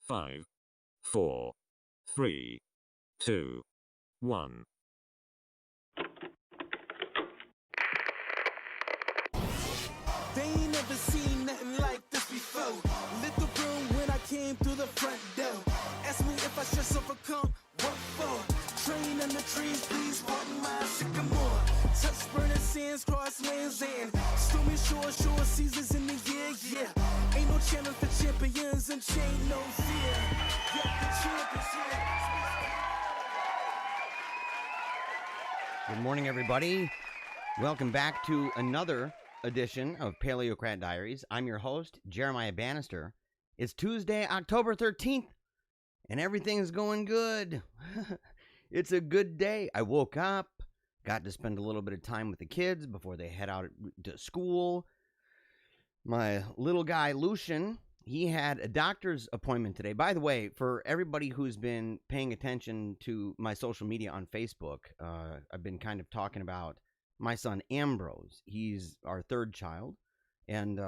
5, 4, 3, 2, 1. They ain't never seen nothing like this before. Lit the room when I came through the front door. Ask me if I should overcome, what for? Train in the trees, please pardon my sycamore. Touch burning sands, cross lands, and stormy shore seasons in the year, yeah. Ain't no challenge for champions and chain no fear. Yeah, the champions here. Good morning, everybody. Welcome back to another edition of Paleocrat Diaries. I'm your host, Jeremiah Bannister. It's Tuesday, October 13th, and everything's going good. It's a good day. I woke up, got to spend a little bit of time with the kids before they head out to school. My little guy, Lucian, he had a doctor's appointment today. By the way, for everybody who's been paying attention to my social media on Facebook, I've been kind of talking about my son, Ambrose. He's our third child, and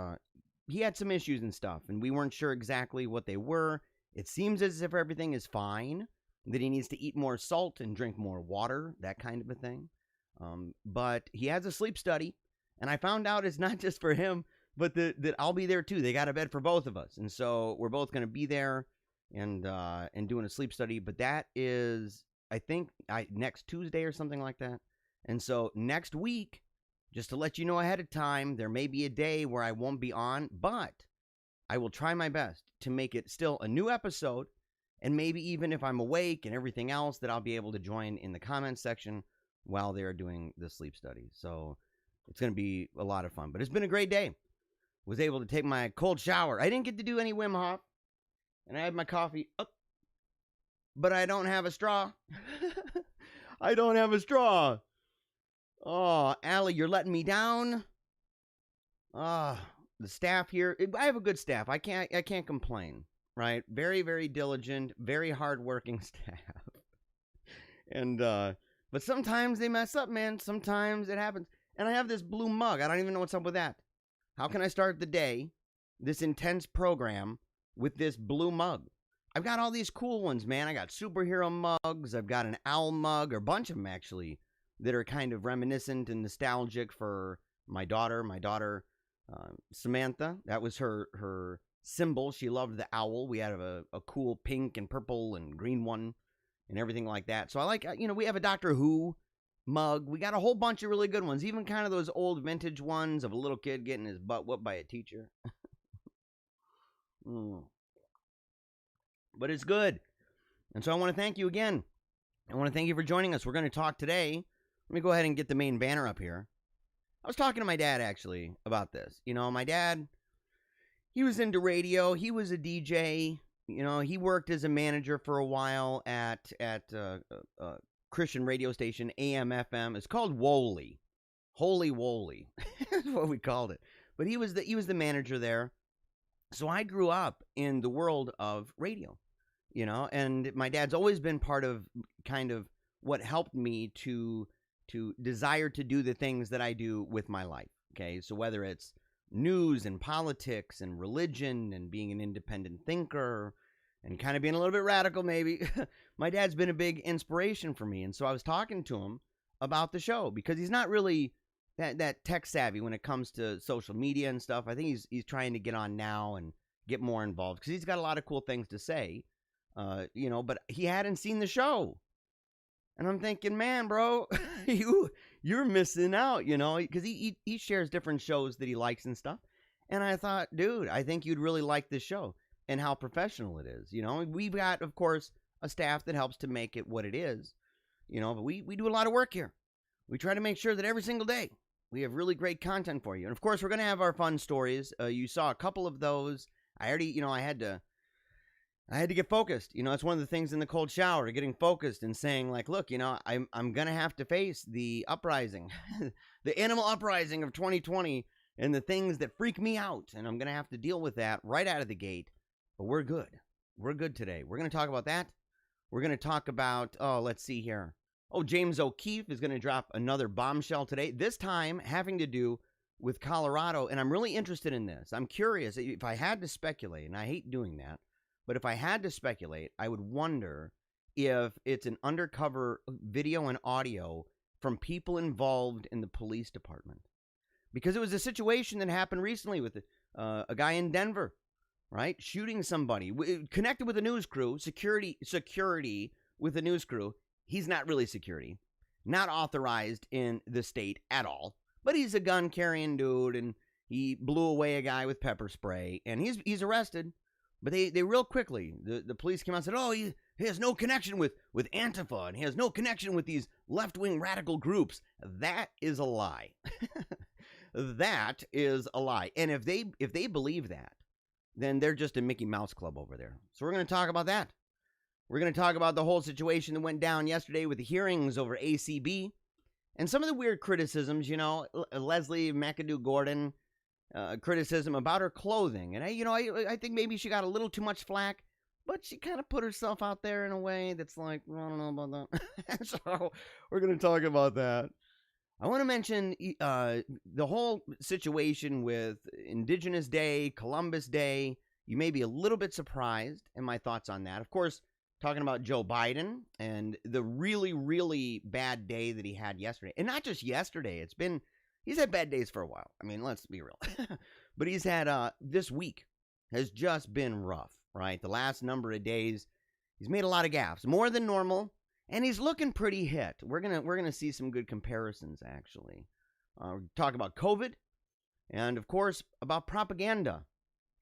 he had some issues and stuff, and we weren't sure exactly what they were. It seems as if everything is fine, that he needs to eat more salt and drink more water, that kind of a thing. But he has a sleep study, and I found out it's not just for him, but that I'll be there too. They got a bed for both of us, and so we're both going to be there and doing a sleep study. But that is, I think, next Tuesday or something like that. And so next week, just to let you know ahead of time, there may be a day where I won't be on, but I will try my best to make it still a new episode. And maybe even if I'm awake and everything else, that I'll be able to join in the comments section while they're doing the sleep study. So it's going to be a lot of fun. But it's been a great day. Was able to take my cold shower. I didn't get to do any Wim Hof. And I had my coffee up. But I don't have a straw. I don't have a straw. Oh, Allie, you're letting me down. The staff here. I have a good staff. I can't complain. Right? Very, very diligent, very hardworking staff. And, but sometimes they mess up, man. Sometimes it happens. And I have this blue mug. I don't even know what's up with that. How can I start the day, this intense program, with this blue mug? I've got all these cool ones, man. I got superhero mugs. I've got an owl mug, or a bunch of them, actually, that are kind of reminiscent and nostalgic for my daughter. Samantha, that was her symbol. She loved the owl. We had a cool pink and purple and green one and everything like that. So I like, we have a Doctor Who mug. We got a whole bunch of really good ones, even kind of those old vintage ones of a little kid getting his butt whooped by a teacher. But it's good. And so I want to thank you again. I want to thank you for joining us. We're going to talk today. Let me go ahead and get the main banner up here. I was talking to my dad, actually, about this. My dad, he was into radio. He was a DJ. He worked as a manager for a while at Christian radio station, AM, FM. It's called Wholey. Holy Wholey. That's what we called it. But he was the manager there. So I grew up in the world of radio, and my dad's always been part of kind of what helped me to desire to do the things that I do with my life. Okay. So whether it's news and politics and religion and being an independent thinker and kind of being a little bit radical, maybe, my dad's been a big inspiration for me. And so I was talking to him about the show because he's not really that tech savvy when it comes to social media and stuff. I think he's trying to get on now and get more involved because he's got a lot of cool things to say, but he hadn't seen the show. And I'm thinking, man, bro, you're missing out, because he shares different shows that he likes and stuff. And I thought, dude, I think you'd really like this show and how professional it is. We've got, of course, a staff that helps to make it what it is, but we do a lot of work here. We try to make sure that every single day we have really great content for you. And of course, we're going to have our fun stories. You saw a couple of those. I already, I had to get focused. It's one of the things in the cold shower, getting focused and saying, like, look, I'm going to have to face the uprising, the animal uprising of 2020 and the things that freak me out. And I'm going to have to deal with that right out of the gate. But we're good. We're good today. We're going to talk about that. We're going to talk about, let's see here. James O'Keefe is going to drop another bombshell today, this time having to do with Colorado. And I'm really interested in this. I'm curious if I had to speculate, and I hate doing that, But if I had to speculate, I would wonder if it's an undercover video and audio from people involved in the police department. Because it was a situation that happened recently with a guy in Denver, right? Shooting somebody, connected with a news crew, security with a news crew. He's not really security, not authorized in the state at all, but he's a gun-carrying dude, and he blew away a guy with pepper spray, and he's arrested. But they real quickly, the police came out and said, oh, he has no connection with Antifa, and he has no connection with these left-wing radical groups. That is a lie. That is a lie. And if they believe that, then they're just a Mickey Mouse Club over there. So we're going to talk about that. We're going to talk about the whole situation that went down yesterday with the hearings over ACB and some of the weird criticisms, Leslie McAdoo Gordon, criticism about her clothing. And I think maybe she got a little too much flack, but she kind of put herself out there in a way that's like, well, I don't know about that. So we're going to talk about that. I want to mention the whole situation with Indigenous Day, Columbus Day. You may be a little bit surprised in my thoughts on that. Of course, talking about Joe Biden and the really, really bad day that he had yesterday. And not just yesterday. He's had bad days for a while. I mean, let's be real. But he's had, this week has just been rough, right? The last number of days, he's made a lot of gaffes, more than normal. And he's looking pretty hit. We're gonna see some good comparisons, actually. Talk about COVID, and of course about propaganda.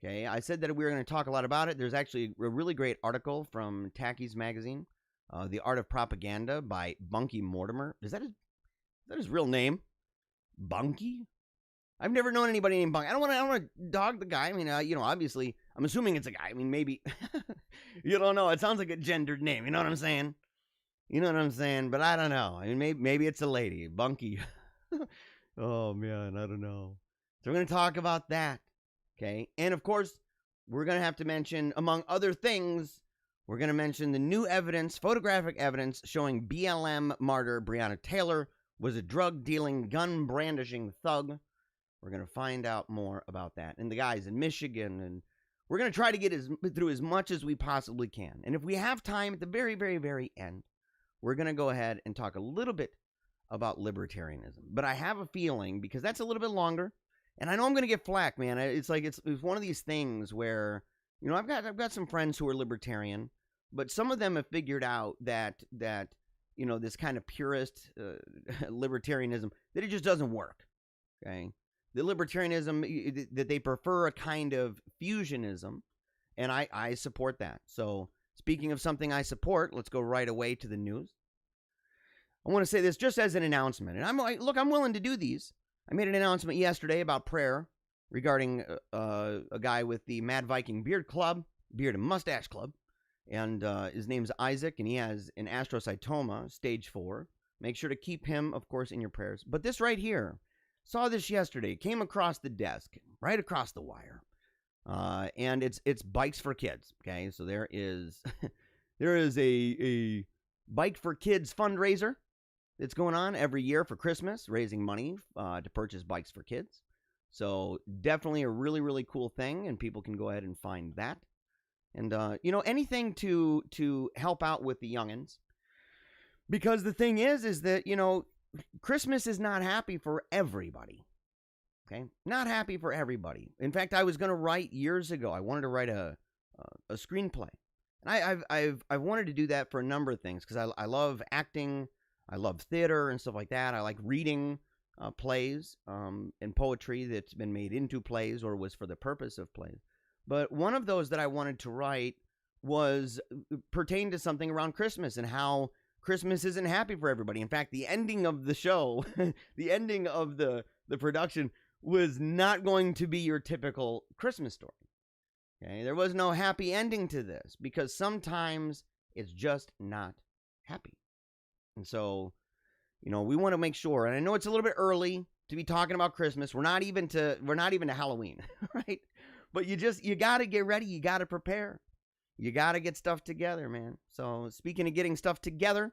Okay, I said that we were going to talk a lot about it. There's actually a really great article from Tacky's magazine, "The Art of Propaganda" by Bunky Mortimer. Is that his real name? Bunky? I've never known anybody named Bunky. I don't want to dog the guy. I mean, obviously, I'm assuming it's a guy. I mean, maybe you don't know. It sounds like a gendered name. You know what I'm saying? But I don't know. I mean, maybe it's a lady. Bunky. Oh, man, I don't know. So we're going to talk about that, okay? And, of course, we're going to have to mention, among other things, we're going to mention the new evidence, photographic evidence, showing BLM martyr Breonna Taylor was a drug-dealing, gun-brandishing thug. We're going to find out more about that. And the guys in Michigan, and we're going to try to get through as much as we possibly can. And if we have time at the very, very, very end, we're going to go ahead and talk a little bit about libertarianism. But I have a feeling, because that's a little bit longer, and I know I'm going to get flack, man. It's like it's one of these things where, I've got some friends who are libertarian, but some of them have figured out that this kind of purist libertarianism, that it just doesn't work, okay? The libertarianism, that they prefer a kind of fusionism, and I support that. So, speaking of something I support, let's go right away to the news. I want to say this just as an announcement. And I'm willing to do these. I made an announcement yesterday about prayer regarding a guy with the Mad Viking Beard and Mustache Club. And his name's Isaac, and he has an astrocytoma, stage 4. Make sure to keep him, of course, in your prayers. But this right here, saw this yesterday, came across the desk, right across the wire. And it's Bikes for Kids. Okay, so there is a Bike for Kids fundraiser that's going on every year for Christmas, raising money to purchase bikes for kids. So definitely a really, really cool thing, and people can go ahead and find that. And anything to help out with the youngins, because the thing is that Christmas is not happy for everybody. Okay, not happy for everybody. In fact, I was going to write years ago. I wanted to write a screenplay, and I've wanted to do that for a number of things, because I love acting, I love theater and stuff like that. I like reading plays and poetry that's been made into plays or was for the purpose of plays. But one of those that I wanted to write was pertained to something around Christmas and how Christmas isn't happy for everybody. In fact, the ending of the show, the ending of the production was not going to be your typical Christmas story. Okay, there was no happy ending to this, because sometimes it's just not happy. And so, we want to make sure, and I know it's a little bit early to be talking about Christmas. We're not even to Halloween, right? But you got to get ready. You got to prepare. You got to get stuff together, man. So speaking of getting stuff together,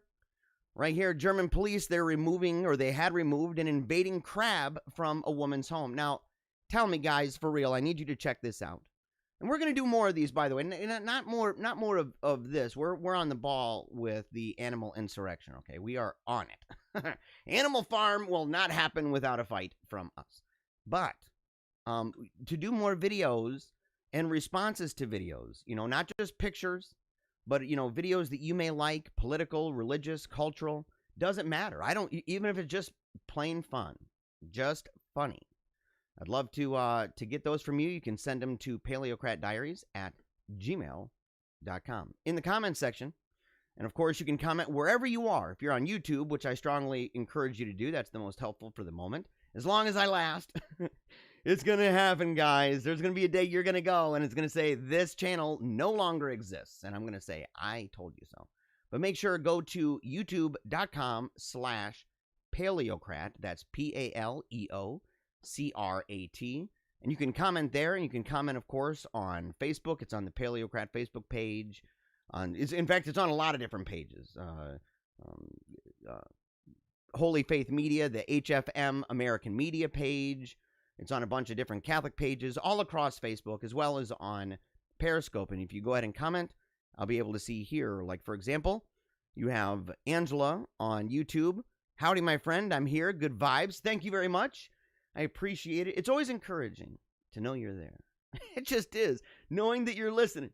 right here, German police, they had removed an invading crab from a woman's home. Now, tell me, guys, for real, I need you to check this out. And we're going to do more of these, by the way. Not more of this. We're on the ball with the animal insurrection, okay? We are on it. Animal Farm will not happen without a fight from us. But to do more videos and responses to videos, not just pictures, but, videos that you may like, political, religious, cultural, doesn't matter. Even if it's just plain fun, just funny. I'd love to get those from you. You can send them to paleocratdiaries@gmail.com. In the comments section, and of course, you can comment wherever you are. If you're on YouTube, which I strongly encourage you to do, that's the most helpful for the moment. As long as I last, it's going to happen, guys. There's going to be a day you're going to go, and it's going to say, this channel no longer exists. And I'm going to say, I told you so. But make sure to go to youtube.com/paleocrat. That's PALEOCRAT. And you can comment there, and you can comment, of course, on Facebook. It's on the Paleocrat Facebook page. In fact, it's on a lot of different pages. Holy Faith Media, the HFM American Media page. It's on a bunch of different Catholic pages all across Facebook, as well as on Periscope. And if you go ahead and comment, I'll be able to see here. Like, for example, you have Angela on YouTube. Howdy, my friend. I'm here. Good vibes. Thank you very much. I appreciate it. It's always encouraging to know you're there. It just is. Knowing that you're listening,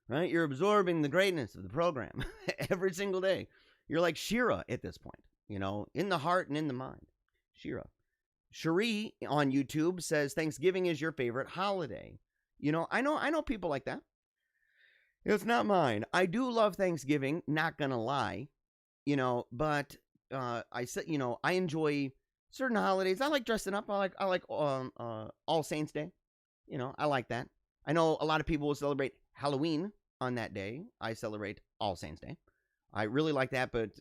right? You're absorbing the greatness of the program every single day. You're like Shira at this point, in the heart and in the mind. Shira. Cherie on YouTube says, Thanksgiving is your favorite holiday. I know people like that. It's not mine. I do love Thanksgiving, not gonna lie, but I said, I enjoy certain holidays. I like dressing up. I like All Saints Day. I like that. I know a lot of people will celebrate Halloween on that day. I celebrate All Saints Day. I really like that, but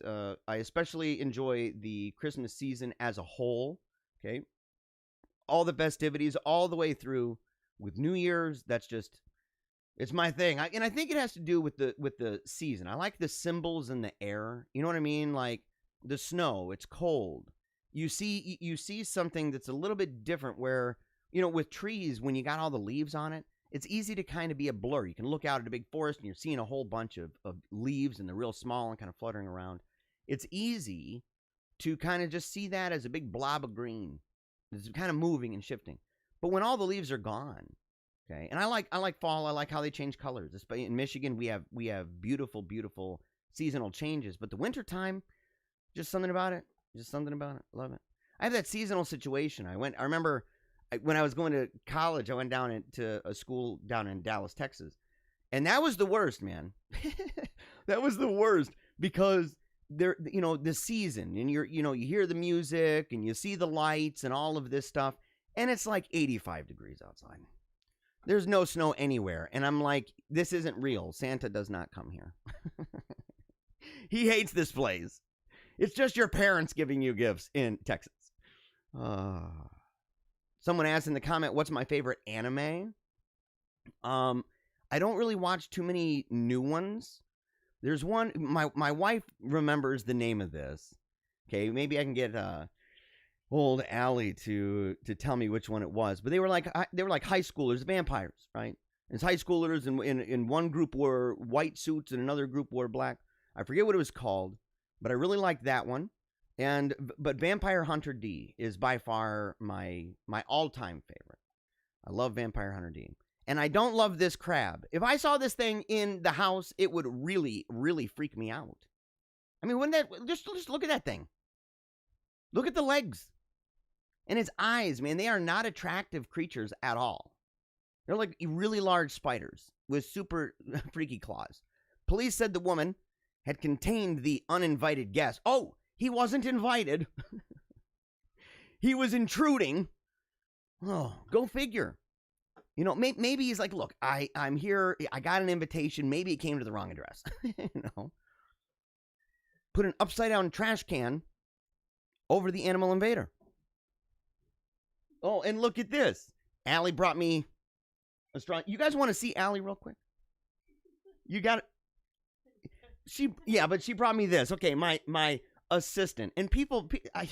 I especially enjoy the Christmas season as a whole. Okay, all the festivities all the way through with New Year's. It's my thing. And I think it has to do with the season. I like the symbols in the air. You know what I mean? Like the snow. It's cold. You see something that's a little bit different where, with trees, when you got all the leaves on it, it's easy to kind of be a blur. You can look out at a big forest and you're seeing a whole bunch of leaves and they're real small and kind of fluttering around. It's easy to kind of just see that as a big blob of green. It's kind of moving and shifting. But when all the leaves are gone, okay, and I like fall. I like how they change colors. In Michigan, we have beautiful, beautiful seasonal changes. But the wintertime, just something about it. Love it. I have that seasonal situation. I remember when I was going to college, I went down to a school down in Dallas, Texas. And that was the worst, man. That was the worst because the season and you hear the music and you see the lights and all of this stuff. And it's like 85 degrees outside. There's no snow anywhere. And I'm like, this isn't real. Santa does not come here. He hates this place. It's just your parents giving you gifts in Texas. Someone asked in the comment, what's my favorite anime? I don't really watch too many new ones. There's one, my wife remembers the name of this. Okay, maybe I can get old Allie to tell me which one it was. But they were like high schoolers, vampires, right? It's high schoolers, and in one group wore white suits and another group wore black. I forget what it was called. But I really like that one. But Vampire Hunter D is by far my all-time favorite. I love Vampire Hunter D. And I don't love this crab. If I saw this thing in the house, it would really, really freak me out. I mean, wouldn't that just look at that thing. Look at the legs. And its eyes, man, they are not attractive creatures at all. They're like really large spiders with super freaky claws. Police said the woman had contained the uninvited guest. Oh, he wasn't invited. He was intruding. Oh, go figure. Maybe he's like, look, I'm here. I got an invitation. Maybe it came to the wrong address. Put an upside down trash can over the animal invader. Oh, and look at this. Allie brought me a straw. You guys want to see Allie real quick? You got it. But she brought me this. Okay, my assistant. And I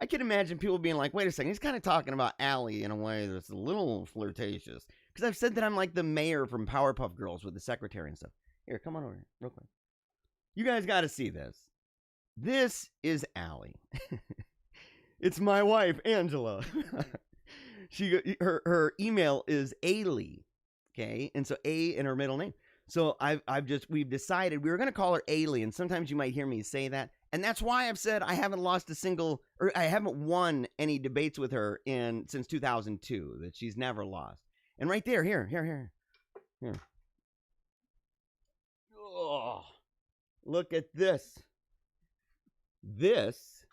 can imagine people being like, wait a second, he's kind of talking about Allie in a way that's a little flirtatious. Because I've said that I'm like the mayor from Powerpuff Girls with the secretary and stuff. Here, come on over here, real quick. You guys got to see this. This is Allie. It's my wife, Angela. Her email is Ailey, okay, and so A in her middle name. So we've decided we were going to call her Ailey, and sometimes you might hear me say that, and that's why I've said I haven't I haven't won any debates with her since 2002. That she's never lost. And right there, here. Oh, look at this. This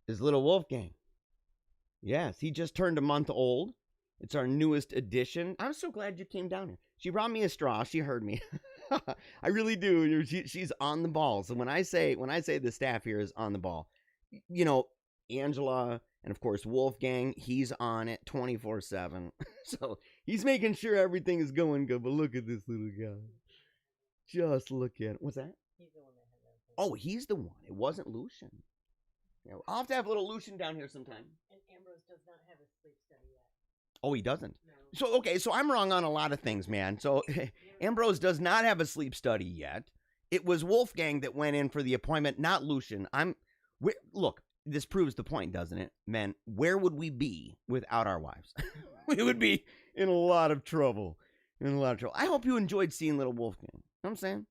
is little Wolfgang. Yes, he just turned a month old. It's our newest addition. I'm so glad you came down here. She brought me a straw. She heard me. I really do. She's on the ball. So when I say the staff here is on the ball, you know, Angela and of course Wolfgang, he's on it 24/7. So he's making sure everything is going good. But look at this little guy. Just look at it. What's that? He's the one that had that. Oh, he's the one. It wasn't Lucian. Yeah, I'll have to have little Lucian down here sometime. And Ambrose does not have a sleep study yet. Oh, he doesn't? No. So I'm wrong on a lot of things, man. So Ambrose does not have a sleep study yet. It was Wolfgang that went in for the appointment, not Lucian. Look, this proves the point, doesn't it? Men, where would we be without our wives? We would be in a lot of trouble. I hope you enjoyed seeing little Wolfgang. You know what I'm saying?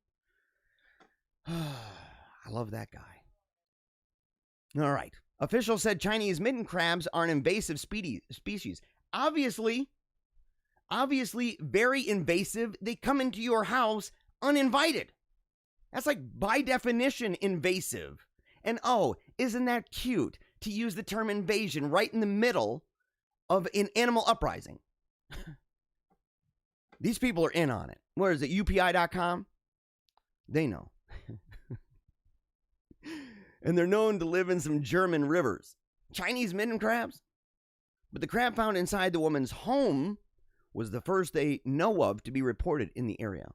I love that guy. All right. Officials said Chinese midden crabs are an invasive species. Obviously very invasive. They come into your house uninvited. That's like by definition invasive. And oh, isn't that cute to use the term invasion right in the middle of an animal uprising? These people are in on it. Where is it? UPI.com? They know. And they're known to live in some German rivers. Chinese midden crabs? But the crab found inside the woman's home was the first they know of to be reported in the area.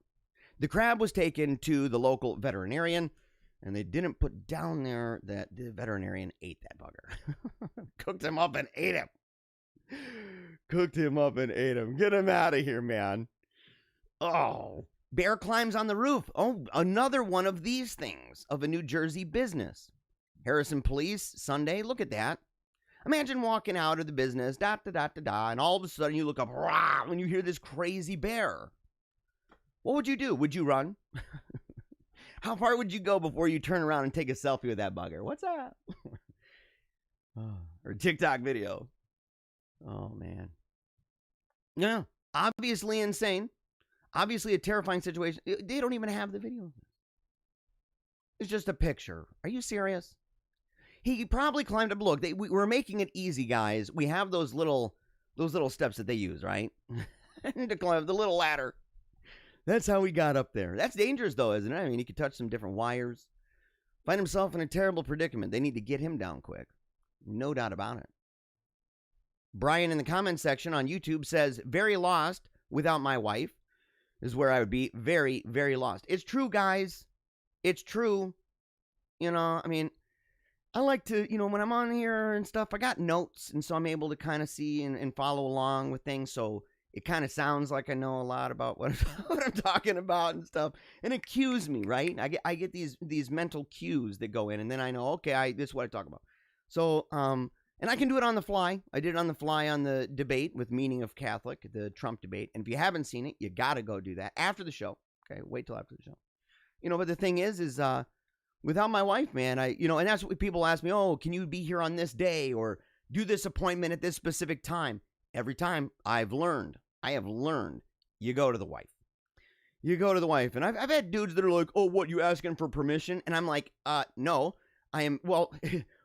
The crab was taken to the local veterinarian, and they didn't put down there that the veterinarian ate that bugger. Cooked him up and ate him. Get him out of here, man. Oh. Bear climbs on the roof. Oh, another one of these things of a New Jersey business. Harrison Police, Sunday. Look at that. Imagine walking out of the business, and all of a sudden you look up, rah, when you hear this crazy bear. What would you do? Would you run? How far would you go before you turn around and take a selfie with that bugger? What's up? Or TikTok video. Oh, man. Yeah, obviously insane. Obviously a terrifying situation. They don't even have the video. It's just a picture. Are you serious? He probably climbed up. Look, we're making it easy, guys. We have those little steps that they use, right? To climb the little ladder. That's how he got up there. That's dangerous, though, isn't it? I mean, he could touch some different wires. Find himself in a terrible predicament. They need to get him down quick. No doubt about it. Brian in the comment section on YouTube says, very lost without my wife. This is where I would be. Very, very lost. It's true, guys. It's true. You know, I mean, I like to, you know, when I'm on here and stuff, I got notes, and so I'm able to kind of see and follow along with things, so it kind of sounds like I know a lot about what I'm talking about and stuff, and it cues me, right? I get these mental cues that go in, and then I know, okay, this is what I talk about. So, and I can do it on the fly. I did it on the fly on the debate with Meaning of Catholic, the Trump debate, and if you haven't seen it, you got to go do that after the show, okay? Wait till after the show. You know, but the thing is without my wife, man, and that's what people ask me, oh, can you be here on this day or do this appointment at this specific time? Every time I have learned, you go to the wife. And I've had dudes that are like, oh, what, you asking for permission? And I'm like, no, I am, well,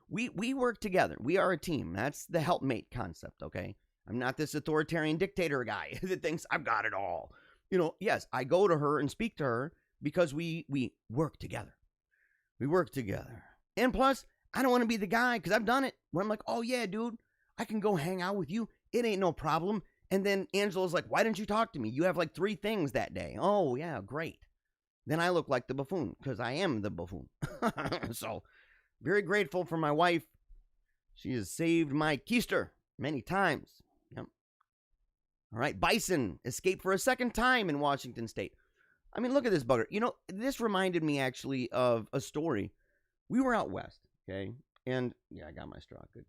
we work together. We are a team. That's the helpmate concept, okay? I'm not this authoritarian dictator guy that thinks I've got it all. You know, yes, I go to her and speak to her because we work together. We work together. And plus, I don't want to be the guy, because I've done it, where I'm like, oh, yeah, dude, I can go hang out with you. It ain't no problem. And then Angela's like, why didn't you talk to me? You have like 3 things that day. Oh, yeah, great. Then I look like the buffoon, because I am the buffoon. So, very grateful for my wife. She has saved my keister many times. Yep. All right, bison escaped for a second time in Washington state. I mean, look at this bugger. You know, this reminded me actually of a story. We were out west, okay? And, yeah, I got my straw. Good.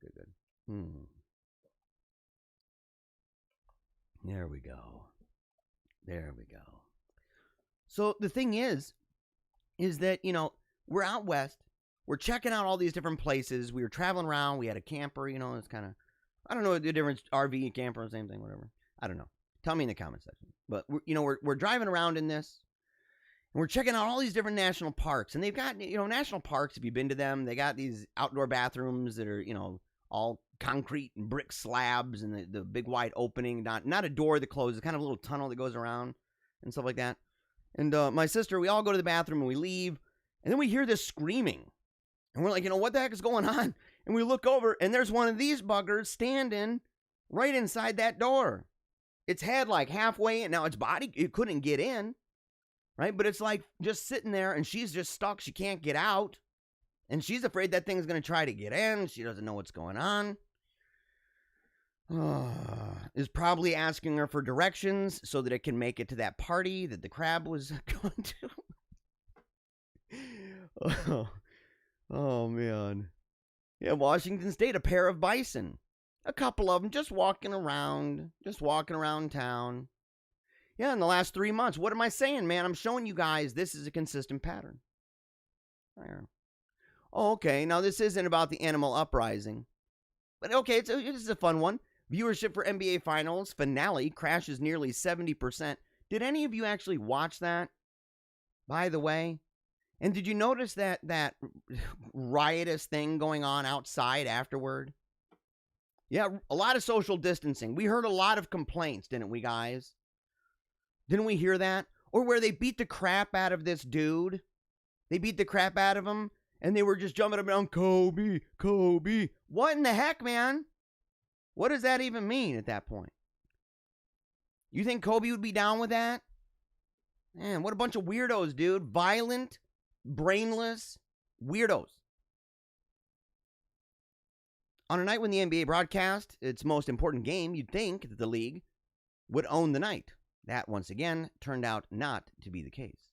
There we go. So the thing is that, you know, we're out west. We're checking out all these different places. We were traveling around. We had a camper, you know, it's kind of, I don't know the difference, RV, camper, same thing, whatever. I don't know. Tell me in the comment section. But, we're driving around in this. And we're checking out all these different national parks. And they've got, you know, national parks, if you've been to them, they got these outdoor bathrooms that are, you know, all concrete and brick slabs and the big wide opening, not a door that closes, kind of a little tunnel that goes around and stuff like that. And my sister, we all go to the bathroom and we leave. And then we hear this screaming. And we're like, you know, what the heck is going on? And we look over and there's one of these buggers standing right inside that door. Its head like halfway in. Now its body, it couldn't get in. Right? But it's like just sitting there and she's just stuck. She can't get out. And she's afraid that thing's going to try to get in. She doesn't know what's going on. Is probably asking her for directions so that it can make it to that party that the crab was going to. Oh, man. Yeah, Washington State, a pair of bison. A couple of them just walking around town. Yeah, in the last 3 months. What am I saying, man? I'm showing you guys this is a consistent pattern. Oh, okay. Now, this isn't about the animal uprising. But, okay, it's a fun one. Viewership for NBA Finals finale crashes nearly 70%. Did any of you actually watch that, by the way? And did you notice that riotous thing going on outside afterward? Yeah, a lot of social distancing. We heard a lot of complaints, didn't we, guys? Didn't we hear that? Or where they beat the crap out of this dude. They beat the crap out of him, and they were just jumping up and down, Kobe. What in the heck, man? What does that even mean at that point? You think Kobe would be down with that? Man, what a bunch of weirdos, dude. Violent, brainless weirdos. On a night when the NBA broadcast its most important game, you'd think that the league would own the night. That, once again, turned out not to be the case.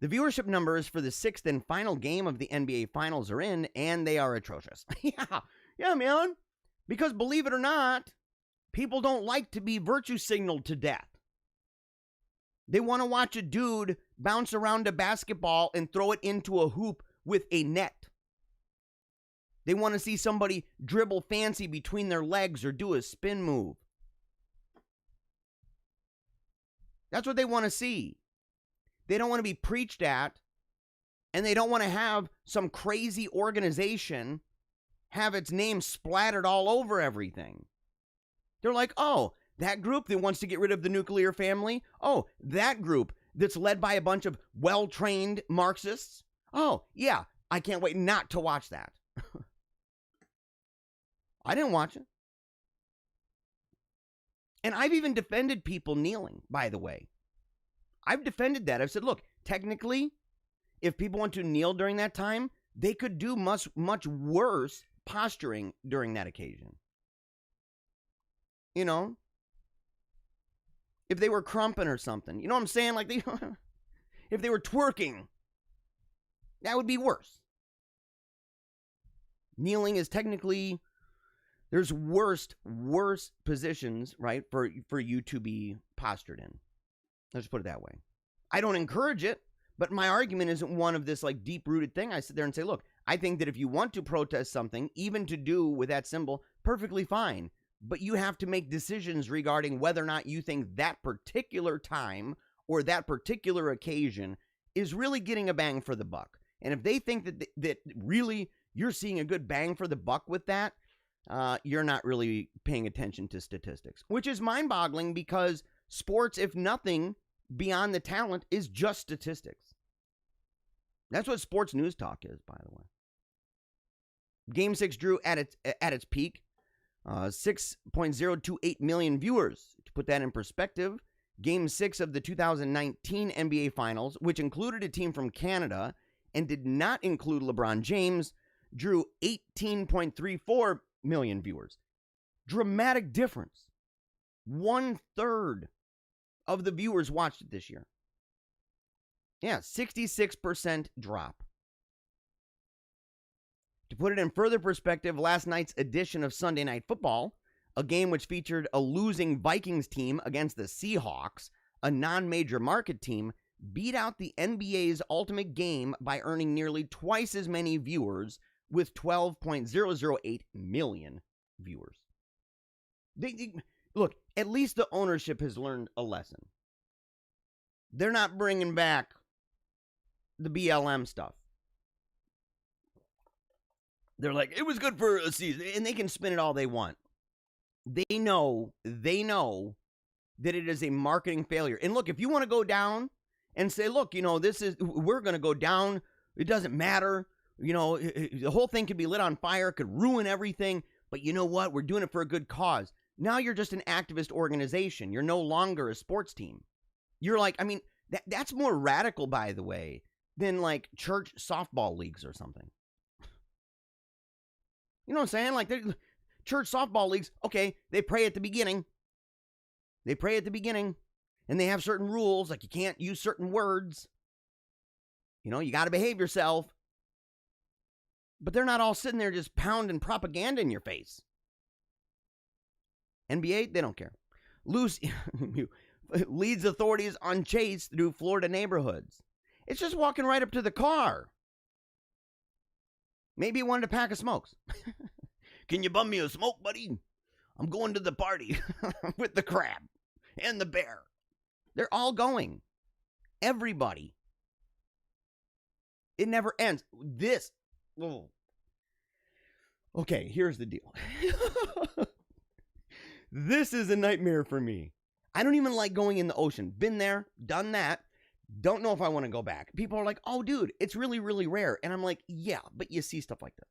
The viewership numbers for the sixth and final game of the NBA Finals are in, and they are atrocious. Yeah, man. Because believe it or not, people don't like to be virtue signaled to death. They want to watch a dude bounce around a basketball and throw it into a hoop with a net. They want to see somebody dribble fancy between their legs or do a spin move. That's what they want to see. They don't want to be preached at, and they don't want to have some crazy organization have its name splattered all over everything. They're like, oh, that group that wants to get rid of the nuclear family? Oh, that group that's led by a bunch of well-trained Marxists? Oh, yeah, I can't wait not to watch that. I didn't watch it. And I've even defended people kneeling, by the way. I've defended that. I've said, look, technically, if people want to kneel during that time, they could do much worse posturing during that occasion. You know? If they were crumping or something. You know what I'm saying? Like, if they were twerking, that would be worse. Kneeling is technically, there's worse positions, right, for you to be postured in. Let's put it that way. I don't encourage it, but my argument isn't one of this like deep-rooted thing. I sit there and say, look, I think that if you want to protest something, even to do with that symbol, perfectly fine. But you have to make decisions regarding whether or not you think that particular time or that particular occasion is really getting a bang for the buck. And if they think that really you're seeing a good bang for the buck with that, you're not really paying attention to statistics, which is mind-boggling because sports, if nothing beyond the talent, is just statistics. That's what sports news talk is, by the way. Game 6 drew at its peak 6.028 million viewers. To put that in perspective, Game 6 of the 2019 NBA Finals, which included a team from Canada and did not include LeBron James, drew 18.34 million viewers. Dramatic difference. 1/3 of the viewers watched it this year. Yeah, 66% drop. To put it in further perspective, last night's edition of Sunday Night Football, a game which featured a losing Vikings team against the Seahawks, a non-major market team, beat out the NBA's Ultimate Game by earning nearly twice as many viewers with 12.008 million viewers. Look, at least the ownership has learned a lesson. They're not bringing back the BLM stuff. They're like, it was good for a season, and they can spin it all they want. They know that it is a marketing failure. And look, if you want to go down and say, look, we're going to go down. It doesn't matter. The whole thing could be lit on fire, could ruin everything. But you know what? We're doing it for a good cause. Now you're just an activist organization. You're no longer a sports team. You're like, that's more radical, by the way, than like church softball leagues or something. You know what I'm saying? Like, church softball leagues, okay, they pray at the beginning. And they have certain rules, like you can't use certain words. You got to behave yourself. But they're not all sitting there just pounding propaganda in your face. NBA, they don't care. Leads authorities on chase through Florida neighborhoods. It's just walking right up to the car. Maybe he wanted a pack of smokes. Can you bum me a smoke, buddy? I'm going to the party with the crab and the bear. They're all going. Everybody. It never ends. Okay, here's the deal. This is a nightmare for me. I don't even like going in the ocean. Been there, done that. Don't know if I want to go back. People are like, oh, dude, it's really, really rare. And I'm like, yeah, but you see stuff like that.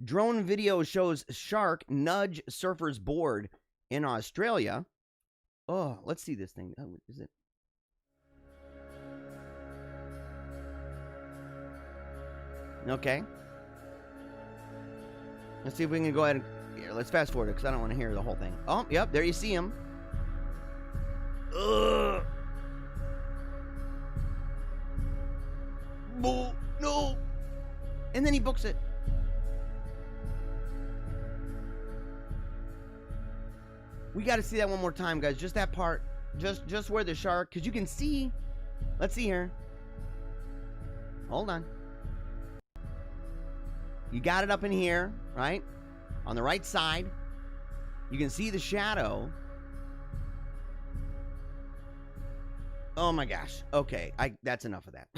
Drone video shows shark nudge surfer's board in Australia. Oh, let's see this thing. Oh, is it? Okay. Let's see if we can go ahead and... Here, let's fast forward it because I don't want to hear the whole thing. Oh, yep, there you see him. Ugh. No. And then he books it. We got to see that one more time, guys. Just that part. Just where the shark, because you can see. Let's see here. Hold on. You got it up in here, right? On the right side. You can see the shadow. Oh my gosh. Okay, that's enough of that.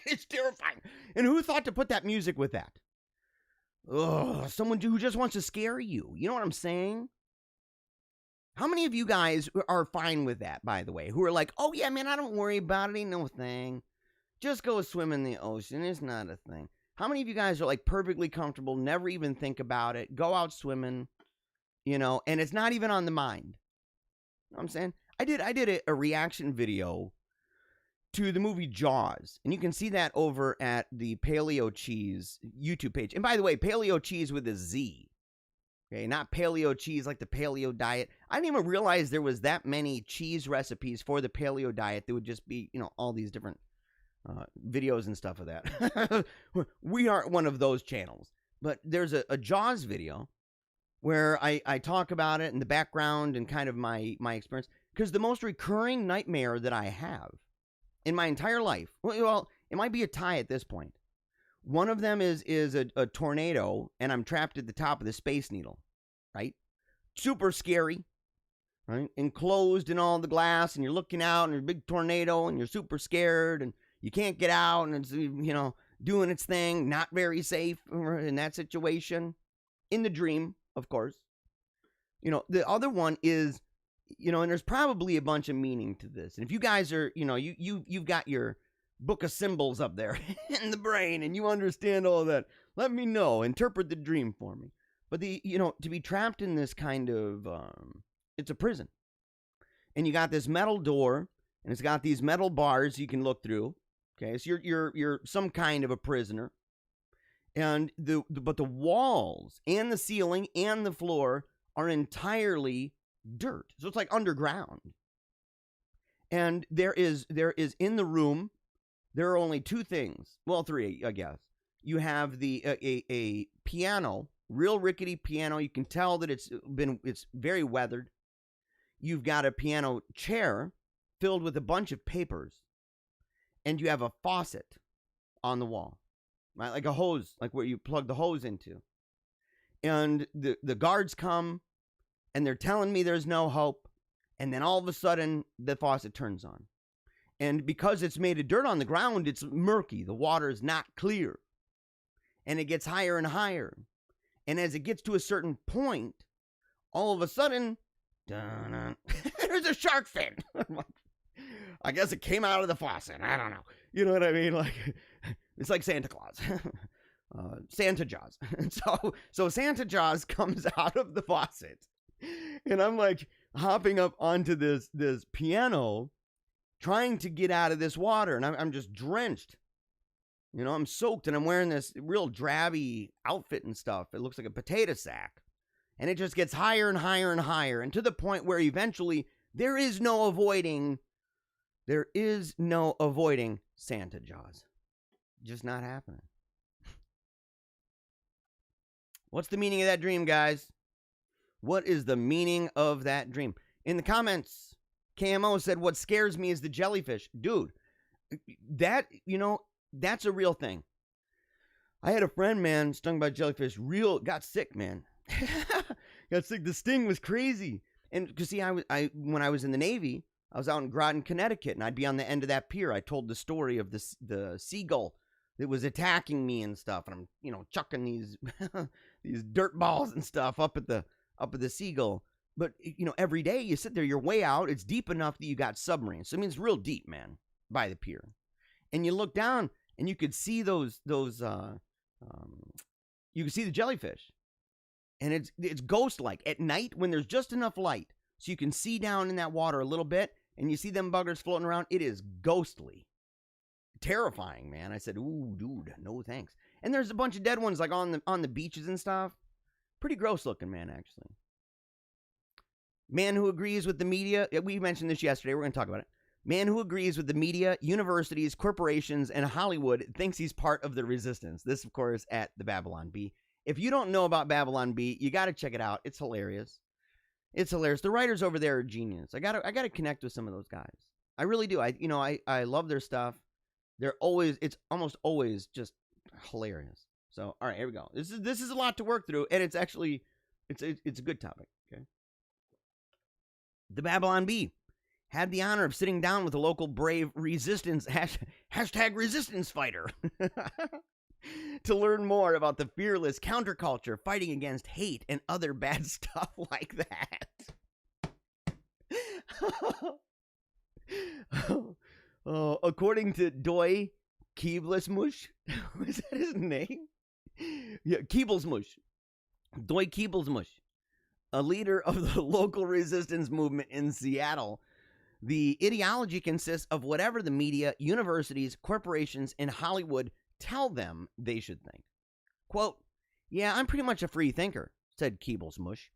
It's terrifying. And who thought to put that music with that? Oh, someone who just wants to scare you. You know what I'm saying? How many of you guys are fine with that, by the way? Who are like, oh yeah, man, I don't worry about it. Ain't no thing. Just go swim in the ocean. It's not a thing. How many of you guys are like perfectly comfortable, never even think about it, go out swimming, and it's not even on the mind? You know what I'm saying? I did a reaction video to the movie Jaws, and you can see that over at the Paleo Cheese YouTube page. And by the way, Paleo Cheese with a Z. Okay, not paleo cheese like the paleo diet. I didn't even realize there was that many cheese recipes for the paleo diet. There would just be, all these different videos and stuff of that. We aren't one of those channels. But there's a Jaws video where I talk about it in the background and kind of my experience. Because the most recurring nightmare that I have in my entire life, well, it might be a tie at this point. One of them is a tornado, and I'm trapped at the top of the Space Needle, right? Super scary, right? Enclosed in all the glass, and you're looking out, and there's a big tornado, and you're super scared, and you can't get out, and it's, doing its thing, not very safe in that situation. In the dream, of course. The other one is, and there's probably a bunch of meaning to this. And if you guys are, you've got your book of symbols up there in the brain and you understand all that, let me know. Interpret the dream for me. But to be trapped in this kind of, it's a prison. And you got this metal door and it's got these metal bars you can look through. Okay, so you're some kind of a prisoner. And but the walls and the ceiling and the floor are entirely dirt. So it's like underground. And there is in the room, there are only two things. Well, three, I guess. You have the a piano, real rickety piano. You can tell that it's very weathered. You've got a piano chair filled with a bunch of papers, and you have a faucet on the wall, right? Like a hose, like where you plug the hose into. And the guards come, and they're telling me there's no hope, and then all of a sudden, the faucet turns on. And because it's made of dirt on the ground, it's murky. The water is not clear. And it gets higher and higher. And as it gets to a certain point, all of a sudden, there's a shark fin. I guess it came out of the faucet. I don't know. You know what I mean? Like, it's like Santa Claus. Santa Jaws. So Santa Jaws comes out of the faucet. And I'm like hopping up onto this piano, trying to get out of this water. And I'm just drenched. You know, I'm soaked, and I'm wearing this real drabby outfit and stuff. It looks like a potato sack. And it just gets higher and higher and higher. And to the point where eventually there is no avoiding Santa Jaws. Just not happening. What's the meaning of that dream, guys? What is the meaning of that dream? In the comments, KMO said, what scares me is the jellyfish. Dude, that's a real thing. I had a friend, man, stung by jellyfish, got sick, man. Got sick. The sting was crazy. And because see, when I was in the Navy, I was out in Groton, Connecticut, and I'd be on the end of that pier. I told the story of the seagull that was attacking me and stuff, and I'm, chucking these these dirt balls and stuff up at the seagull. But every day you sit there, you're way out. It's deep enough that you got submarines. So I mean, it's real deep, man, by the pier. And you look down, and you could see you can see the jellyfish. And it's ghost-like. At night, when there's just enough light, so you can see down in that water a little bit, and you see them buggers floating around, it is ghostly. Terrifying, man. I said, ooh, dude, no thanks. And there's a bunch of dead ones, like on the beaches and stuff. Pretty gross-looking, man, actually. Man who agrees with the media. We mentioned this yesterday. We're going to talk about it. Man who agrees with the media, universities, corporations, and Hollywood thinks he's part of the resistance. This, of course, at the Babylon Bee. If you don't know about Babylon Bee, you got to check it out. It's hilarious. It's hilarious. The writers over there are genius. I got to connect with some of those guys. I really do. I love their stuff. It's almost always just hilarious. So, all right, here we go. This is a lot to work through, and it's actually it's a good topic. Okay. The Babylon Bee had the honor of sitting down with a local brave resistance hashtag resistance fighter to learn more about the fearless counterculture fighting against hate and other bad stuff like that. According to Doy Keeblesmush, was that his name? Yeah, Keeblesmush. Doy Keeblesmush, a leader of the local resistance movement in Seattle. The ideology consists of whatever the media, universities, corporations, and Hollywood tell them they should think. Quote, yeah, I'm pretty much a free thinker, said Keeblesmush,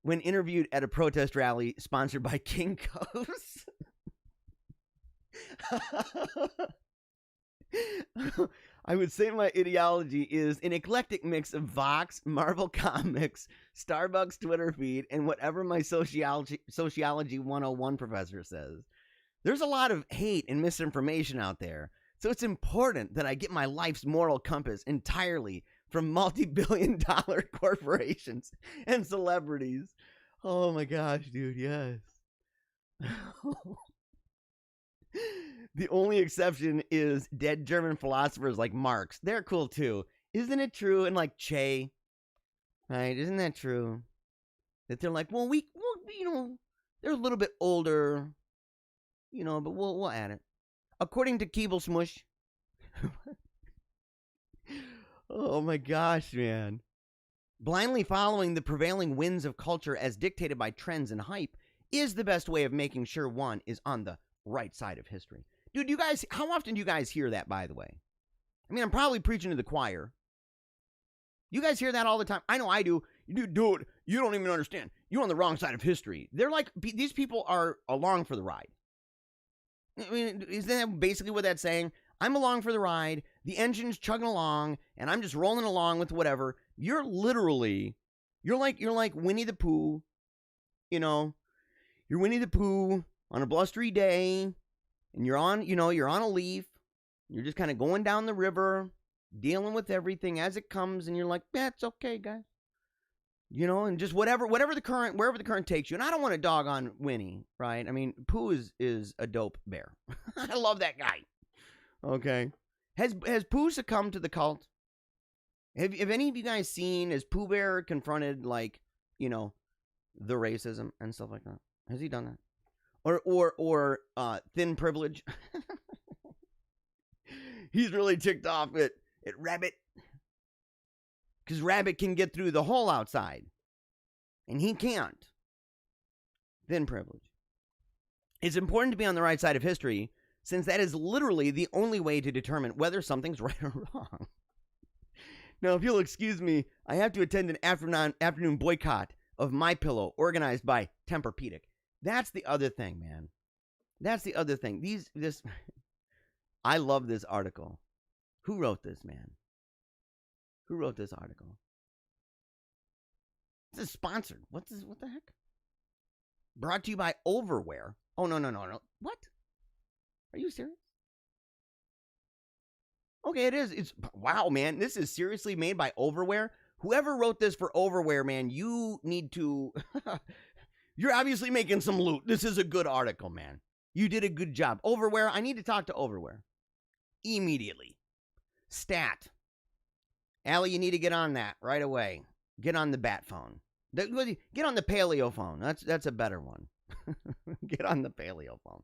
when interviewed at a protest rally sponsored by Kinko's. I would say my ideology is an eclectic mix of Vox, Marvel Comics, Starbucks Twitter feed, and whatever my sociology 101 professor says. There's a lot of hate and misinformation out there, so it's important that I get my life's moral compass entirely from multi-billion-dollar corporations and celebrities. Oh my gosh, dude, yes. The only exception is dead German philosophers like Marx. They're cool too. Isn't it true? And like Che, right? Isn't that true? That they're like, well, they're a little bit older, but we'll add it. According to Keeblesmush. Oh my gosh, man. Blindly following the prevailing winds of culture as dictated by trends and hype is the best way of making sure one is on the right side of history. Dude, you guys, how often do you guys hear that, by the way? I mean, I'm probably preaching to the choir. You guys hear that all the time. I know I do. Dude, you don't even understand. you're on the wrong side of history. They're like, these people are along for the ride. I mean, isn't that basically what that's saying? I'm along for the ride. The engine's chugging along, and I'm just rolling along with whatever. You're like Winnie the Pooh. You know, you're Winnie the Pooh on a blustery day, and you're on a leaf. You're just kind of going down the river, dealing with everything as it comes, and you're like, yeah, it's okay, guys. You know, and just wherever the current takes you. And I don't want to dog on Winnie, right? I mean, Pooh is a dope bear. I love that guy. Okay. Has Pooh succumbed to the cult? Have any of you guys seen, has Pooh Bear confronted, like, you know, the racism and stuff like that? Has he done that? Or thin privilege? He's really ticked off at Rabbit. Because Rabbit can get through the hole outside. And he can't. Thin privilege. It's important to be on the right side of history, since that is literally the only way to determine whether something's right or wrong. Now, if you'll excuse me, I have to attend an afternoon boycott of MyPillow organized by Tempur-Pedic. That's the other thing, man. That's the other thing. I love this article. Who wrote this, man? Who wrote this article? This is sponsored. What the heck? Brought to you by Overwear. Oh, no. What? Are you serious? Okay, it is. It's wow, man. This is seriously made by Overwear. Whoever wrote this for Overwear, man, you need to... You're obviously making some loot. This is a good article, man. You did a good job. Overwear, I need to talk to Overwear. Immediately. Stat. Allie, you need to get on that right away. Get on the bat phone. Get on the paleo phone. That's a better one. Get on the paleo phone.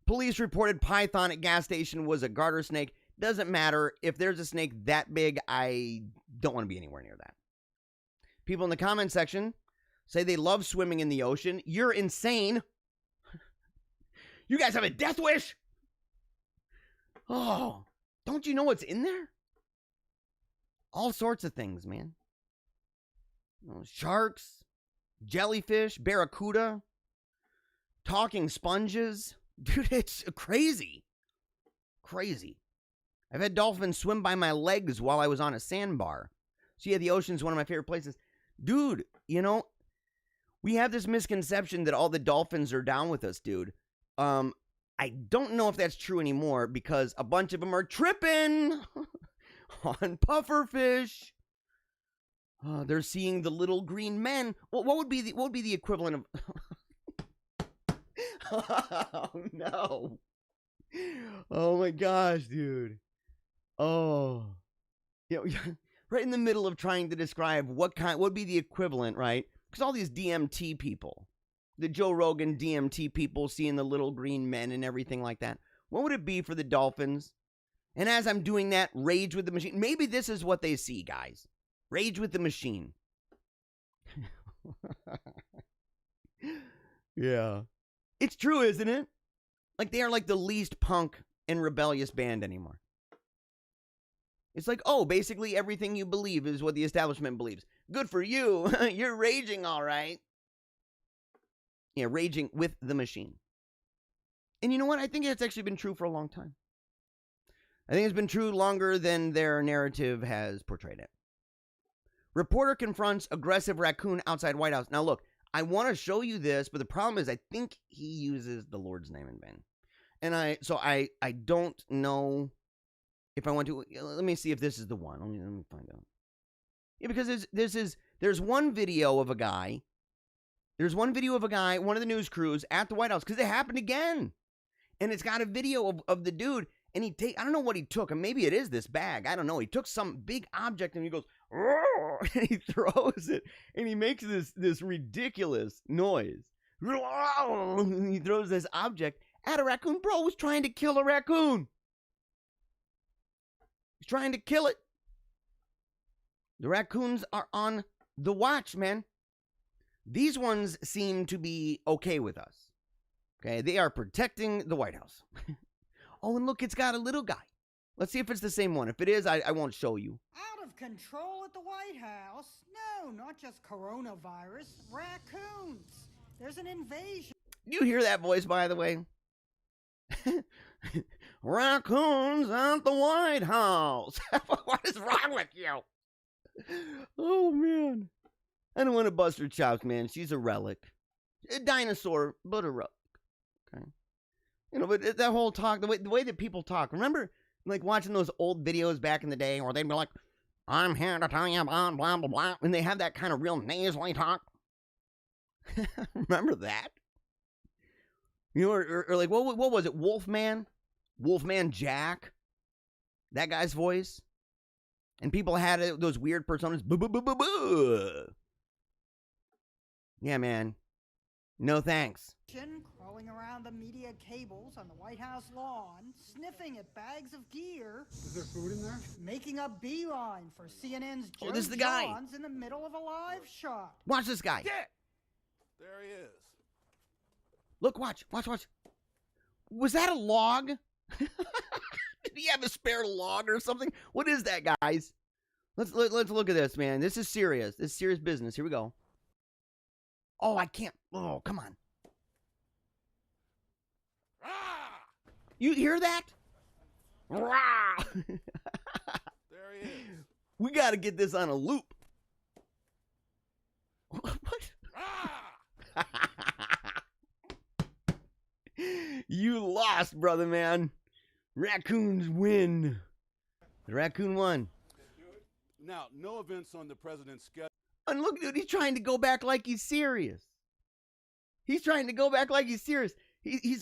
Police reported python at gas station was a garter snake. Doesn't matter. If there's a snake that big, I don't want to be anywhere near that. People in the comment section say they love swimming in the ocean. You're insane. You guys have a death wish? Oh, don't you know what's in there? All sorts of things, man. Sharks, jellyfish, barracuda, talking sponges. Dude, it's crazy. Crazy. I've had dolphins swim by my legs while I was on a sandbar. So yeah, the ocean's one of my favorite places. Dude, you know, we have this misconception that all the dolphins are down with us, dude. I don't know if that's true anymore because a bunch of them are tripping on pufferfish. They're seeing the little green men. What would be the equivalent of? Oh no! Oh my gosh, dude! Oh, yeah, right in the middle of trying to describe what would be the equivalent, right? Because all these DMT people, the Joe Rogan DMT people, seeing the little green men and everything like that. What would it be for the dolphins? And as I'm doing that, Rage with the Machine. Maybe this is what they see, guys. Rage with the Machine. Yeah. It's true, isn't it? Like they are like the least punk and rebellious band anymore. It's like, oh, basically everything you believe is what the establishment believes. Good for you. You're raging, all right. Yeah, raging with the machine. And you know what? I think it's actually been true for a long time. I think it's been true longer than their narrative has portrayed it. Reporter confronts aggressive raccoon outside White House. Now, look, I want to show you this, but the problem is I think he uses the Lord's name in vain. And I don't know if I want to. Let me see if this is the one. Let me find out. Yeah, because there's one video of a guy. There's one video of a guy, one of the news crews at the White House, because it happened again. And it's got a video of the dude, and I don't know what he took, and maybe it is this bag. I don't know. He took some big object, and he goes, and he throws it, and he makes this ridiculous noise. And he throws this object at a raccoon. Bro was trying to kill a raccoon. He's trying to kill it. The raccoons are on the watch, man. These ones seem to be okay with us. Okay, they are protecting the White House. Oh, and look, it's got a little guy. Let's see if it's the same one. If it is, I won't show you. Out of control at the White House? No, not just coronavirus. Raccoons. There's an invasion. Do you hear that voice, by the way? Raccoons at the White House. What is wrong with you? Oh, man. I don't want to bust her chops, man. She's a relic. A dinosaur, but a relic. Okay. You know, but that whole talk, the way that people talk. Remember, like, watching those old videos back in the day where they'd be like, I'm here to tell you about blah, blah, blah. And they have that kind of real nasally talk. Remember that? You know, or like, what was it? Wolfman? Wolfman Jack? That guy's voice? And people had those weird personas. Yeah, man. No thanks. Crawling around the media cables on the White House lawn, sniffing at bags of gear. Is there food in there? Making a beeline for CNN's Joe this is the guy. Johns in the middle of a live shot. Watch this guy. Yeah! There he is. Look, watch. Was that a log? Did he have a spare log or something? What is that, guys? Let's look at this, man. This is serious. This is serious business. Here we go. Oh, I can't. Oh, come on. You hear that? There he is. We got to get this on a loop. What? You lost, brother, man. Raccoons win. The raccoon won. Now, no events on the president's schedule. And look, dude, he's trying to go back like he's serious. He's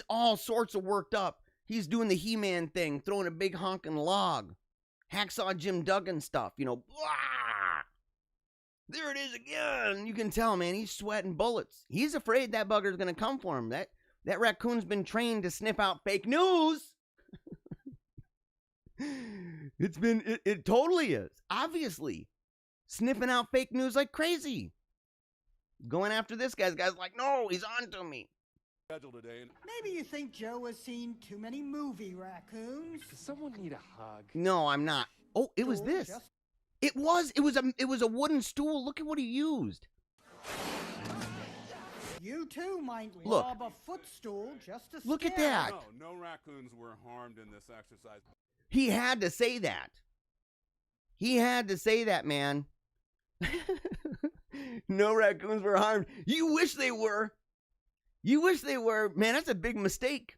all sorts of worked up. He's doing the He-Man thing, throwing a big honking log. Hacksaw Jim Duggan stuff, you know. Blah! There it is again. You can tell, man, he's sweating bullets. He's afraid that bugger's going to come for him. That raccoon's been trained to sniff out fake news. It totally is. Obviously. Sniffing out fake news like crazy. Going after this guy's like, no, he's on to me. Today. Maybe you think Joe has seen too many movie raccoons. Does someone need a hug? No, I'm not. Oh, it was this. It was a wooden stool. Look at what he used. You too might Look. lob a footstool just to Look at scare that. No raccoons were harmed in this exercise. He had to say that. He had to say that, man. No raccoons were harmed. You wish they were. Man, that's a big mistake.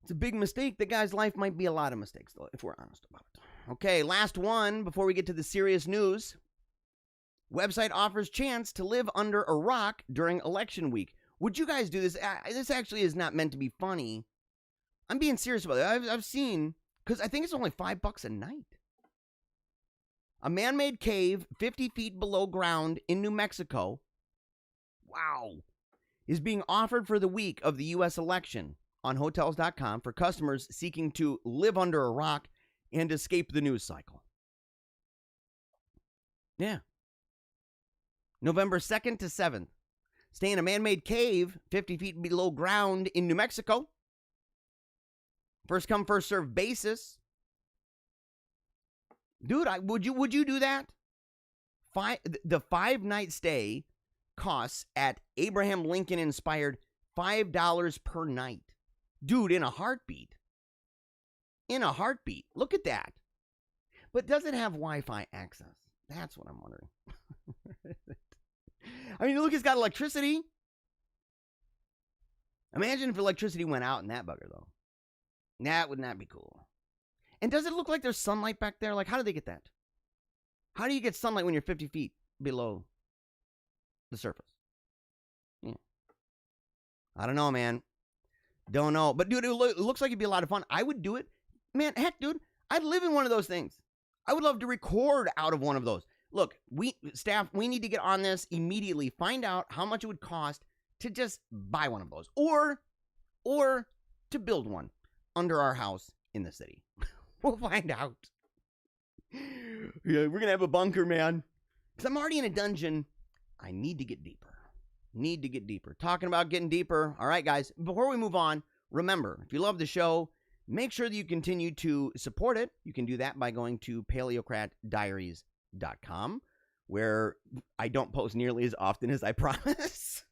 It's a big mistake. The guy's life might be a lot of mistakes, though, if we're honest about it. Okay, last one before we get to the serious news. Website offers chance to live under a rock during election week. Would you guys do this? This actually is not meant to be funny. I'm being serious about it. I've seen, because I think it's only $5 a night. A man-made cave 50 feet below ground in New Mexico, wow, is being offered for the week of the U.S. election on Hotels.com for customers seeking to live under a rock and escape the news cycle. Yeah. November 2nd to 7th. Stay in a man-made cave 50 feet below ground in New Mexico. First come, first served basis. Dude, would you do that? The 5-night stay costs at Abraham Lincoln inspired $5 per night. Dude, in a heartbeat. Look at that. But does it have Wi-Fi access? That's what I'm wondering. I mean, look, it's got electricity. Imagine if electricity went out in that bugger, though. That would not be cool. And does it look like there's sunlight back there? Like, how do they get that? How do you get sunlight when you're 50 feet below the surface? Yeah. I don't know, man. Don't know. But, dude, it looks like it'd be a lot of fun. I would do it. Man, heck, dude, I'd live in one of those things. I would love to record out of one of those. Look, staff, we need to get on this immediately. Find out how much it would cost to just buy one of those. Or to build one under our house in the city. We'll find out. Yeah, we're going to have a bunker, man. Because I'm already in a dungeon. I need to get deeper. Talking about getting deeper. All right, guys. Before we move on, remember, if you love the show, make sure that you continue to support it. You can do that by going to paleocratdiaries.com, where I don't post nearly as often as I promise.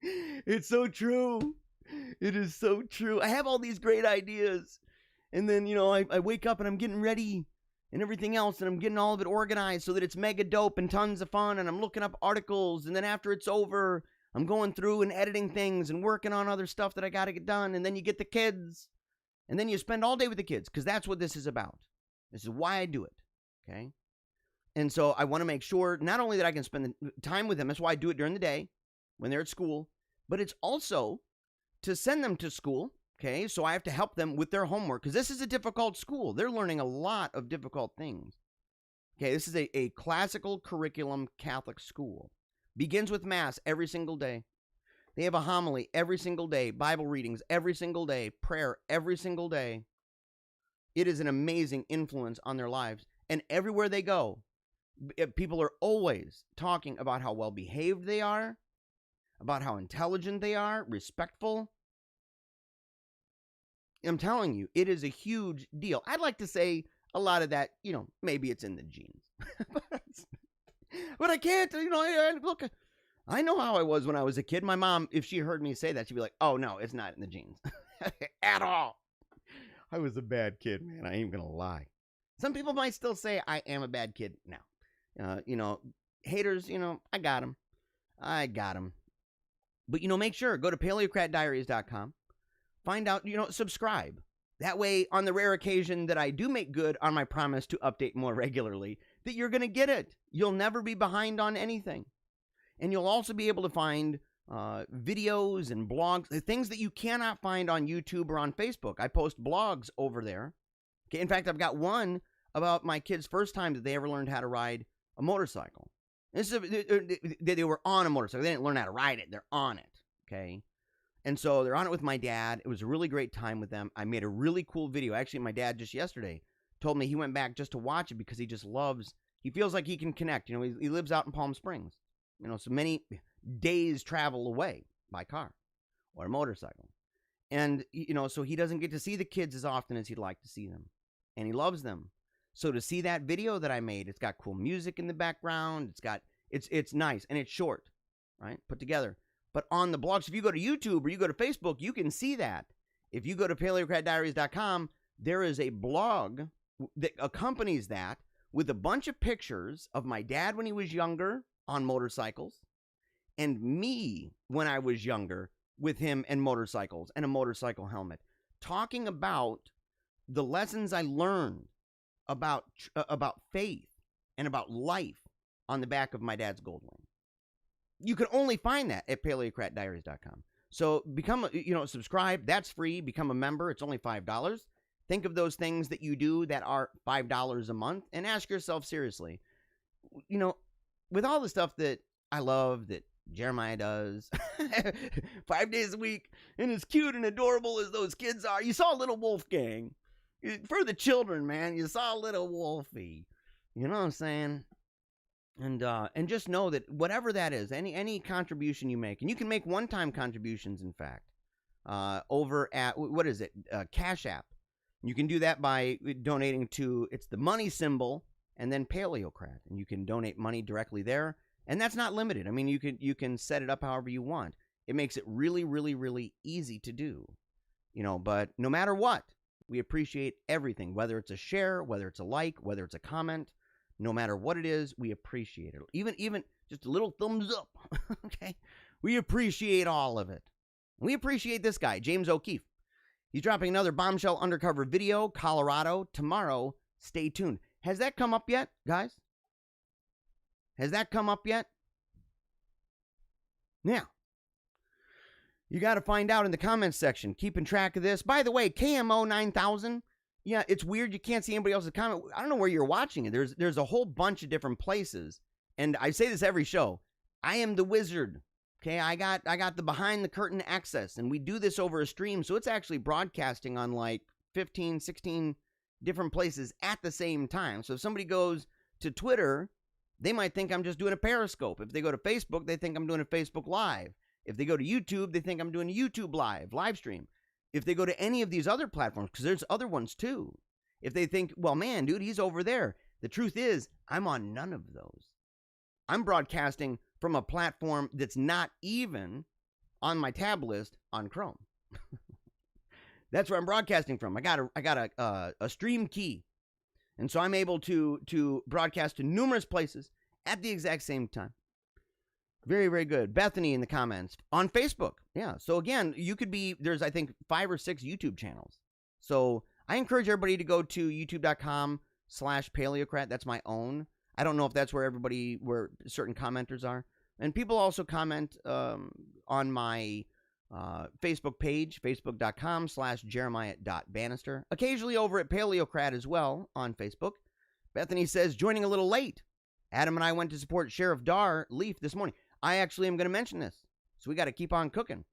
It's so true. It is so true. I have all these great ideas. And then, I wake up and I'm getting ready and everything else, and I'm getting all of it organized so that it's mega dope and tons of fun, and I'm looking up articles, and then after it's over, I'm going through and editing things and working on other stuff that I got to get done, and then you get the kids, and then you spend all day with the kids, because that's what this is about. This is why I do it, okay? And so I want to make sure not only that I can spend the time with them, that's why I do it during the day when they're at school, but it's also to send them to school. Okay, so I have to help them with their homework, because this is a difficult school. They're learning a lot of difficult things. Okay, this is a classical curriculum Catholic school. Begins with Mass every single day. They have a homily every single day, Bible readings every single day, prayer every single day. It is an amazing influence on their lives. And everywhere they go, people are always talking about how well behaved they are, about how intelligent they are, respectful. I'm telling you, it is a huge deal. I'd like to say a lot of that, maybe it's in the genes. But I can't, look, I know how I was when I was a kid. My mom, if she heard me say that, she'd be like, oh, no, it's not in the genes. At all. I was a bad kid, man. I ain't going to lie. Some people might still say I am a bad kid now. Haters, I got them. But, make sure, go to paleocratdiaries.com. Find out, subscribe. That way, on the rare occasion that I do make good on my promise to update more regularly, that you're going to get it. You'll never be behind on anything. And you'll also be able to find videos and blogs, things that you cannot find on YouTube or on Facebook. I post blogs over there. Okay, in fact, I've got one about my kids' first time that they ever learned how to ride a motorcycle. They were on a motorcycle. They didn't learn how to ride it. They're on it, okay? And so they're on it with my dad. It was a really great time with them. I made a really cool video. Actually, my dad just yesterday told me he went back just to watch it because he feels like he can connect. He lives out in Palm Springs, so many days travel away by car or motorcycle. And, so he doesn't get to see the kids as often as he'd like to see them. And he loves them. So to see that video that I made, it's got cool music in the background. It's nice and it's short, right? Put together. But on the blogs, if you go to YouTube or you go to Facebook, you can see that. If you go to paleocratdiaries.com, there is a blog that accompanies that with a bunch of pictures of my dad when he was younger on motorcycles and me when I was younger with him and motorcycles and a motorcycle helmet, talking about the lessons I learned about faith and about life on the back of my dad's gold ring. You can only find that at paleocratdiaries.com. So become, subscribe. That's free. Become a member. It's only $5. Think of those things that you do that are $5 a month and ask yourself seriously, with all the stuff that I love that Jeremiah does 5 days a week, and as cute and adorable as those kids are, you saw little Wolfgang. For the children, man, you saw little Wolfie. You know what I'm saying? And just know that whatever that is, any contribution you make, and you can make one-time contributions, in fact, over at, what is it, Cash App. You can do that by donating to, it's the money symbol, and then Paleocrat, and you can donate money directly there, and that's not limited. I mean, you can set it up however you want. It makes it really, really, really easy to do, but no matter what, we appreciate everything, whether it's a share, whether it's a like, whether it's a comment. No matter what it is, we appreciate it. Even just a little thumbs up, okay? We appreciate all of it. We appreciate this guy, James O'Keefe. He's dropping another bombshell undercover video, Colorado, tomorrow. Stay tuned. Has that come up yet, guys? Has that come up yet? Yeah. You got to find out in the comments section. Keeping track of this. By the way, KMO 9000. Yeah, it's weird. You can't see anybody else's comment. I don't know where you're watching it. There's a whole bunch of different places. And I say this every show. I am the wizard. Okay, I got the behind the curtain access. And we do this over a stream. So it's actually broadcasting on like 15, 16 different places at the same time. So if somebody goes to Twitter, they might think I'm just doing a Periscope. If they go to Facebook, they think I'm doing a Facebook Live. If they go to YouTube, they think I'm doing a YouTube live stream. if they go to any of these other platforms, because there's other ones too, if they think, well, man, dude, he's over there. The truth is, I'm on none of those. I'm broadcasting from a platform that's not even on my tab list on Chrome. That's where I'm broadcasting from. I got a stream key. And so I'm able to broadcast to numerous places at the exact same time. Very, very good. Bethany in the comments on Facebook. Yeah. So again, you could be, there's, I think, 5 or 6 YouTube channels. So I encourage everybody to go to youtube.com/paleocrat. That's my own. I don't know if that's where certain commenters are. And people also comment on my Facebook page, facebook.com/jeremiah.bannister. Occasionally over at Paleocrat as well on Facebook. Bethany says, joining a little late. Adam and I went to support Sheriff Dar Leaf this morning. I actually am going to mention this, so we got to keep on cooking.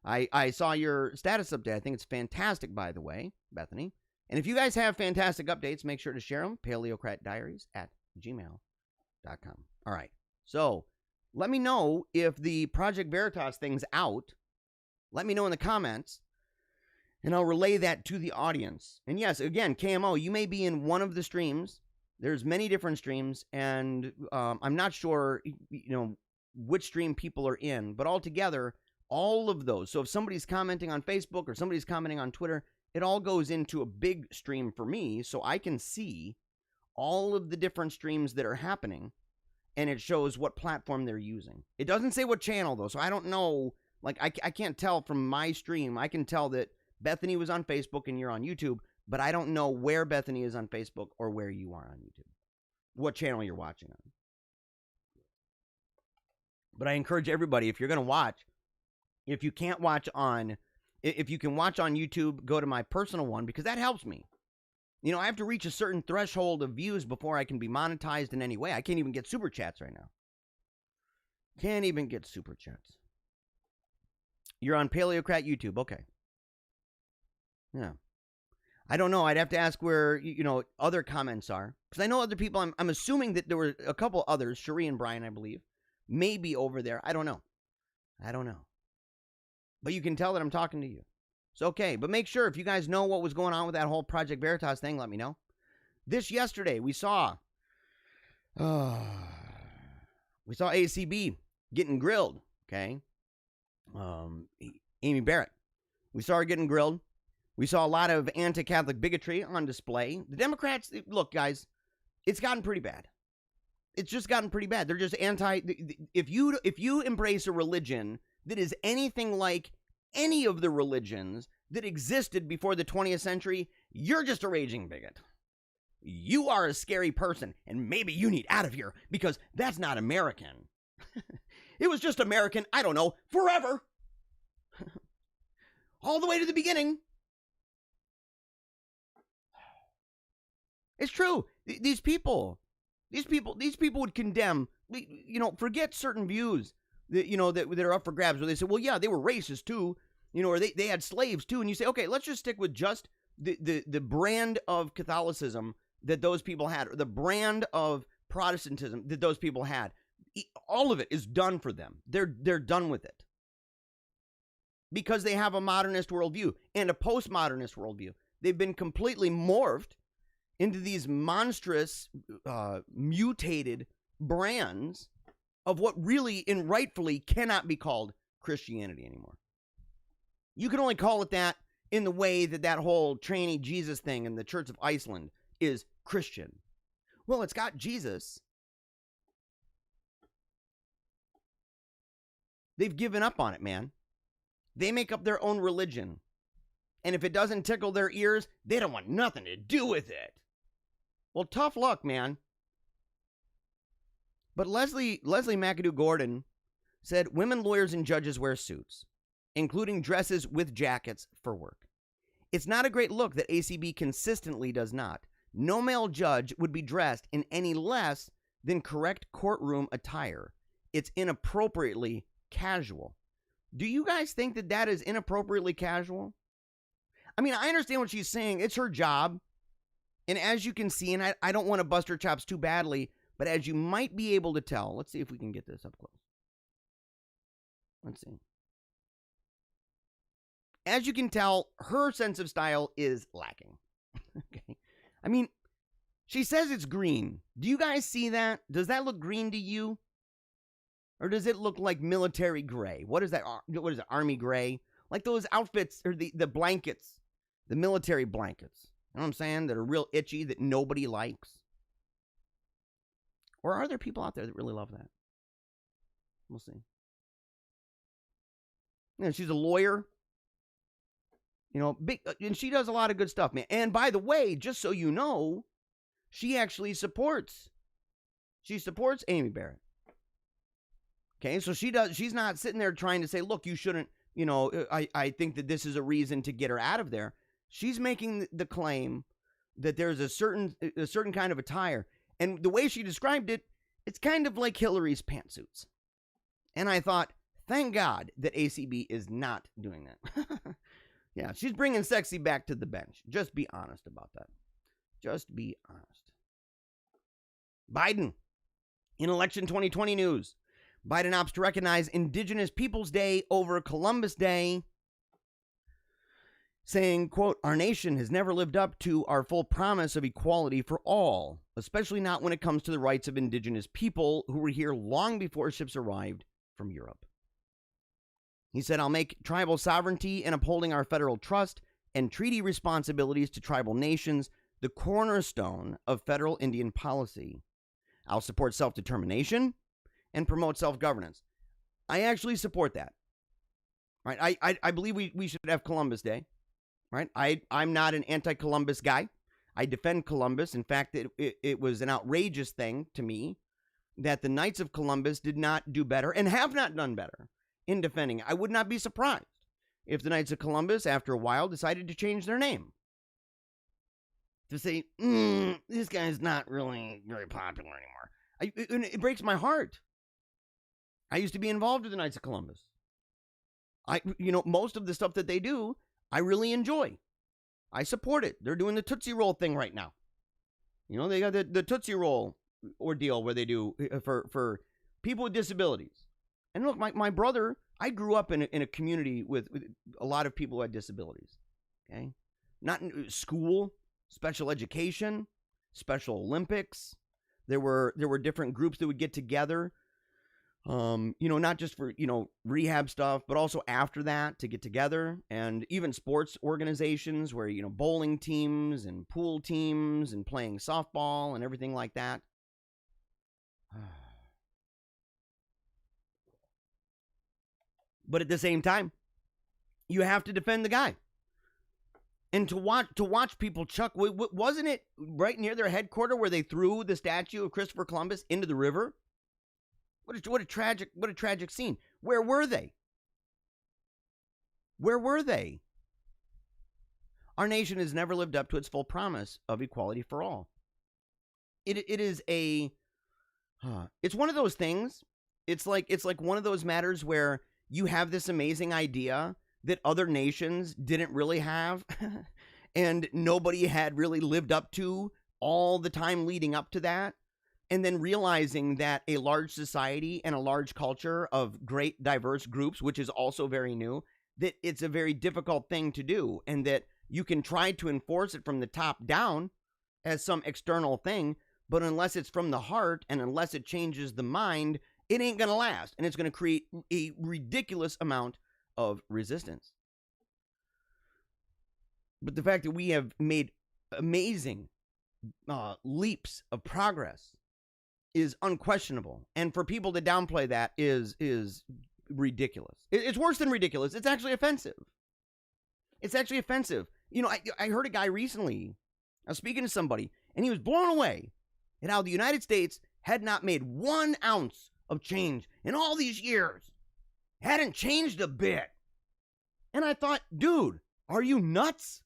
I saw your status update. I think it's fantastic, by the way, Bethany. And if you guys have fantastic updates, make sure to share them. paleocratdiaries@gmail.com. All right. So let me know if the Project Veritas thing's out. Let me know in the comments, and I'll relay that to the audience. And yes, again, KMO, you may be in one of the streams. There's many different streams, and I'm not sure, which stream people are in, but altogether, all of those. So if somebody's commenting on Facebook or somebody's commenting on Twitter, it all goes into a big stream for me, so I can see all of the different streams that are happening, and it shows what platform they're using. It doesn't say what channel, though, so I don't know. Like, I can't tell from my stream. I can tell that Bethany was on Facebook and you're on YouTube, but I don't know where Bethany is on Facebook or where you are on YouTube, what channel you're watching on. But I encourage everybody, if you're going to watch, if you can watch on YouTube, go to my personal one, because that helps me. I have to reach a certain threshold of views before I can be monetized in any way. I can't even get super chats right now. Can't even get super chats. You're on Paleocrat YouTube. Okay. Yeah. I don't know. I'd have to ask where, other comments are. Because I know other people, I'm assuming that there were a couple others, Cherie and Brian, I believe, maybe over there. I don't know. But you can tell that I'm talking to you. It's okay. But make sure, if you guys know what was going on with that whole Project Veritas thing, let me know. Yesterday, we saw ACB getting grilled, okay? Amy Barrett. We saw her getting grilled. We saw a lot of anti-Catholic bigotry on display. The Democrats, look, guys, it's gotten pretty bad. It's just gotten pretty bad. They're just if you embrace a religion that is anything like any of the religions that existed before the 20th century, you're just a raging bigot. You are a scary person, and maybe you need out of here, because that's not American. It was just American, I don't know, forever. All the way to the beginning. It's true. These people would condemn, forget certain views that are up for grabs, where they say, well, yeah, they were racist too, or they had slaves too. And you say, okay, let's just stick with just the brand of Catholicism that those people had, or the brand of Protestantism that those people had. All of it is done for them. They're done with it. Because they have a modernist worldview and a postmodernist worldview. They've been completely morphed into these monstrous, mutated brands of what really and rightfully cannot be called Christianity anymore. You can only call it that in the way that whole tranny Jesus thing in the Church of Iceland is Christian. Well, it's got Jesus. They've given up on it, man. They make up their own religion. And if it doesn't tickle their ears, they don't want nothing to do with it. Well, tough luck, man. But Leslie McAdoo Gordon said women lawyers and judges wear suits, including dresses with jackets for work. It's not a great look that ACB consistently does not. No male judge would be dressed in any less than correct courtroom attire. It's inappropriately casual. Do you guys think that is inappropriately casual? I mean, I understand what she's saying. It's her job. And as you can see, and I don't want to bust her chops too badly, but as you might be able to tell, let's see if we can get this up close. Let's see. as you can tell, her sense of style is lacking. Okay. I mean, she says it's green. Do you guys see that? Does that look green to you? Or does it look like military gray? What is that? What is it? Army gray? Like those outfits or the blankets, the military blankets. You know what I'm saying? That are real itchy, that nobody likes. Or are there people out there that really love that? We'll see. You know, she's a lawyer. You know, big, and she does a lot of good stuff, man. And by the way, just so you know, she actually supports Amy Barrett. Okay, so she's not sitting there trying to say, look, you shouldn't, you know, I think that this is a reason to get her out of there. She's making the claim that there's a certain kind of attire. And the way she described it, it's kind of like Hillary's pantsuits. And I thought, thank God that ACB is not doing that. Yeah, she's bringing sexy back to the bench. Just be honest about that. Just be honest. Biden. In election 2020 news, Biden opts to recognize Indigenous Peoples Day over Columbus Day, saying, quote, our nation has never lived up to our full promise of equality for all, especially not when it comes to the rights of Indigenous people who were here long before ships arrived from Europe. He said, I'll make tribal sovereignty and upholding our federal trust and treaty responsibilities to tribal nations the cornerstone of federal Indian policy. I'll support self-determination and promote self-governance. I actually support that. Right? I believe we should have Columbus Day. Right? I'm not an anti-Columbus guy. I defend Columbus. In fact, it was an outrageous thing to me that the Knights of Columbus did not do better and have not done better in defending it. I would not be surprised if the Knights of Columbus, after a while, decided to change their name. To say, this guy's not really very popular anymore. It breaks my heart. I used to be involved with the Knights of Columbus. Most of the stuff that they do, I really enjoy. I support it. They're doing the Tootsie Roll thing right now. You know, they got the Tootsie Roll ordeal where they do for people with disabilities. And look, my brother, I grew up in a community with a lot of people who had disabilities. Okay? Not in school, special education, Special Olympics. There were different groups that would get together. Not just for, rehab stuff, but also after that to get together, and even sports organizations where, bowling teams and pool teams and playing softball and everything like that. But at the same time, you have to defend the guy. And to watch people chuck, wasn't it right near their headquarters where they threw the statue of Christopher Columbus into the river? What a tragic scene. Where were they? Where were they? Our nation has never lived up to its full promise of equality for all. It is it's one of those things. It's like one of those matters where you have this amazing idea that other nations didn't really have and nobody had really lived up to all the time leading up to that. And then realizing that a large society and a large culture of great diverse groups, which is also very new, that it's a very difficult thing to do, and that you can try to enforce it from the top down as some external thing, but unless it's from the heart and unless it changes the mind, it ain't going to last. And it's going to create a ridiculous amount of resistance. But the fact that we have made amazing leaps of progress is unquestionable. And for people to downplay that is ridiculous. It's worse than ridiculous. It's actually offensive. It's actually offensive. I heard a guy recently, I was speaking to somebody, and he was blown away at how the United States had not made 1 ounce of change in all these years. Hadn't changed a bit. And I thought, dude, are you nuts?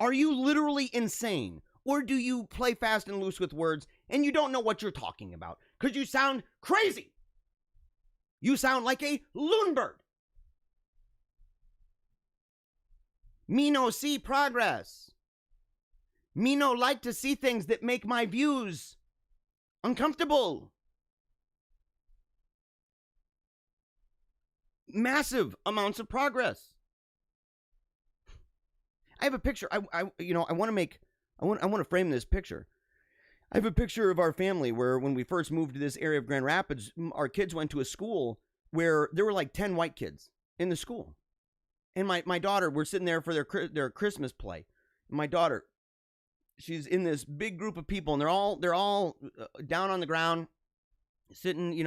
Are you literally insane? Or do you play fast and loose with words and you don't know what you're talking about? Because you sound crazy. You sound like a loon bird. Me no see progress. Me no like to see things that make my views uncomfortable. massive amounts of progress. I have a picture. I want to frame this picture. I have a picture of our family where when we first moved to this area of Grand Rapids, our kids went to a school where there were like 10 white kids in the school. And my daughter, we're sitting there for their Christmas play. And my daughter, she's in this big group of people, and they're all down on the ground, sitting,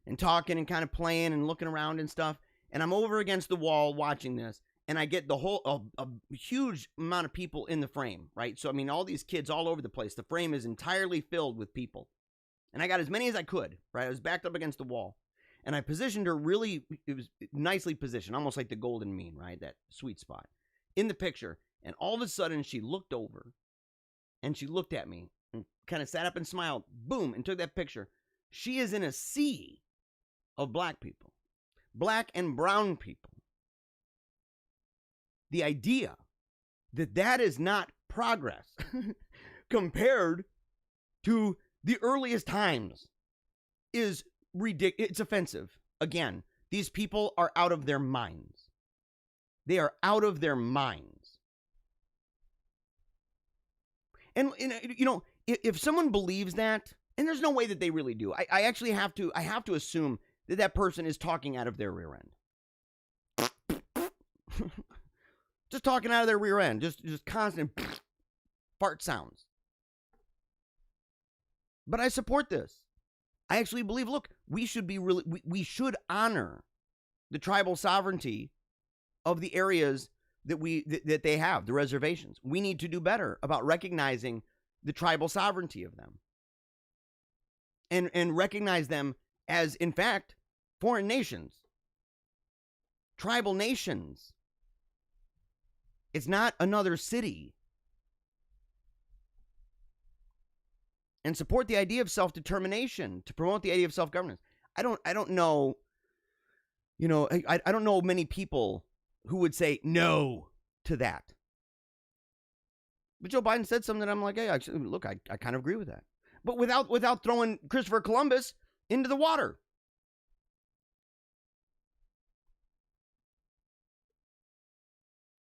and talking and kind of playing and looking around and stuff. And I'm over against the wall watching this, and I get the whole a huge amount of people in the frame, right? So I mean, all these kids all over the place. The frame is entirely filled with people, and I got as many as I could, right? I was backed up against the wall. And I positioned her really, it was nicely positioned, almost like the golden mean, right? That sweet spot in the picture. And all of a sudden, she looked over and she looked at me and kind of sat up and smiled, boom, and took that picture. She is in a sea of black people, black and brown people. The idea that that is not progress compared to the earliest times is ridiculous. It's offensive. Again, these people are out of their minds. They are out of their minds. And if someone believes that, and there's no way that they really do, I actually have to assume that person is talking out of their rear end. Just talking out of their rear end. Just constant fart sounds. But I support this. I actually believe, look, we should honor the tribal sovereignty of the areas that they have, the reservations. We need to do better about recognizing the tribal sovereignty of them. And recognize them as, in fact, foreign nations. Tribal nations. It's not another city. And support the idea of self-determination, to promote the idea of self-governance. I don't know, I don't know many people who would say no to that. But Joe Biden said something that I'm like, hey, actually, look, I kind of agree with that. But without throwing Christopher Columbus into the water.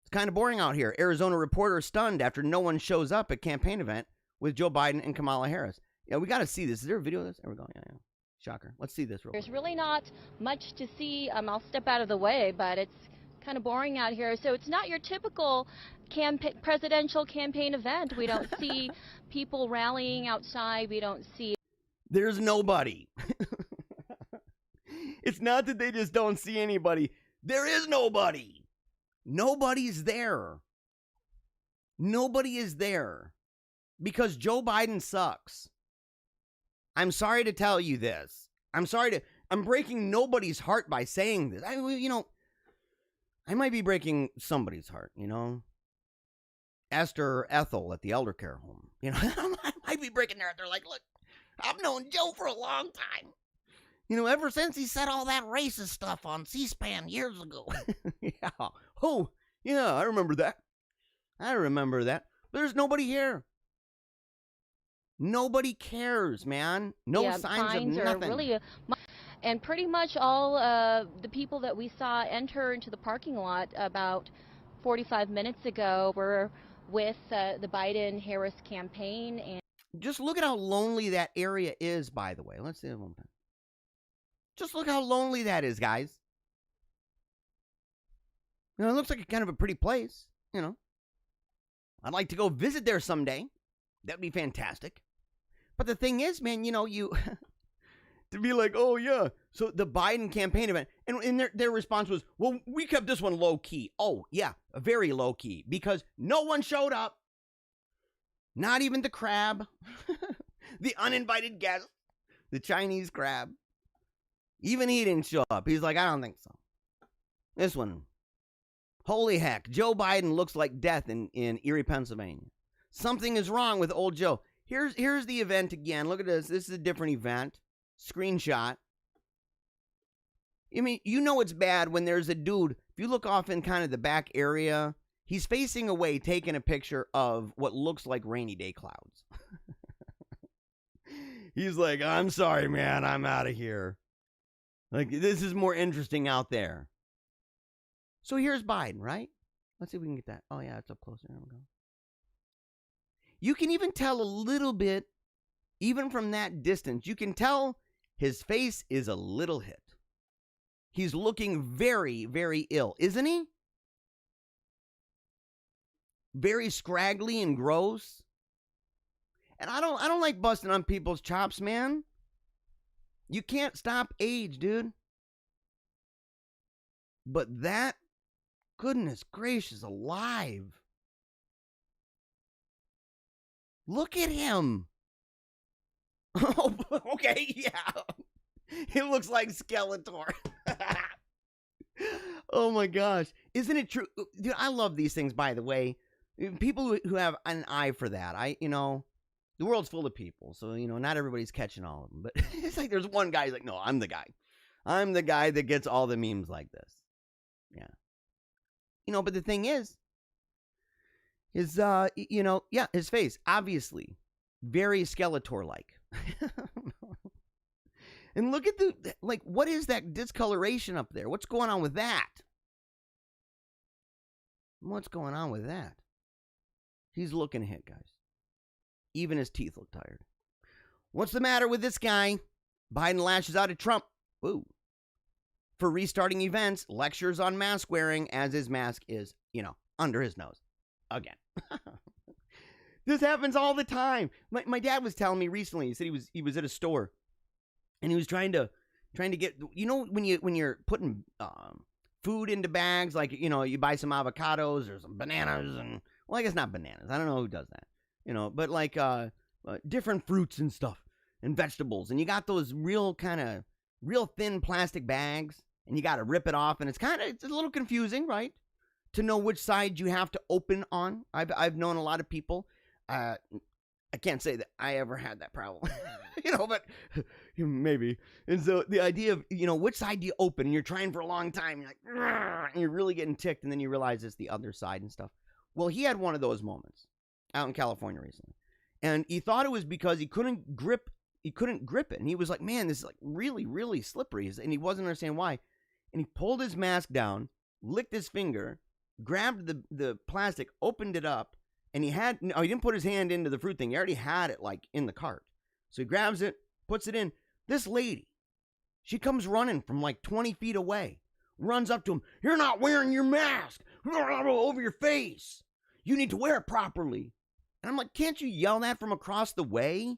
It's kind of boring out here. Arizona reporter stunned after no one shows up at campaign event with Joe Biden and Kamala Harris. Yeah, we got to see this. Is there a video of this? There we go. Yeah. Shocker. Let's see this real quick. There's really not much to see. I'll step out of the way, but it's kind of boring out here. So it's not your typical presidential campaign event. We don't see people rallying outside. We don't see. There's nobody. It's not that they just don't see anybody. There is nobody. Nobody's there. Nobody is there. Because Joe Biden sucks. I'm sorry to tell you this. I'm breaking nobody's heart by saying this. I might be breaking somebody's heart, Esther or Ethel at the elder care home. I might be breaking their heart. They're like, look, I've known Joe for a long time. Ever since he said all that racist stuff on C-SPAN years ago. Yeah. Oh, yeah, I remember that. But there's nobody here. Nobody cares, man. No signs of nothing. Really, and pretty much all the people that we saw enter into the parking lot about 45 minutes ago were with the Biden-Harris campaign. And just look at how lonely that area is, by the way. Let's see it one time. Just look how lonely that is, guys. It looks like a kind of a pretty place, I'd like to go visit there someday. That'd be fantastic. But the thing is, man, you to be like, oh, yeah. So the Biden campaign event, and their response was, well, we kept this one low key. Oh, yeah, very low key, because no one showed up. Not even the crab, the uninvited guest, the Chinese crab. Even he didn't show up. He's like, I don't think so. This one. Holy heck, Joe Biden looks like death in Erie, Pennsylvania. Something is wrong with old Joe. Here's the event again. Look at this. This is a different event. Screenshot. I mean, it's bad when there's a dude. If you look off in kind of the back area, he's facing away, taking a picture of what looks like rainy day clouds. He's like, I'm sorry, man. I'm out of here. Like, this is more interesting out there. So here's Biden, right? Let's see if we can get that. Oh, yeah, it's up closer. There we go. You can even tell a little bit, even from that distance, you can tell his face is a little hit. He's looking very, very ill, isn't he? Very scraggly and gross. And I don't like busting on people's chops, man. You can't stop age, dude. But that, goodness gracious alive. Look at him. Oh, okay, yeah. It looks like Skeletor. Oh my gosh. Isn't it true? Dude, I love these things, by the way. People who have an eye for that. The world's full of people, so, not everybody's catching all of them. But it's like there's one guy who's like, no, I'm the guy. I'm the guy that gets all the memes like this. Yeah. But the thing is his face, obviously, very Skeletor-like. And look at what is that discoloration up there? What's going on with that? What's going on with that? He's looking hit, guys. Even his teeth look tired. What's the matter with this guy? Biden lashes out at Trump. Woo. For restarting events, lectures on mask wearing as his mask is, under his nose. Again. This happens all the time. My dad was telling me recently, he said he was at a store and he was trying to get, when you're putting food into bags, like, you buy some avocados or some bananas and, well, I guess not bananas. I don't know who does that. But like different fruits and stuff and vegetables. And you got those real thin plastic bags and you got to rip it off. And it's a little confusing, right? To know which side you have to open on. I've known a lot of people. I can't say that I ever had that problem, but maybe. And so the idea of, which side do you open? And you're trying for a long time. You're like, and you're really getting ticked. And then you realize it's the other side and stuff. Well, he had one of those moments out in California recently. And he thought it was because he couldn't grip it. And he was like, man, this is like really, really slippery. And he wasn't understanding why. And he pulled his mask down, licked his finger, grabbed the plastic, opened it up, and he didn't put his hand into the fruit thing. He already had it like in the cart. So he grabs it, puts it in. This lady, she comes running from like 20 feet away, runs up to him. You're not wearing your mask over your face. You need to wear it properly. And I'm like, can't you yell that from across the way?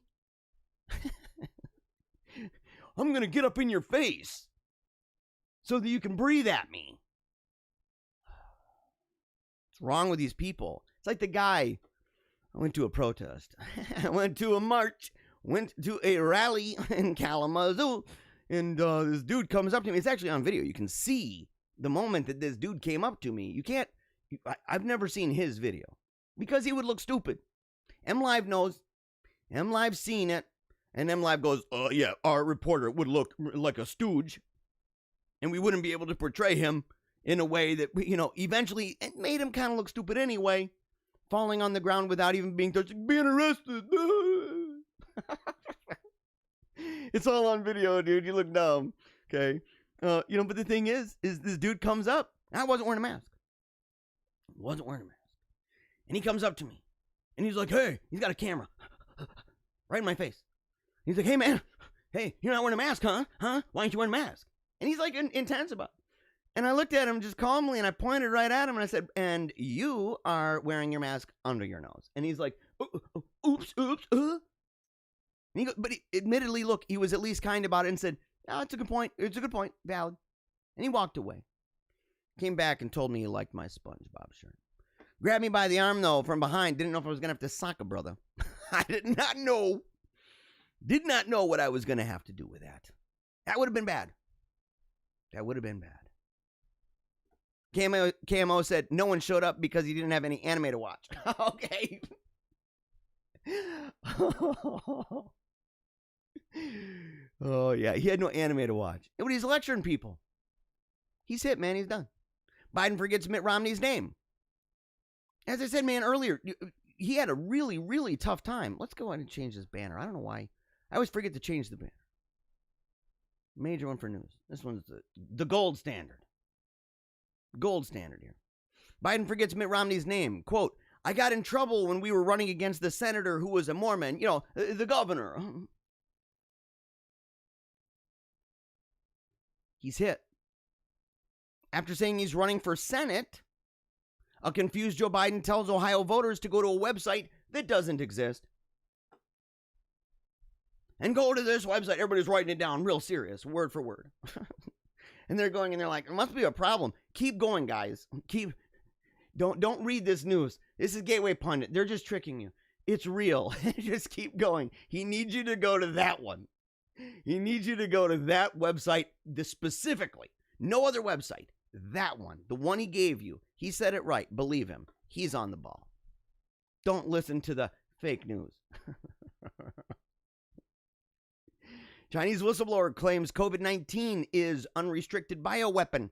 I'm going to get up in your face so that you can breathe at me. What's wrong with these people? It's like the guy, I went to a protest. I went to a march, went to a rally in Kalamazoo, and this dude comes up to me. It's actually on video. You can see the moment that this dude came up to me. I've never seen his video because he would look stupid. MLive knows. MLive's seen it. And MLive goes, yeah, our reporter would look like a stooge. And we wouldn't be able to portray him in a way that, eventually it made him kind of look stupid anyway. Falling on the ground without even being touched, being arrested. It's all on video, dude. You look dumb. Okay. But the thing is this dude comes up. I wasn't wearing a mask. And he comes up to me. And he's like, hey, he's got a camera. Right in my face. He's like, hey, man. Hey, you're not wearing a mask, huh? Why aren't you wearing a mask? And he's like intense about it. And I looked at him just calmly and I pointed right at him and I said, and you are wearing your mask under your nose. And he's like, oops. And he goes, but admittedly, look, he was at least kind about it and said, oh, it's a good point. Valid. And he walked away. Came back and told me he liked my SpongeBob shirt. Grabbed me by the arm, though, from behind. Didn't know if I was going to have to sock a brother. I did not know. Did not know what I was going to have to do with that. That would have been bad. KMO said no one showed up because he didn't have any anime to watch. Okay. Oh, yeah. He had no anime to watch. But he's lecturing people. He's hit, man. He's done. Biden forgets Mitt Romney's name. As I said, man, earlier, he had a really, really tough time. Let's go ahead and change this banner. I don't know why. I always forget to change the banner. Major one for news. This one's the gold standard. Gold standard here. Biden forgets Mitt Romney's name. Quote, I got in trouble when we were running against the senator who was a Mormon, the governor. He's hit. After saying he's running for Senate, a confused Joe Biden tells Ohio voters to go to a website that doesn't exist. And go to this website. Everybody's writing it down real serious, word for word. And they're going and they're like, there must be a problem. Keep going, guys. Don't read this news. This is Gateway Pundit. They're just tricking you. It's real. Just keep going. He needs you to go to that one. He needs you to go to that website specifically. No other website. That one. The one he gave you. He said it right. Believe him. He's on the ball. Don't listen to the fake news. Chinese whistleblower claims COVID-19 is unrestricted bioweapon.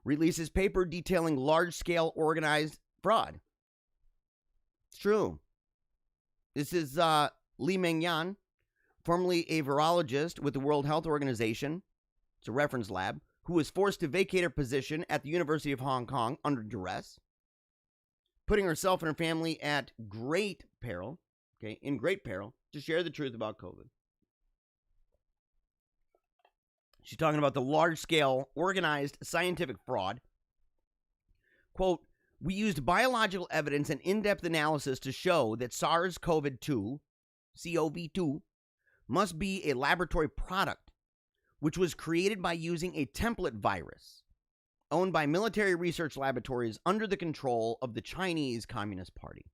Releases paper detailing large-scale organized fraud. It's true. This is Li Mengyan, formerly a virologist with the World Health Organization. It's a reference lab, who was forced to vacate her position at the University of Hong Kong under duress, putting herself and her family at great peril, in great peril, to share the truth about COVID. She's talking about the large-scale, organized scientific fraud. Quote, we used biological evidence and in-depth analysis to show that SARS-CoV-2, CoV-2, must be a laboratory product, which was created by using a template virus owned by military research laboratories under the control of the Chinese Communist Party.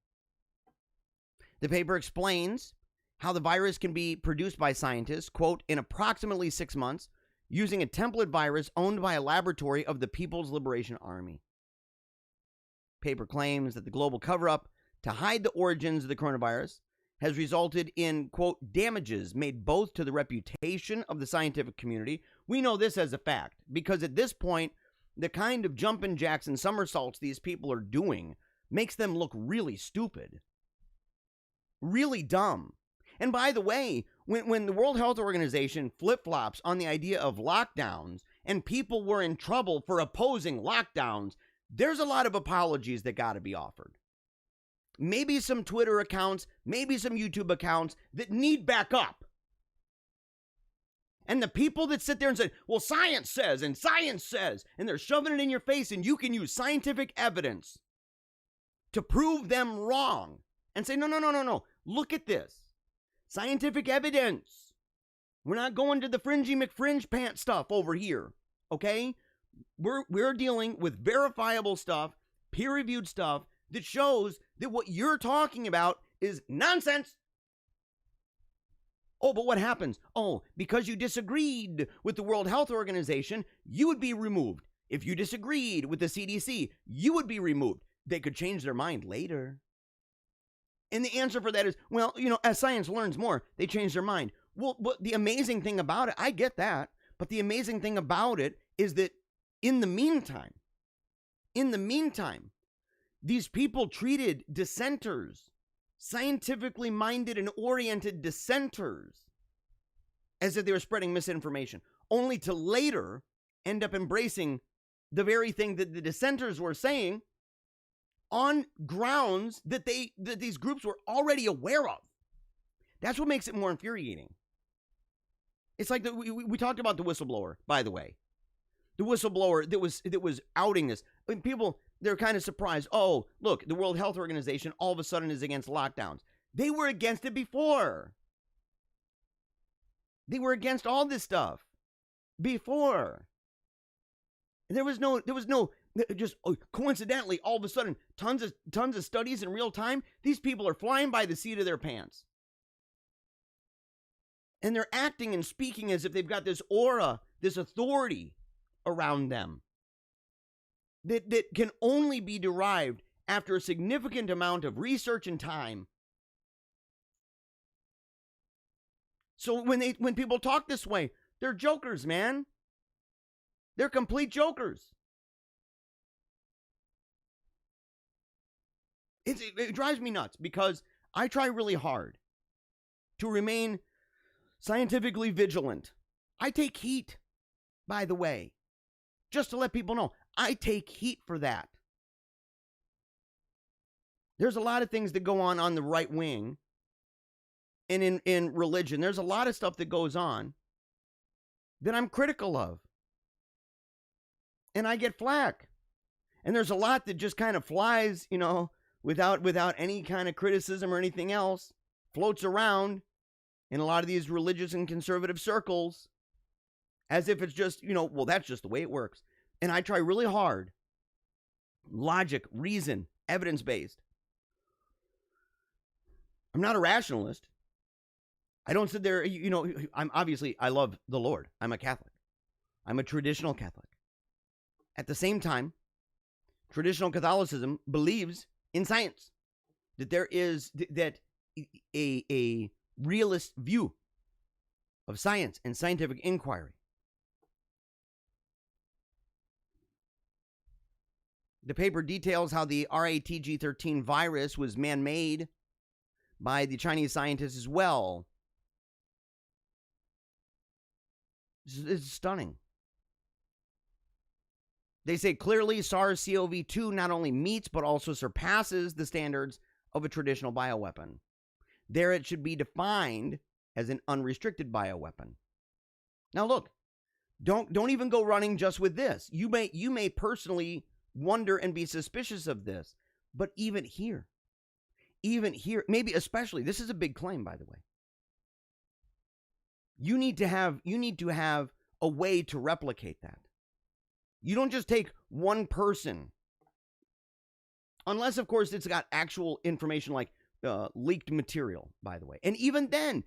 The paper explains how the virus can be produced by scientists, quote, in approximately 6 months, using a template virus owned by a laboratory of the People's Liberation Army. Paper claims that the global cover-up to hide the origins of the coronavirus has resulted in, quote, damages made both to the reputation of the scientific community. We know this as a fact, because at this point, the kind of jumping jacks and somersaults these people are doing makes them look really stupid. Really dumb. And by the way, when the World Health Organization flip-flops on the idea of lockdowns and people were in trouble for opposing lockdowns, there's a lot of apologies that got to be offered. Maybe some Twitter accounts, maybe some YouTube accounts that need backup. And the people that sit there and say, well, science says, and they're shoving it in your face, and you can use scientific evidence to prove them wrong and say, no, look at this. Scientific evidence. We're not going to the fringy McFringe pants stuff over here, okay? We're dealing with verifiable stuff, peer-reviewed stuff that shows that what you're talking about is nonsense. Oh, but what happens? Oh, because you disagreed with the World Health Organization, you would be removed. If you disagreed with the CDC, you would be removed. They could change their mind later. And the answer for that is, well, as science learns more, they change their mind. Well, but the amazing thing about it, I get that, but the amazing thing about it is that in the meantime, these people treated dissenters, scientifically minded and oriented dissenters, as if they were spreading misinformation, only to later end up embracing the very thing that the dissenters were saying on grounds that these groups were already aware of. That's what makes it more infuriating. It's like we talked about the whistleblower, by the way. The whistleblower that was outing this. I mean, people, they're kind of surprised. Oh, look, the World Health Organization all of a sudden is against lockdowns. They were against it before. They were against all this stuff before. There was no just coincidentally, all of a sudden, tons of studies in real time. These people are flying by the seat of their pants. And they're acting and speaking as if they've got this aura, this authority around them that can only be derived after a significant amount of research and time. So when people talk this way, they're jokers, man. They're complete jokers. It drives me nuts because I try really hard to remain scientifically vigilant. I take heat, by the way, just to let people know I take heat for that. There's a lot of things that go on the right wing and in religion. There's a lot of stuff that goes on that I'm critical of. And I get flack. And there's a lot that just kind of flies, without any kind of criticism or anything else, floats around in a lot of these religious and conservative circles as if it's just, well, that's just the way it works. And I try really hard. Logic, reason, evidence-based. I'm not a rationalist. I don't sit there, I love the Lord. I'm a Catholic. I'm a traditional Catholic. At the same time, traditional Catholicism believes in science, that there is a realist view of science and scientific inquiry. The paper details how the RATG13 virus was man-made by the Chinese scientists as well. It's stunning. They say clearly SARS-CoV-2 not only meets but also surpasses the standards of a traditional bioweapon. There it should be defined as an unrestricted bioweapon. Now look, don't even go running just with this. You may personally wonder and be suspicious of this, but even here, maybe especially, this is a big claim, by the way. You need to have a way to replicate that. You don't just take one person, unless, of course, it's got actual information like leaked material, by the way. And even then,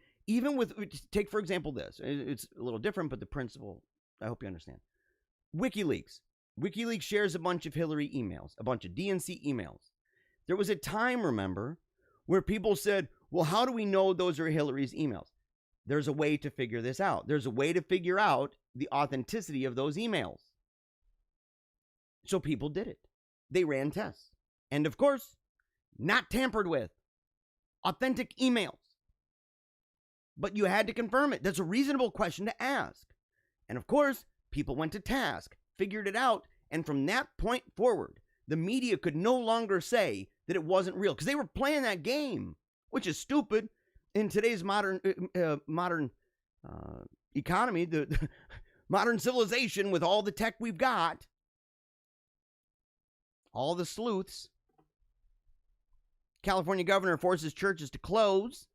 take, for example, this. It's a little different, but the principle, I hope you understand. WikiLeaks. WikiLeaks shares a bunch of Hillary emails, a bunch of DNC emails. There was a time, remember, where people said, well, how do we know those are Hillary's emails? There's a way to figure this out. There's a way to figure out the authenticity of those emails. So people did it. They ran tests. And of course, not tampered with. Authentic emails. But you had to confirm it. That's a reasonable question to ask. And of course, people went to task, figured it out, and from that point forward, the media could no longer say that it wasn't real because they were playing that game, which is stupid in today's modern economy, the modern civilization with all the tech we've got. All the sleuths. California governor forces churches to close,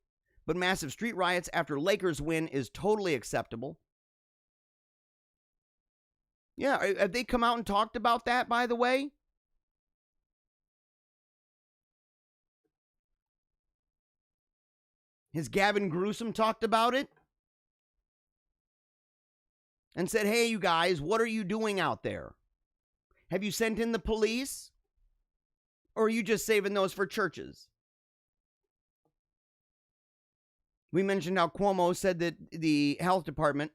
but massive street riots after Lakers win is totally acceptable. Yeah, have they come out and talked about that, by the way? Has Gavin Newsom talked about it? And said, hey, you guys, what are you doing out there? Have you sent in the police? Or are you just saving those for churches? We mentioned how Cuomo said that the health department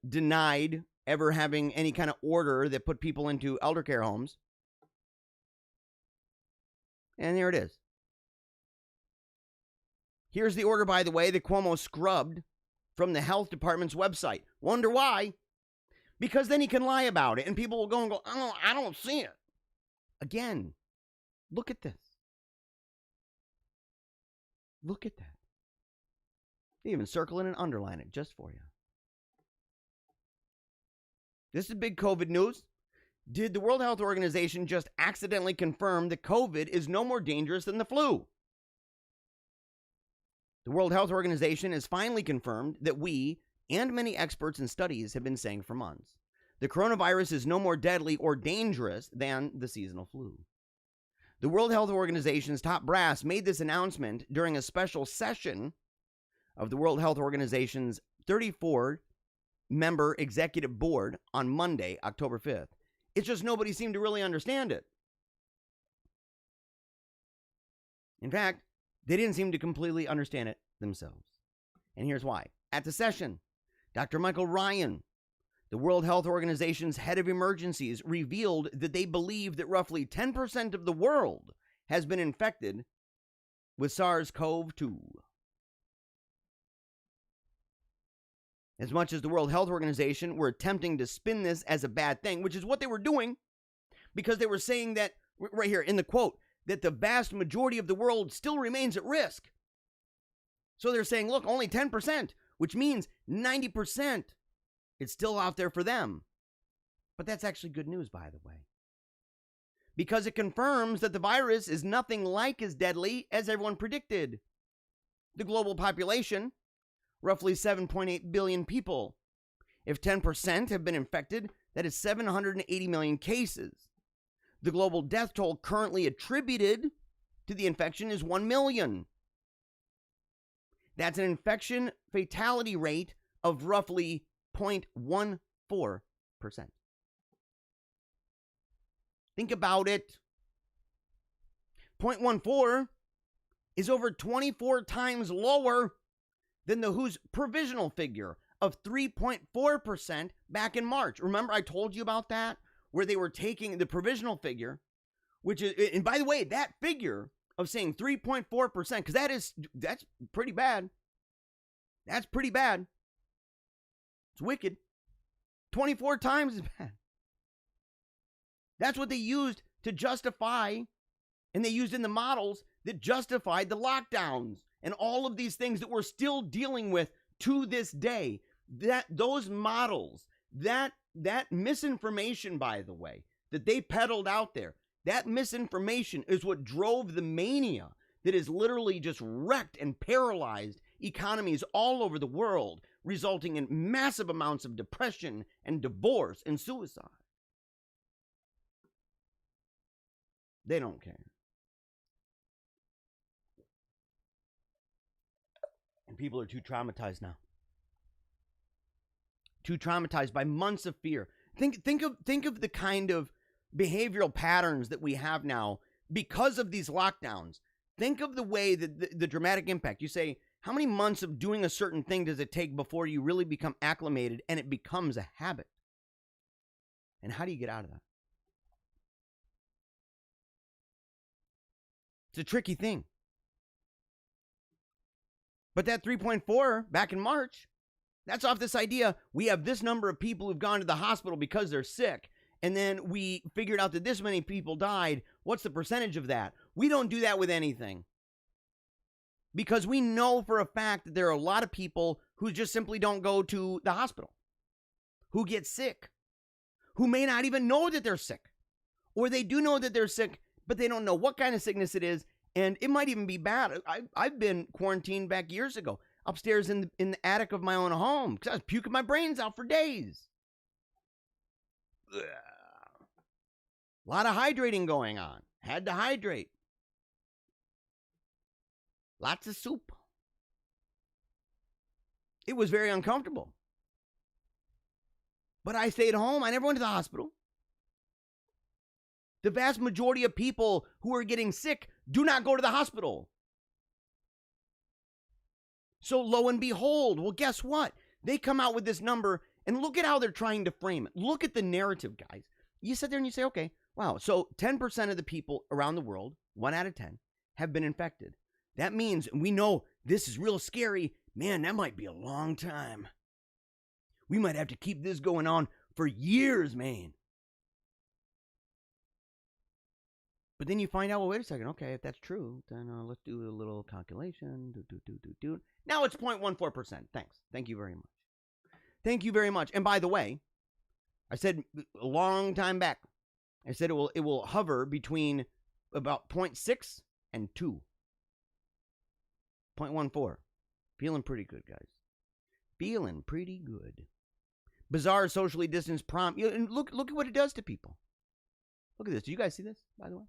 denied ever having any kind of order that put people into elder care homes. And there it is. Here's the order, by the way, that Cuomo scrubbed from the health department's website. Wonder why? Because then he can lie about it and people will go and go, oh, I don't see it. Again, look at this. Look at that. They even circle it and underline it just for you. This is big COVID news. Did the World Health Organization just accidentally confirm that COVID is no more dangerous than the flu? The World Health Organization has finally confirmed that we and many experts and studies have been saying for months. The coronavirus is no more deadly or dangerous than the seasonal flu. The World Health Organization's top brass made this announcement during a special session of the World Health Organization's 34-member executive board on Monday, October 5th. It's just nobody seemed to really understand it. In fact, they didn't seem to completely understand it themselves. And here's why. At the session, Dr. Michael Ryan, the World Health Organization's head of emergencies, revealed that they believe that roughly 10% of the world has been infected with SARS-CoV-2. As much as the World Health Organization were attempting to spin this as a bad thing, which is what they were doing, because they were saying that, right here in the quote, that the vast majority of the world still remains at risk. So they're saying, look, only 10%, which means 90%. It's still out there for them. But that's actually good news, by the way, because it confirms that the virus is nothing like as deadly as everyone predicted. The global population, roughly 7.8 billion people. If 10% have been infected, that is 780 million cases. The global death toll currently attributed to the infection is 1 million. That's an infection fatality rate of roughly 0.14%. Think about it. 0.14 is over 24 times lower than the WHO's provisional figure of 3.4% back in March. Remember I told you about that? Where they were taking the provisional figure, which is, and by the way, that figure of saying 3.4%, because that's pretty bad. That's pretty bad. It's wicked. 24 times as bad. That's what they used to justify, and they used in the models that justified the lockdowns and all of these things that we're still dealing with to this day. Those models, that misinformation, by the way, that they peddled out there, that misinformation is what drove the mania that has literally just wrecked and paralyzed economies all over the world, resulting in massive amounts of depression and divorce and suicide. They don't care. And people are too traumatized now. Too traumatized by months of fear. Think of the kind of behavioral patterns that we have now because of these lockdowns. Think of the way that the dramatic impact. You say, how many months of doing a certain thing does it take before you really become acclimated and it becomes a habit? And how do you get out of that? It's a tricky thing. But that 3.4 back in March, that's off this idea. We have this number of people who've gone to the hospital because they're sick. And then we figured out that this many people died. What's the percentage of that? We don't do that with anything. Because we know for a fact that there are a lot of people who just simply don't go to the hospital, who get sick, who may not even know that they're sick. Or they do know that they're sick, but they don't know what kind of sickness it is. And it might even be bad. I've been quarantined back years ago, upstairs in the attic of my own home, because I was puking my brains out for days. Ugh. A lot of hydrating going on. Had to hydrate. Lots of soup. It was very uncomfortable. But I stayed home. I never went to the hospital. The vast majority of people who are getting sick do not go to the hospital. So lo and behold, well, guess what? They come out with this number, and look at how they're trying to frame it. Look at the narrative, guys. You sit there and you say, okay, wow, so 10% of the people around the world, 1 out of 10, have been infected. That means we know this is real scary. Man, that might be a long time. We might have to keep this going on for years, man. But then you find out, well, wait a second. Okay, if that's true, then let's do a little calculation. Now it's 0.14%. Thanks. Thank you very much. Thank you very much. And by the way, I said a long time back, I said it will hover between about 0.6 and 2. 0.14. Feeling pretty good, guys. Feeling pretty good. Bizarre socially distanced prom. And look at what it does to people. Look at this. Do you guys see this, by the way?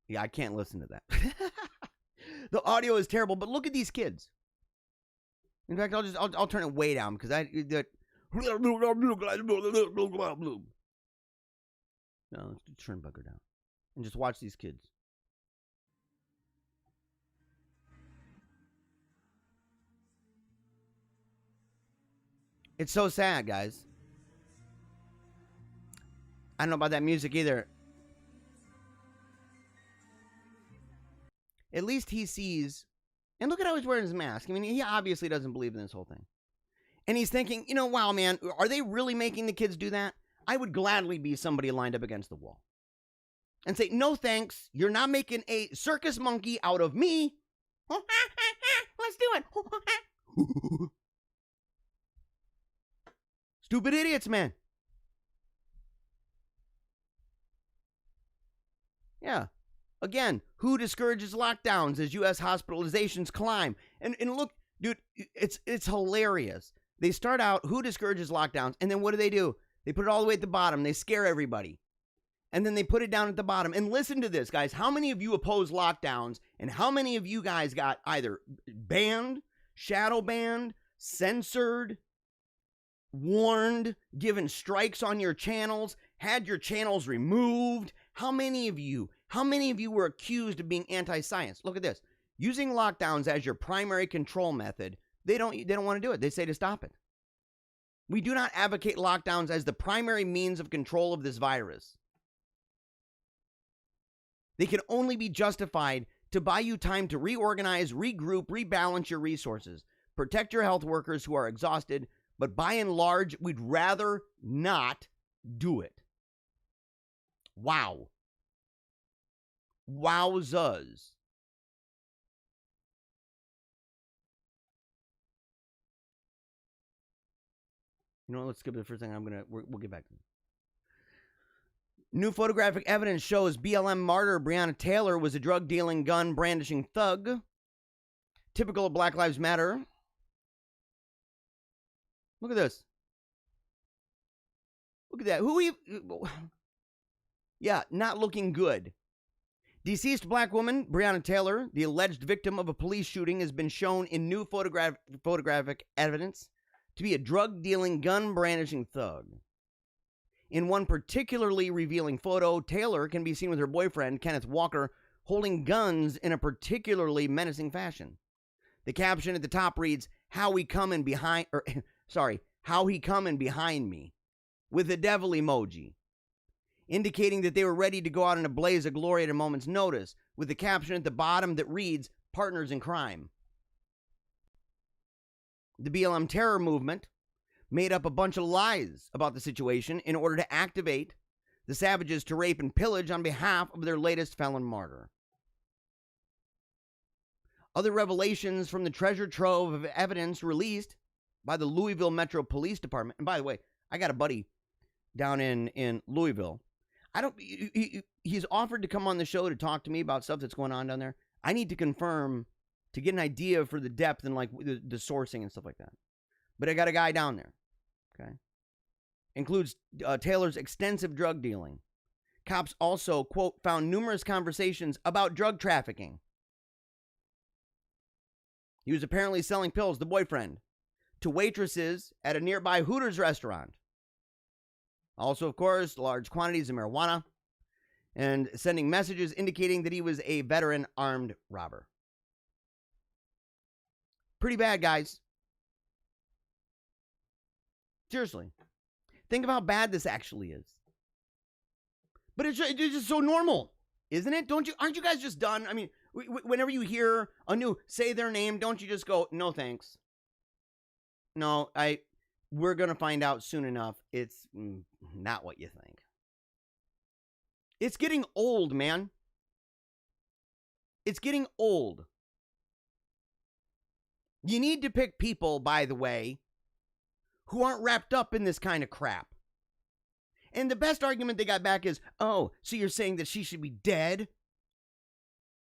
Yeah, I can't listen to that. The audio is terrible, but look at these kids. In fact, I'll turn it way down because no, let's turn bugger down and just watch these kids. It's so sad, guys. I don't know about that music either. At least he sees, and look at how he's wearing his mask. I mean, he obviously doesn't believe in this whole thing. And he's thinking, you know, wow, man, are they really making the kids do that? I would gladly be somebody lined up against the wall and say, no thanks, you're not making a circus monkey out of me. Let's do it. Stupid idiots, man. Yeah. Again, who discourages lockdowns as U.S. hospitalizations climb? And look, dude, it's hilarious. They start out, who discourages lockdowns? And then what do? They put it all the way at the bottom. They scare everybody. And then they put it down at the bottom. And listen to this, guys. How many of you oppose lockdowns? And how many of you guys got either banned, shadow banned, censored, warned, given strikes on your channels, had your channels removed? How many of you were accused of being anti-science? Look at this. Using lockdowns as your primary control method, they don't want to do it. They say to stop it. We do not advocate lockdowns as the primary means of control of this virus. They can only be justified to buy you time to reorganize, regroup, rebalance your resources, protect your health workers who are exhausted, but by and large, we'd rather not do it. Wow. Wowzers. You know what? Let's skip the first thing. We'll get back to it. New photographic evidence shows BLM martyr Breonna Taylor was a drug-dealing, gun-brandishing thug. Typical of Black Lives Matter. Look at this. Look at that. Yeah, not looking good. Deceased black woman, Breonna Taylor, the alleged victim of a police shooting, has been shown in new photographic evidence to be a drug-dealing, gun-brandishing thug. In one particularly revealing photo, Taylor can be seen with her boyfriend, Kenneth Walker, holding guns in a particularly menacing fashion. The caption at the top reads, how he coming behind me, with a devil emoji, indicating that they were ready to go out in a blaze of glory at a moment's notice, with the caption at the bottom that reads, partners in crime. The BLM terror movement made up a bunch of lies about the situation in order to activate the savages to rape and pillage on behalf of their latest felon martyr. Other revelations from the treasure trove of evidence released by the Louisville Metro Police Department. And by the way, I got a buddy down in Louisville. He's offered to come on the show to talk to me about stuff that's going on down there. I need to confirm to get an idea for the depth and like the sourcing and stuff like that. But I got a guy down there. Okay. Includes Taylor's extensive drug dealing. Cops also, quote, found numerous conversations about drug trafficking. He was apparently selling pills, the boyfriend, to waitresses at a nearby Hooters restaurant. Also, of course, large quantities of marijuana, and sending messages indicating that he was a veteran armed robber. Pretty bad, guys. Seriously. Think of how bad this actually is. But it's just so normal, isn't it? Aren't you guys just done? I mean, whenever you hear a new say their name, don't you just go, no thanks. No, we're going to find out soon enough. It's not what you think. It's getting old, man. It's getting old. You need to pick people, by the way, who aren't wrapped up in this kind of crap. And the best argument they got back is, oh, so you're saying that she should be dead?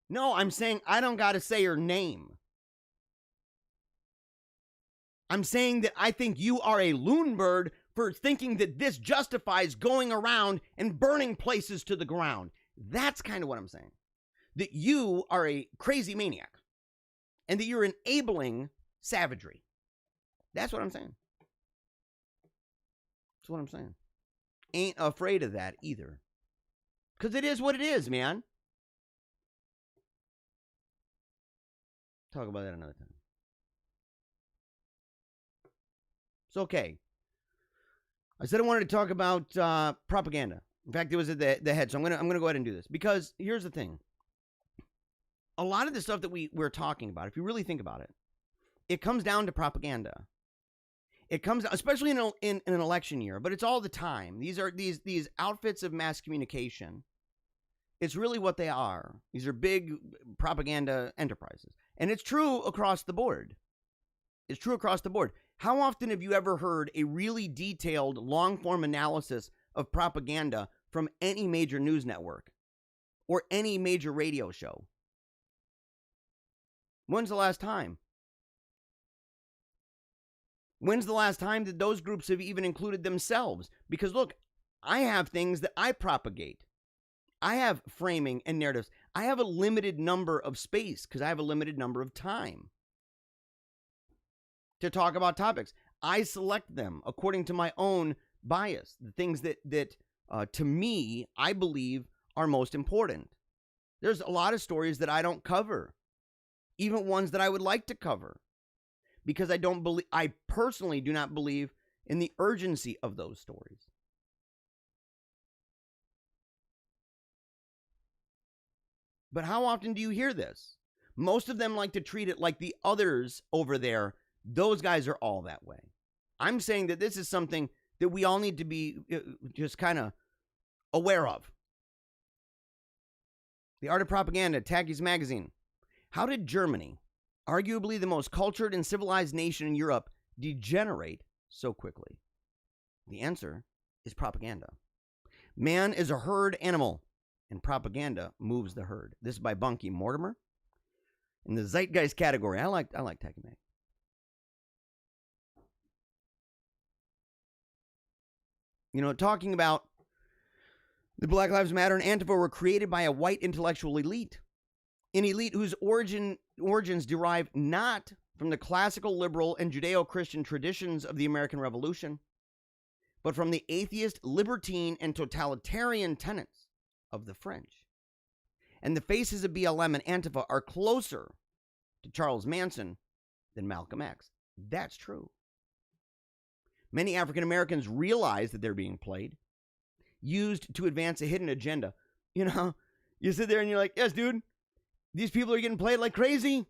No, I'm saying I don't got to say her name. I'm saying that I think you are a loon bird for thinking that this justifies going around and burning places to the ground. That's kind of what I'm saying. That you are a crazy maniac and that you're enabling savagery. That's what I'm saying. That's what I'm saying. Ain't afraid of that either. Because it is what it is, man. Talk about that another time. It's okay. I said I wanted to talk about propaganda. In fact, it was at the head. So I'm gonna go ahead and do this, because here's the thing. A lot of the stuff that we're talking about, if you really think about it, it comes down to propaganda. It comes, especially in an election year, but it's all the time. These are these outfits of mass communication. It's really what they are. These are big propaganda enterprises. And it's true across the board. It's true across the board. How often have you ever heard a really detailed, long-form analysis of propaganda from any major news network or any major radio show? When's the last time? When's the last time that those groups have even included themselves? Because look, I have things that I propagate. I have framing and narratives. I have a limited number of space because I have a limited number of time to talk about topics. I select them according to my own bias, the things that to me, I believe are most important. There's a lot of stories that I don't cover, even ones that I would like to cover, because I personally do not believe in the urgency of those stories. But how often do you hear this? Most of them like to treat it like the others over there, those guys are all that way. I'm saying that this is something that we all need to be just kind of aware of. The Art of Propaganda, Tacky's Magazine. How did Germany, arguably the most cultured and civilized nation in Europe, degenerate so quickly? The answer is propaganda. Man is a herd animal, and propaganda moves the herd. This is by Bunky Mortimer. In the Zeitgeist category, I like Tacky Mag. You know, talking about the Black Lives Matter and Antifa were created by a white intellectual elite. An elite whose origins derive not from the classical liberal and Judeo-Christian traditions of the American Revolution, but from the atheist, libertine, and totalitarian tenets of the French. And the faces of BLM and Antifa are closer to Charles Manson than Malcolm X. That's true. Many African Americans realize that they're being played, used to advance a hidden agenda. You know, you sit there and you're like, yes, dude, these people are getting played like crazy.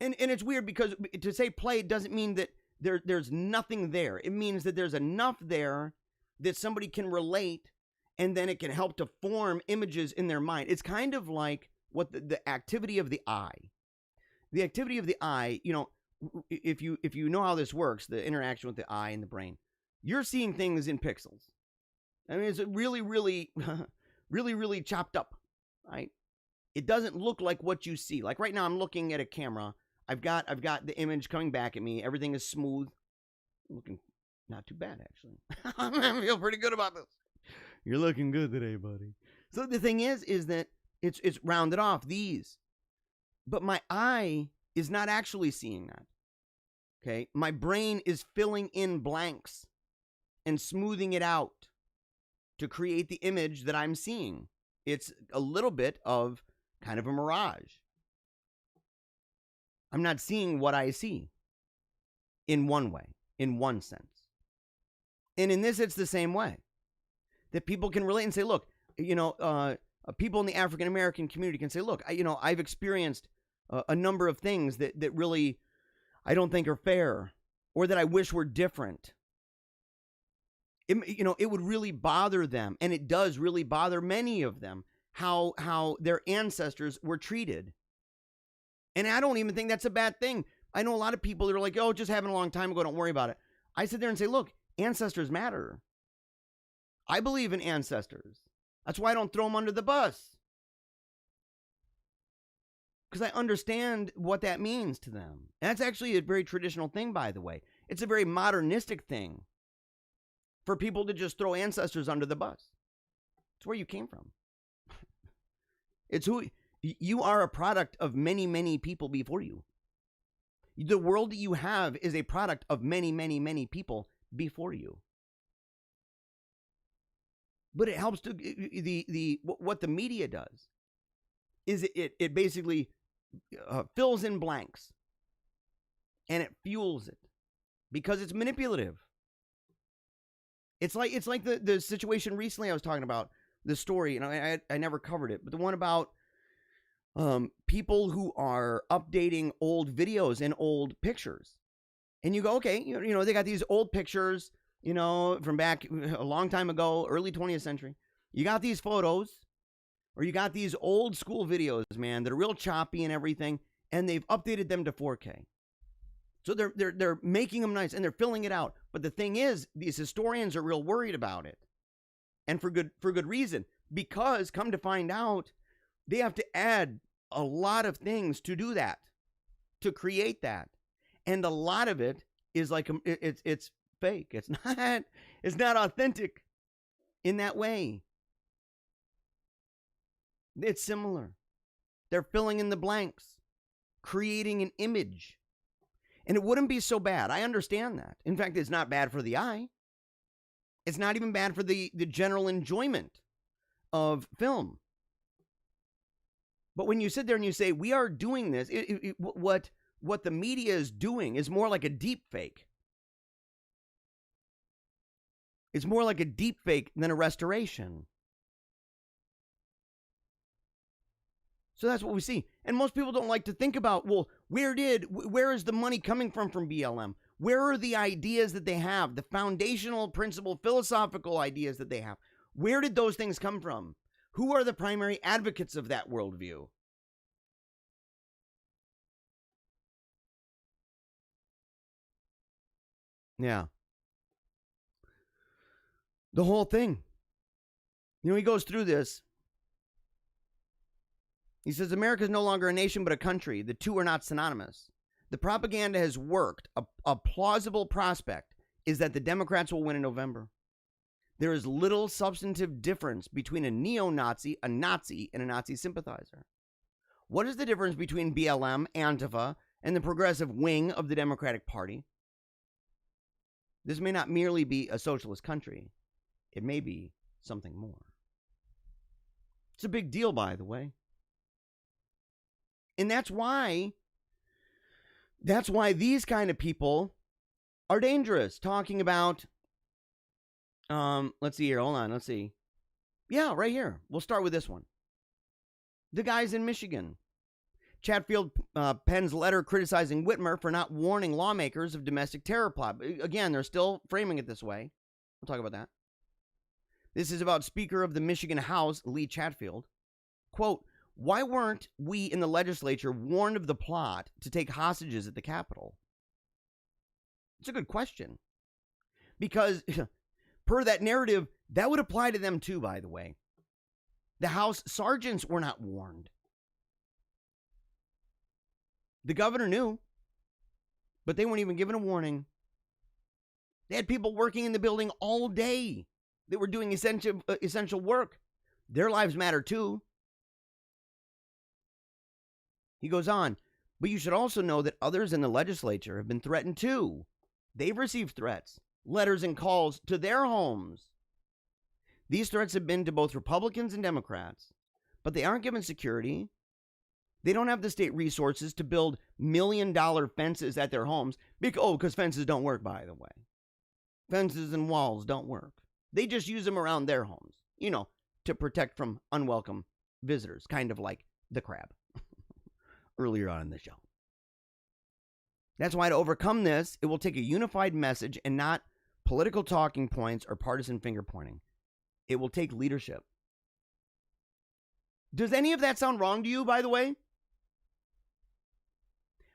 And it's weird because to say played doesn't mean that there's nothing there. It means that there's enough there that somebody can relate, and then it can help to form images in their mind. It's kind of like what the activity of the eye. The activity of the eye, you know, if you know how this works, the interaction with the eye and the brain, you're seeing things in pixels. I mean, it's really, really, really, really chopped up, right? It doesn't look like what you see. Like right now, I'm looking at a camera. I've got the image coming back at me. Everything is smooth. Looking not too bad, actually. I feel pretty good about this. You're looking good today, buddy. So the thing is that it's rounded off these. But my eye is not actually seeing that. Okay? My brain is filling in blanks and smoothing it out to create the image that I'm seeing. It's a little bit of kind of a mirage. I'm not seeing what I see in one way, in one sense. And in this, it's the same way. That people can relate and say, look, you know, people in the African American community can say, look, I've experienced a number of things that really I don't think are fair, or that I wish were different. It would really bother them, and it does really bother many of them, how their ancestors were treated. And I don't even think that's a bad thing. I know a lot of people that are like, oh, just happened a long time ago, don't worry about it. I sit there and say, look, ancestors matter. I believe in ancestors. That's why I don't throw them under the bus. Because I understand what that means to them. And that's actually a very traditional thing, by the way. It's a very modernistic thing for people to just throw ancestors under the bus. It's where you came from. It's who you are, a product of many, many people before you. The world that you have is a product of many, many, many people before you. But it helps to what the media does is it basically fills in blanks, and it fuels it because it's manipulative. It's like the situation recently I was talking about, the story, and I never covered it, but the one about people who are updating old videos and old pictures. And you go, okay, you know, they got these old pictures, you know, from back a long time ago, early 20th century. You got these photos, or you got these old school videos, man, that are real choppy and everything, and they've updated them to 4K. So they're making them nice and they're filling it out. But the thing is, these historians are real worried about it. And for good reason, because come to find out, they have to add a lot of things to do that, to create that. And a lot of it is like it's fake. It's not authentic in that way. It's similar. They're filling in the blanks, creating an image. And it wouldn't be so bad. I understand that. In fact, it's not bad for the eye. It's not even bad for the general enjoyment of film. But when you sit there and you say, we are doing this, what the media is doing is more like a deep fake. It's more like a deep fake than a restoration. So that's what we see. And most people don't like to think about, well, where is the money coming from BLM? Where are the ideas that they have, the foundational principle, philosophical ideas that they have? Where did those things come from? Who are the primary advocates of that worldview? Yeah. The whole thing. You know, he goes through this. He says, America is no longer a nation but a country. The two are not synonymous. The propaganda has worked. A plausible prospect is that the Democrats will win in November. There is little substantive difference between a neo-Nazi, a Nazi, and a Nazi sympathizer. What is the difference between BLM, Antifa, and the progressive wing of the Democratic Party? This may not merely be a socialist country. It may be something more. It's a big deal, by the way. And that's why these kind of people are dangerous. Talking about, let's see here. Hold on. Let's see. Yeah, right here. We'll start with this one. The guys in Michigan. Chatfield pens letter criticizing Whitmer for not warning lawmakers of domestic terror plot. Again, they're still framing it this way. We'll talk about that. This is about Speaker of the Michigan House, Lee Chatfield. Quote, why weren't we in the legislature warned of the plot to take hostages at the Capitol? It's a good question. Because per that narrative, that would apply to them too, by the way. The House sergeants were not warned. The governor knew, but they weren't even given a warning. They had people working in the building all day. They were doing essential work. Their lives matter too. He goes on, but you should also know that others in the legislature have been threatened too. They've received threats, letters and calls to their homes. These threats have been to both Republicans and Democrats, but they aren't given security. They don't have the state resources to build million-dollar fences at their homes. Because fences don't work, by the way. Fences and walls don't work. They just use them around their homes, you know, to protect from unwelcome visitors, kind of like the crab earlier on in the show. That's why to overcome this, it will take a unified message and not political talking points or partisan finger pointing. It will take leadership. Does any of that sound wrong to you, by the way?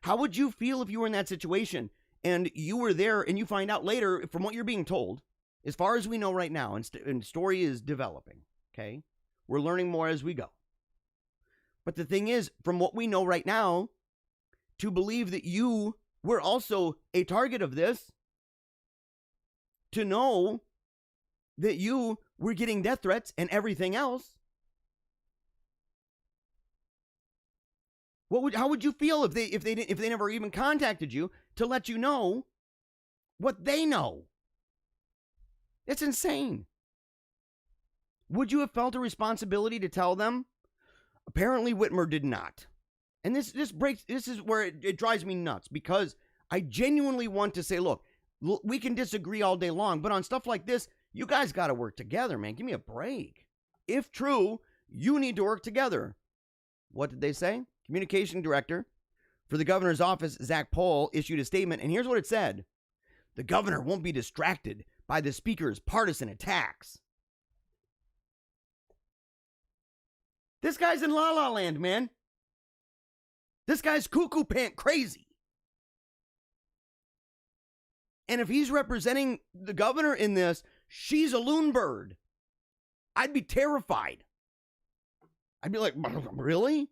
How would you feel if you were in that situation and you were there and you find out later, from what you're being told, as far as we know right now, and story is developing, okay? We're learning more as we go. But the thing is, from what we know right now, to believe that you were also a target of this, to know that you were getting death threats and everything else, how would you feel if they never even contacted you to let you know what they know? It's insane. Would you have felt a responsibility to tell them? Apparently Whitmer did not. And this is where it drives me nuts, because I genuinely want to say, look, we can disagree all day long, but on stuff like this, You guys got to work together, man. Give me a break. If true, you need to work together. What did they say? Communication director for the governor's office, Zach Pohl, issued a statement, and here's what it said. The governor won't be distracted by the speaker's partisan attacks. This guy's in La La Land, man. This guy's cuckoo pant crazy. And if he's representing the governor in this, she's a loon bird. I'd be terrified. I'd be like, really?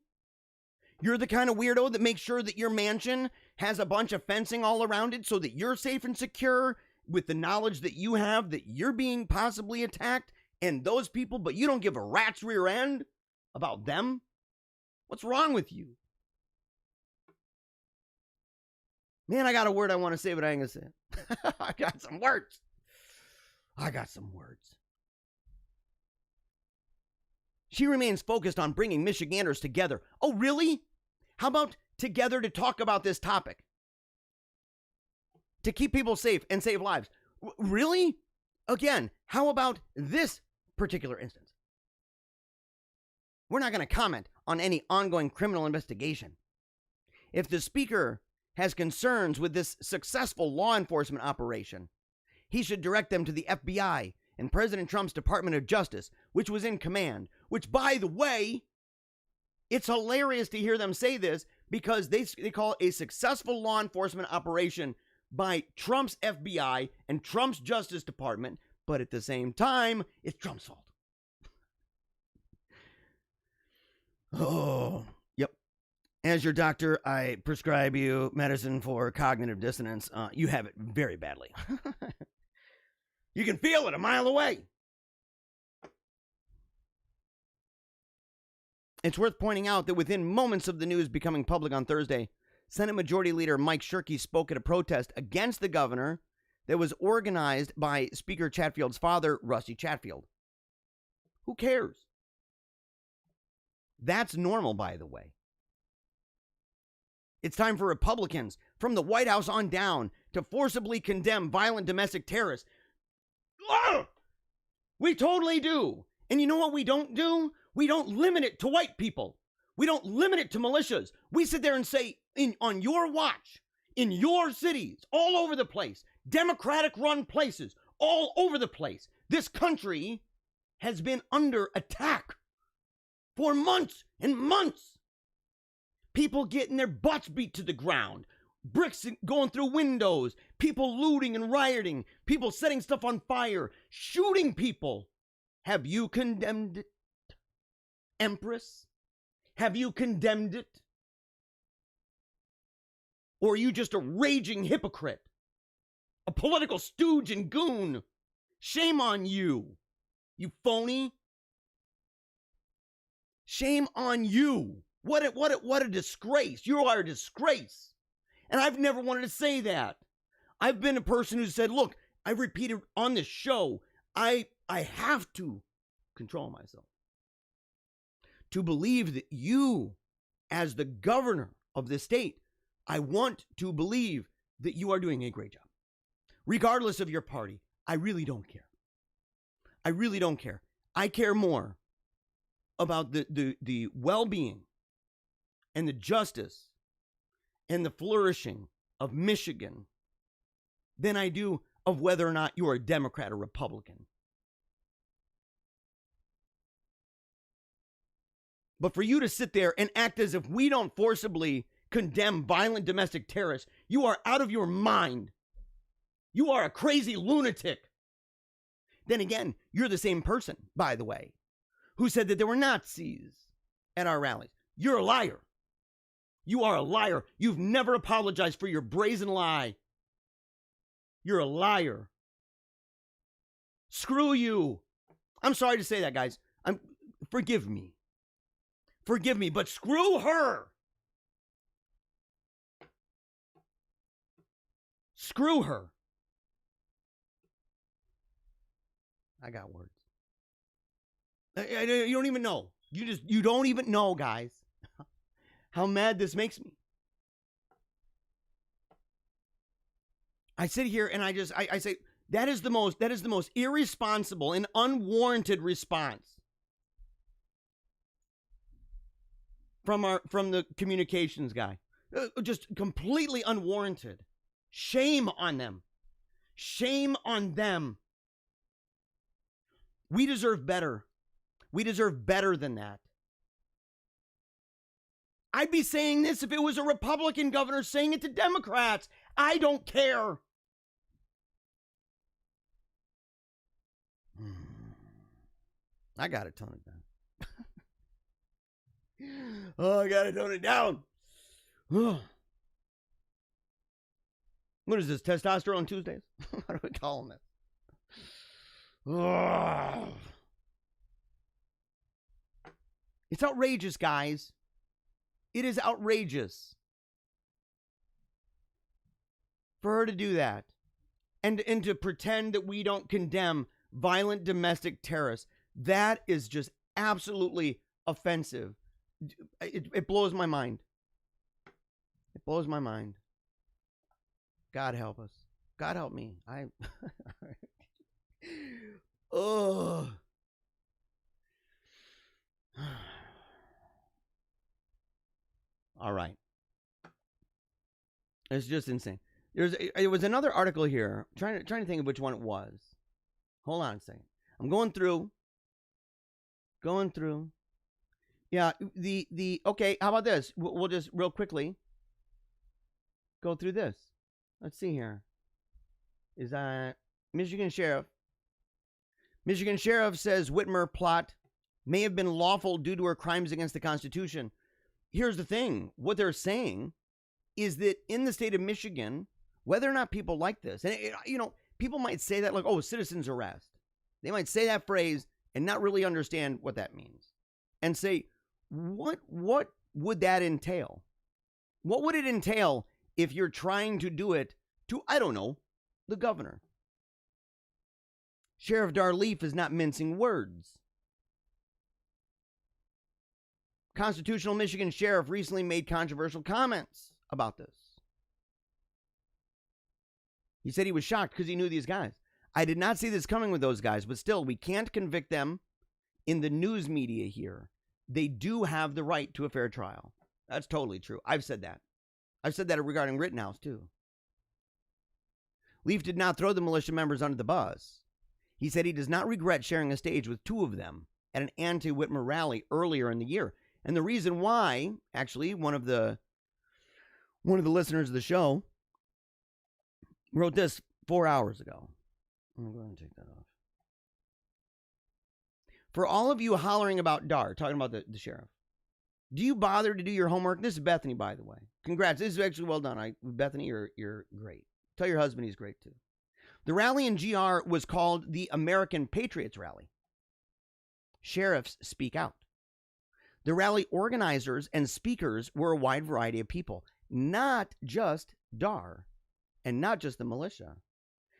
You're the kind of weirdo that makes sure that your mansion has a bunch of fencing all around it so that you're safe and secure with the knowledge that you have that you're being possibly attacked and those people, but you don't give a rat's rear end about them? What's wrong with you? Man, I got a word I want to say, but I ain't going to say it. I got some words. She remains focused on bringing Michiganders together. Oh, really? How about together to talk about this topic? To keep people safe and save lives. Really? Again, how about this particular instance? We're not going to comment on any ongoing criminal investigation. If the speaker has concerns with this successful law enforcement operation, he should direct them to the FBI and President Trump's Department of Justice, which was in command, which, by the way, it's hilarious to hear them say this because they call it a successful law enforcement operation by Trump's FBI and Trump's Justice Department, but at the same time, it's Trump's fault. Oh, yep. As your doctor, I prescribe you medicine for cognitive dissonance. You have it very badly. You can feel it a mile away. It's worth pointing out that within moments of the news becoming public on Thursday, Senate Majority Leader Mike Shirkey spoke at a protest against the governor that was organized by Speaker Chatfield's father, Rusty Chatfield. Who cares? That's normal, by the way. It's time for Republicans from the White House on down to forcibly condemn violent domestic terrorists. Ugh! We totally do. And you know what we don't do? We don't limit it to white people. We don't limit it to militias. We sit there and say, on your watch, in your cities, all over the place, Democratic-run places, all over the place, this country has been under attack for months and months. People getting their butts beat to the ground, bricks going through windows, people looting and rioting, people setting stuff on fire, shooting people. Have you condemned it, Empress? Have you condemned it? Or are you just a raging hypocrite? A political stooge and goon? Shame on you, you phony. Shame on you. What a disgrace. You are a disgrace. And I've never wanted to say that. I've been a person who said, look, I've repeated on this show, I have to control myself. To believe that you, as the governor of this state, I want to believe that you are doing a great job. Regardless of your party, I really don't care. I really don't care. I care more about the well-being and the justice and the flourishing of Michigan than I do of whether or not you're a Democrat or Republican. But for you to sit there and act as if we don't forcibly condemn violent domestic terrorists, you are out of your mind. You are a crazy lunatic. Then again, you're the same person, by the way, who said that there were Nazis at our rallies. You're a liar. You are a liar. You've never apologized for your brazen lie. You're a liar. Screw you. I'm sorry to say that, guys. Forgive me. Forgive me, but screw her. Screw her. I got words. You don't even know. You don't even know, guys, how mad this makes me. I sit here and I say, That is the most irresponsible and unwarranted response from the communications guy. Just completely unwarranted. Shame on them. Shame on them. We deserve better. We deserve better than that. I'd be saying this if it was a Republican governor saying it to Democrats. I don't care. I gotta tone it down. Oh, I gotta tone it down. What is this, testosterone Tuesdays? What do we call them? It's outrageous, guys. It is outrageous for her to do that and to pretend that we don't condemn violent domestic terrorists. That is just absolutely offensive. It blows my mind. It blows my mind. God help us. God help me. Oh. All right. It's just insane. It was another article here. Trying to think of which one it was. Hold on a second. I'm going through. Yeah, okay, how about this? We'll just real quickly go through this. Let's see here. Is that Michigan Sheriff? Michigan Sheriff says Whitmer plot may have been lawful due to her crimes against the Constitution. Here's the thing. What they're saying is that in the state of Michigan, whether or not people like this, and people might say that like, oh, citizen's arrest. They might say that phrase and not really understand what that means. And say, what would that entail? What would it entail if you're trying to do it to, I don't know, the governor? Sheriff Darleaf is not mincing words. Constitutional Michigan sheriff recently made controversial comments about this. He said he was shocked because he knew these guys. I did not see this coming with those guys, but still, we can't convict them in the news media here. They do have the right to a fair trial. That's totally true. I've said that. I've said that regarding Rittenhouse, too. Leaf did not throw the militia members under the bus. He said he does not regret sharing a stage with two of them at an anti-Whitmer rally earlier in the year. And the reason why, actually, one of the listeners of the show wrote this 4 hours ago. I'm going to go ahead and take that off. For all of you hollering about Dar, talking about the sheriff, do you bother to do your homework? This is Bethany, by the way. Congrats. This is actually well done. Bethany, you're great. Tell your husband he's great, too. The rally in GR was called the American Patriots Rally. Sheriffs speak out. The rally organizers and speakers were a wide variety of people, not just Dar and not just the militia.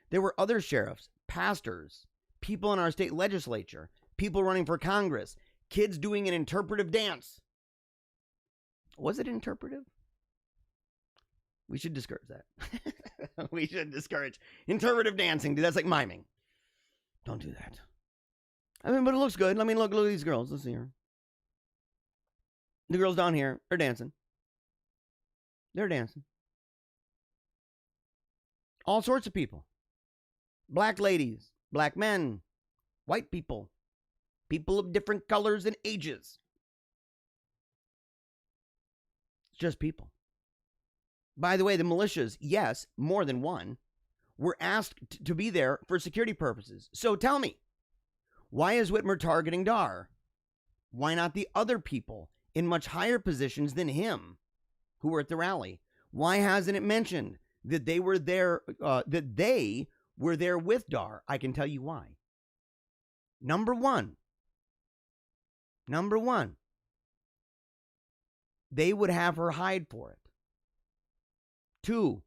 There were other sheriffs, pastors, people in our state legislature, people running for Congress, kids doing an interpretive dance. Was it interpretive? We should discourage that. We should discourage interpretive dancing. Dude, that's like miming. Don't do that. I mean, but it looks good. I mean, look at these girls. Let's see her. The girls down here are dancing. They're dancing. All sorts of people. Black ladies, black men, white people, people of different colors and ages. It's just people. By the way, the militias, yes, more than one, were asked to be there for security purposes. So tell me, why is Whitmer targeting Dar? Why not the other people in much higher positions than him who were at the rally? Why hasn't it mentioned that they were there, with Dar? I can tell you why. Number one, they would have her hide for it. 2,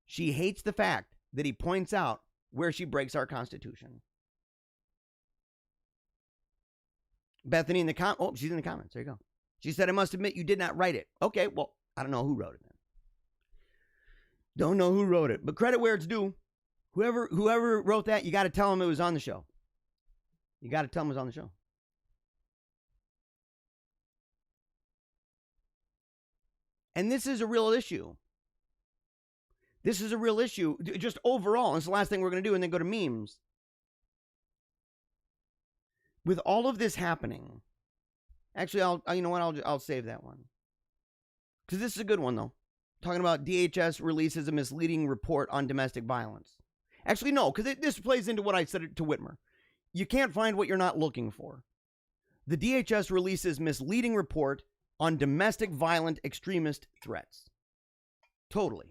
she hates the fact that he points out where she breaks our Constitution. Bethany in the she's in the comments. There you go. She said, I must admit you did not write it. Okay, well, I don't know who wrote it then. Don't know who wrote it, but credit where it's due. Whoever wrote that, you got to tell him it was on the show. You got to tell him it was on the show. And this is a real issue. This is a real issue, just overall. And it's the last thing we're going to do, and then go to memes. With all of this happening, actually, I'll save that one. Because this is a good one, though. Talking about DHS releases a misleading report on domestic violence. Actually, no, because this plays into what I said to Whitmer. You can't find what you're not looking for. The DHS releases misleading report on domestic violent extremist threats. Totally.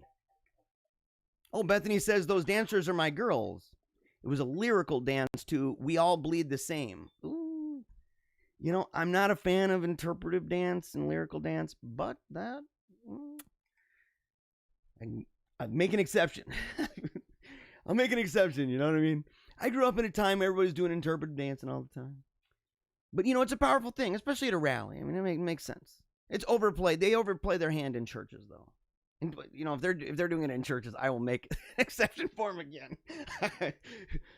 Oh, Bethany says, those dancers are my girls. It was a lyrical dance to We All Bleed the Same. Ooh. You know, I'm not a fan of interpretive dance and lyrical dance, but that... I'll make an exception. I'll make an exception, you know what I mean? I grew up in a time everybody's doing interpretive dancing all the time. But, you know, it's a powerful thing, especially at a rally. I mean, it makes sense. It's overplayed. They overplay their hand in churches, though. And, you know, if they're doing it in churches, I will make an exception for them again.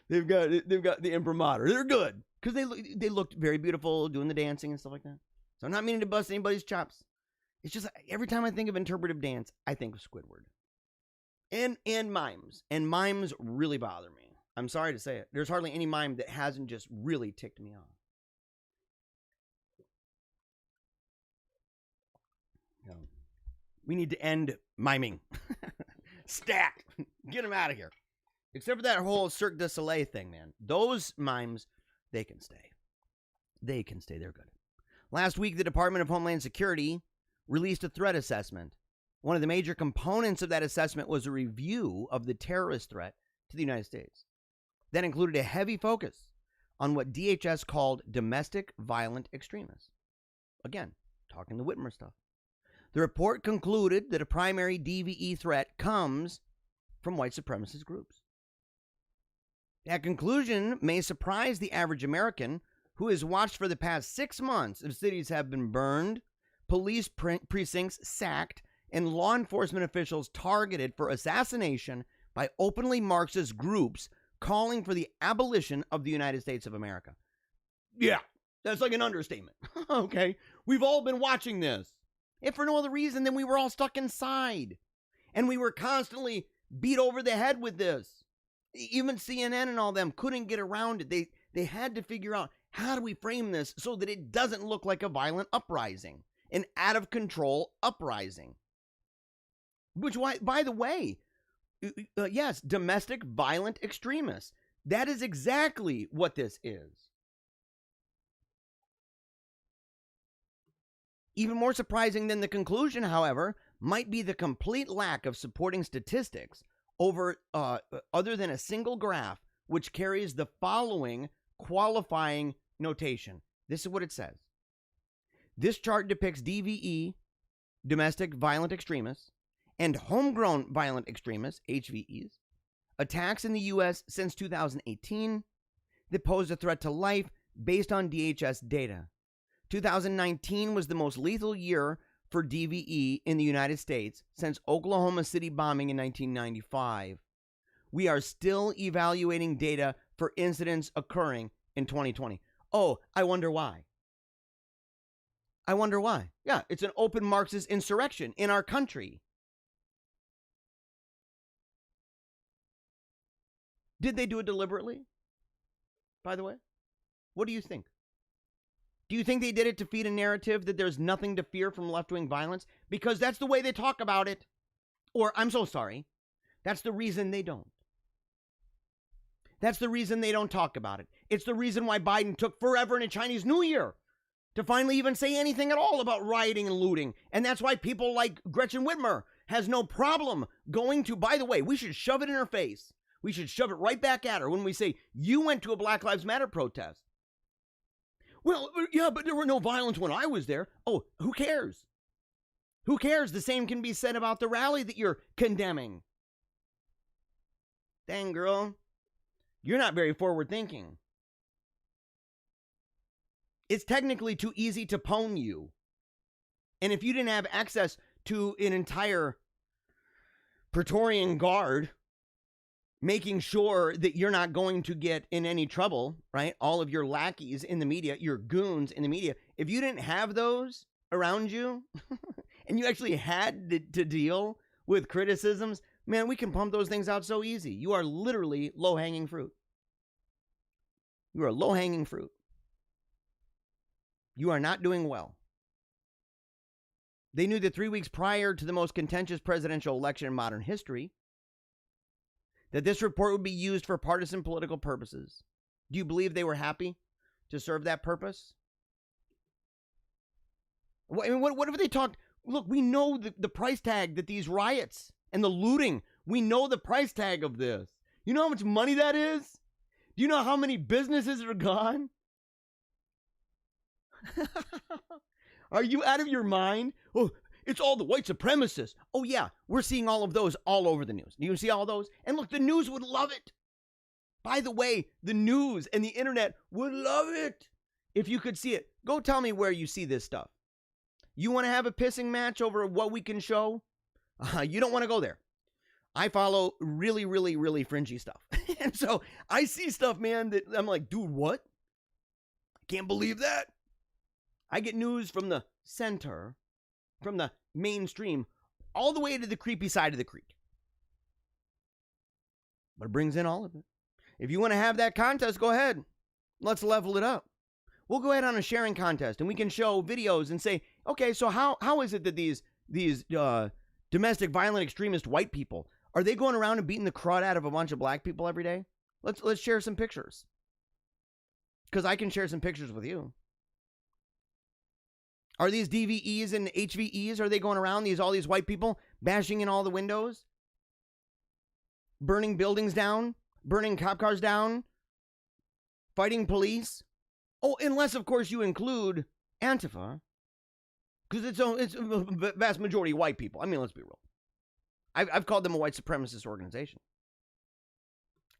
they've got the imprimatur. They're good because they looked very beautiful doing the dancing and stuff like that. So I'm not meaning to bust anybody's chops. It's just every time I think of interpretive dance, I think of Squidward. And mimes. And mimes really bother me. I'm sorry to say it. There's hardly any mime that hasn't just really ticked me off. No. We need to end miming. Stat! Get them out of here. Except for that whole Cirque du Soleil thing, man. Those mimes, they can stay. They can stay. They're good. Last week, the Department of Homeland Security released a threat assessment. One of the major components of that assessment was a review of the terrorist threat to the United States. That included a heavy focus on what DHS called domestic violent extremists. Again, talking the Whitmer stuff. The report concluded that a primary DVE threat comes from white supremacist groups. That conclusion may surprise the average American who has watched for the past 6 months as cities have been burned, police precincts sacked, and law enforcement officials targeted for assassination by openly Marxist groups calling for the abolition of the United States of America. Yeah, that's like an understatement. Okay, we've all been watching this. If for no other reason than we were all stuck inside. And we were constantly beat over the head with this. Even CNN and all them couldn't get around it. They had to figure out, how do we frame this so that it doesn't look like a violent uprising? An out-of-control uprising. Which, by the way, yes, domestic violent extremists. That is exactly what this is. Even more surprising than the conclusion, however, might be the complete lack of supporting statistics over other than a single graph, which carries the following qualifying notation. This is what it says. This chart depicts DVE, domestic violent extremists, and homegrown violent extremists, HVEs, attacks in the U.S. since 2018 that pose a threat to life based on DHS data. 2019 was the most lethal year for DVE in the United States since Oklahoma City bombing in 1995. We are still evaluating data for incidents occurring in 2020. Oh, I wonder why. I wonder why. Yeah, it's an open Marxist insurrection in our country. Did they do it deliberately? By the way, what do you think? Do you think they did it to feed a narrative that there's nothing to fear from left-wing violence? Because that's the way they talk about it. Or, I'm so sorry, that's the reason they don't. That's the reason they don't talk about it. It's the reason why Biden took forever in a Chinese New Year to finally even say anything at all about rioting and looting. And that's why people like Gretchen Whitmer has no problem going to, by the way, we should shove it in her face. We should shove it right back at her when we say, you went to a Black Lives Matter protest. Well, yeah, but there were no violence when I was there. Oh, who cares? Who cares? The same can be said about the rally that you're condemning. Dang, girl. You're not very forward thinking. It's technically too easy to pwn you. And if you didn't have access to an entire Praetorian Guard, making sure that you're not going to get in any trouble, right? All of your lackeys in the media, your goons in the media, if you didn't have those around you and you actually had to deal with criticisms, man, we can pump those things out so easy. You are literally low-hanging fruit. You are low-hanging fruit. You are not doing well. They knew that 3 weeks prior to the most contentious presidential election in modern history, that this report would be used for partisan political purposes. Do you believe they were happy to serve that purpose? What if they talked? Look, we know the price tag that these riots and the looting, we know the price tag of this. You know how much money that is? Do you know how many businesses are gone? Are you out of your mind? Oh, it's all the white supremacists. Oh, yeah, we're seeing all of those all over the news. Do you see all those? And look, the news would love it. By the way, the news and the internet would love it if you could see it. Go tell me where you see this stuff. You want to have a pissing match over what we can show? You don't want to go there. I follow really, really, really fringy stuff. And so I see stuff, man, that I'm like, dude, what? I can't believe that. I get news from the center, from the mainstream, all the way to the creepy side of the creek. But it brings in all of it. If you want to have that contest, go ahead. Let's level it up. We'll go ahead on a sharing contest, and we can show videos and say, okay, so how is it that these domestic violent extremist white people, are they going around and beating the crud out of a bunch of black people every day? Let's share some pictures. Because I can share some pictures with you. Are these DVEs and HVEs, are they going around, all these white people, bashing in all the windows? Burning buildings down? Burning cop cars down? Fighting police? Oh, unless, of course, you include Antifa. Because it's a vast majority white people. I mean, let's be real. I've called them a white supremacist organization.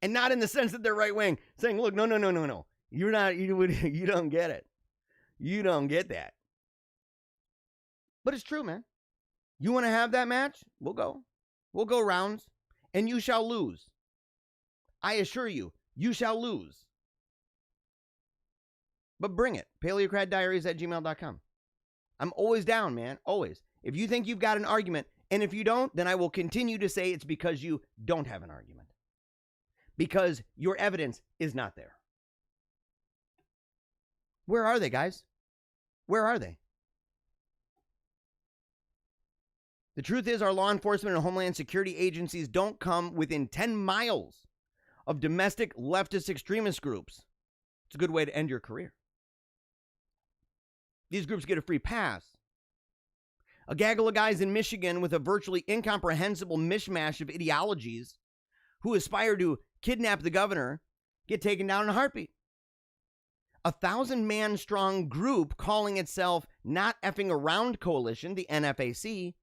And not in the sense that they're right-wing, saying, look, no. You're not, you don't get it. You don't get that. But it's true, man. You want to have that match? We'll go. We'll go rounds, and you shall lose. I assure you, you shall lose. But bring it. PaleocratDiaries@gmail.com. I'm always down, man. Always. If you think you've got an argument, and if you don't, then I will continue to say it's because you don't have an argument. Because your evidence is not there. Where are they, guys? Where are they? The truth is, our law enforcement and homeland security agencies don't come within 10 miles of domestic leftist extremist groups. It's a good way to end your career. These groups get a free pass. A gaggle of guys in Michigan with a virtually incomprehensible mishmash of ideologies who aspire to kidnap the governor get taken down in a heartbeat. A 1,000-man strong group calling itself Not Effing Around Coalition, the NFAC,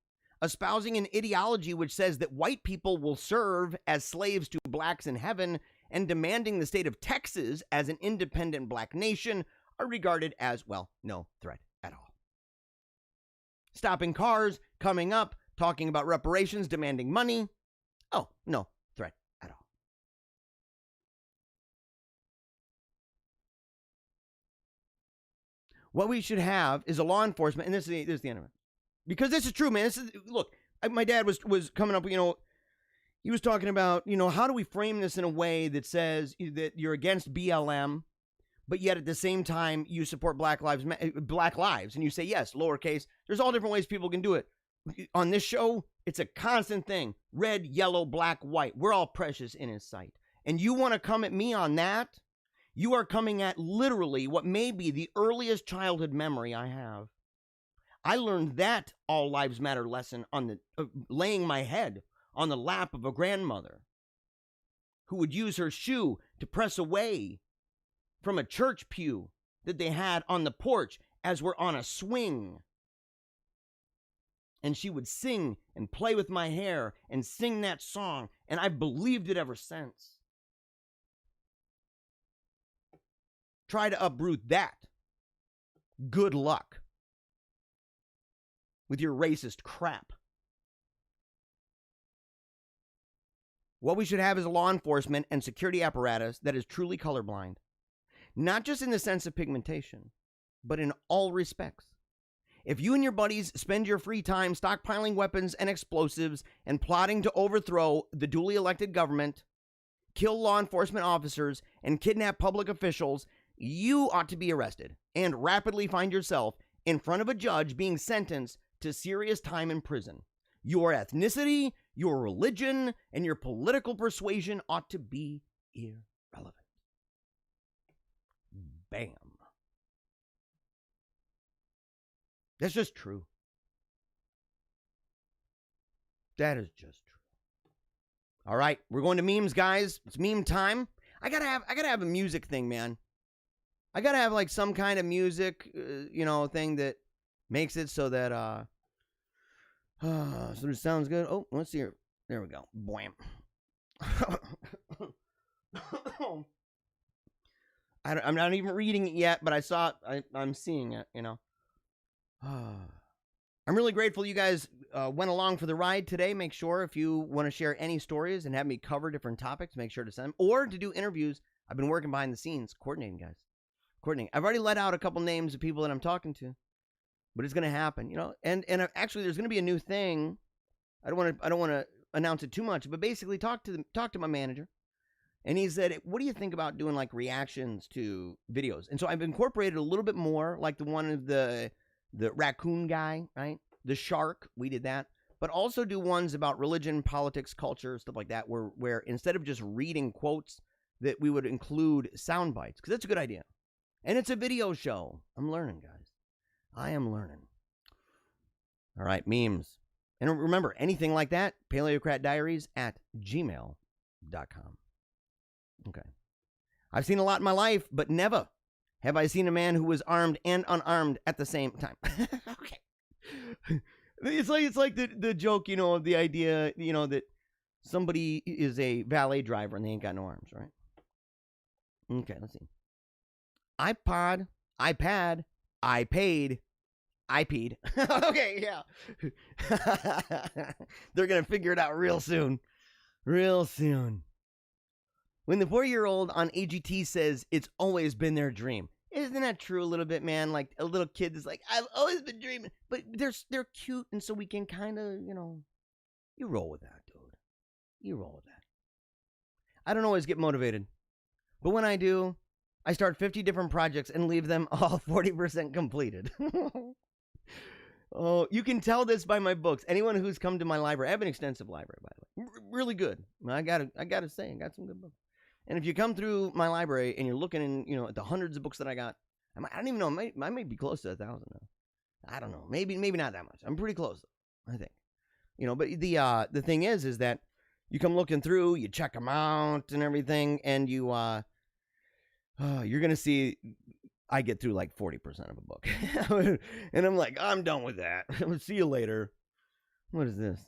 espousing an ideology which says that white people will serve as slaves to blacks in heaven and demanding the state of Texas as an independent black nation are regarded as, well, no threat at all. Stopping cars, coming up, talking about reparations, demanding money. Oh, no threat at all. What we should have is a law enforcement, and this is the end of it. Because this is true, man. Look, my dad was coming up, he was talking about, how do we frame this in a way that says that you're against BLM, but yet at the same time you support Black Lives, and you say, yes, lowercase. There's all different ways people can do it. On this show, it's a constant thing. Red, yellow, black, white. We're all precious in his sight. And you want to come at me on that? You are coming at literally what may be the earliest childhood memory I have. I learned that all lives matter lesson on the laying my head on the lap of a grandmother who would use her shoe to press away from a church pew that they had on the porch as we're on a swing. And she would sing and play with my hair and sing that song, and I've believed it ever since. Try to uproot that. Good luck with your racist crap. What we should have is a law enforcement and security apparatus that is truly colorblind, not just in the sense of pigmentation, but in all respects. If you and your buddies spend your free time stockpiling weapons and explosives and plotting to overthrow the duly elected government, kill law enforcement officers, and kidnap public officials, you ought to be arrested and rapidly find yourself in front of a judge being sentenced to serious time in prison. Your ethnicity, your religion, and your political persuasion ought to be irrelevant. Bam. That's just true. That is just true. All right, we're going to memes, guys. It's meme time. I gotta have a music thing, man. I gotta have like some kind of music, thing that makes it so that so it sounds good. Oh, let's see here. There we go. Bwam. I'm not even reading it yet, but I saw it. I'm seeing it. I'm really grateful you guys went along for the ride today. Make sure if you want to share any stories and have me cover different topics, make sure to send them. Or to do interviews. I've been working behind the scenes, coordinating, guys. Coordinating. I've already let out a couple names of people that I'm talking to. But it's going to happen, And actually, there's going to be a new thing. I don't want to announce it too much, but basically talk to my manager. And he said, what do you think about doing like reactions to videos? And so I've incorporated a little bit more, like the one of the raccoon guy, right? The shark, we did that. But also do ones about religion, politics, culture, stuff like that, where instead of just reading quotes, that we would include sound bites, because that's a good idea. And it's a video show. I'm learning, guys. I am learning. All right, memes. And remember, anything like that, paleocratdiaries@gmail.com. Okay. I've seen a lot in my life, but never have I seen a man who was armed and unarmed at the same time. Okay. It's like the joke, the idea, that somebody is a valet driver and they ain't got no arms, right? Okay, let's see. iPod, iPad, I paid, I peed. Okay, yeah. They're going to figure it out real soon. Real soon. When the 4-year-old on AGT says it's always been their dream. Isn't that true a little bit, man? Like a little kid is like, I've always been dreaming. But they're cute, and so we can kind of, you roll with that, dude. You roll with that. I don't always get motivated. But when I do, I start 50 different projects and leave them all 40% completed. Oh, you can tell this by my books. Anyone who's come to my library, I have an extensive library, by the way. Really good. I gotta say, I got some good books. And if you come through my library and you're looking in, at the hundreds of books that I got, I don't even know, I may be close to 1,000 now. I don't know. Maybe not that much. I'm pretty close, I think. But the thing is that you come looking through, you check them out and everything, and you're going to see I get through like 40% of a book. And I'm like, I'm done with that. See you later. What is this?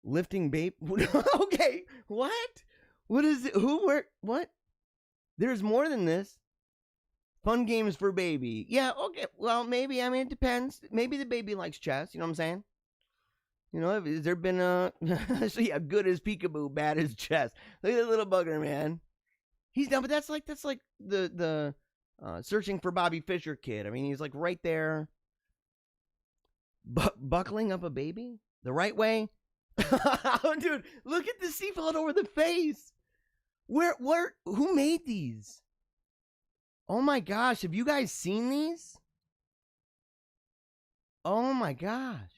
Lifting babe? Okay, what? What is it? Who, where, what? There's more than this. Fun games for baby. Yeah, okay. Well, maybe. I mean, it depends. Maybe the baby likes chess. You know what I'm saying? Has there been so yeah, good as peekaboo, bad as chess. Look at that little bugger, man. He's done, but that's like the searching for Bobby Fischer kid. I mean, he's like right there. Buckling up a baby the right way. Oh, dude, look at the seatbelt over the face. Who made these? Oh my gosh, have you guys seen these? Oh my gosh.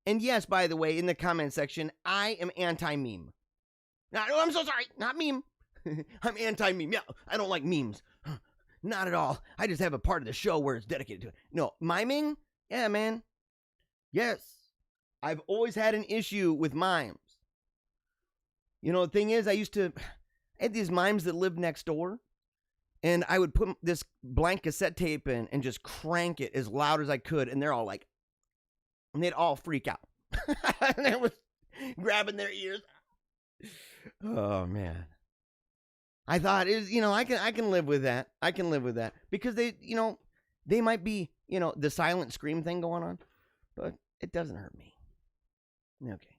And yes, by the way, in the comment section, I am anti-meme. No, I'm so sorry, not meme. I'm anti-meme. Yeah, I don't like memes. Not at all. I just have a part of the show where it's dedicated to it. No, miming? Yeah, man. Yes. I've always had an issue with mimes. The thing is, I had these mimes that lived next door, and I would put this blank cassette tape in and just crank it as loud as I could, and they're all like, and they'd all freak out. And I was grabbing their ears. Oh, man. I thought, I can live with that. I can live with that. Because they might be, the silent scream thing going on, but it doesn't hurt me. Okay.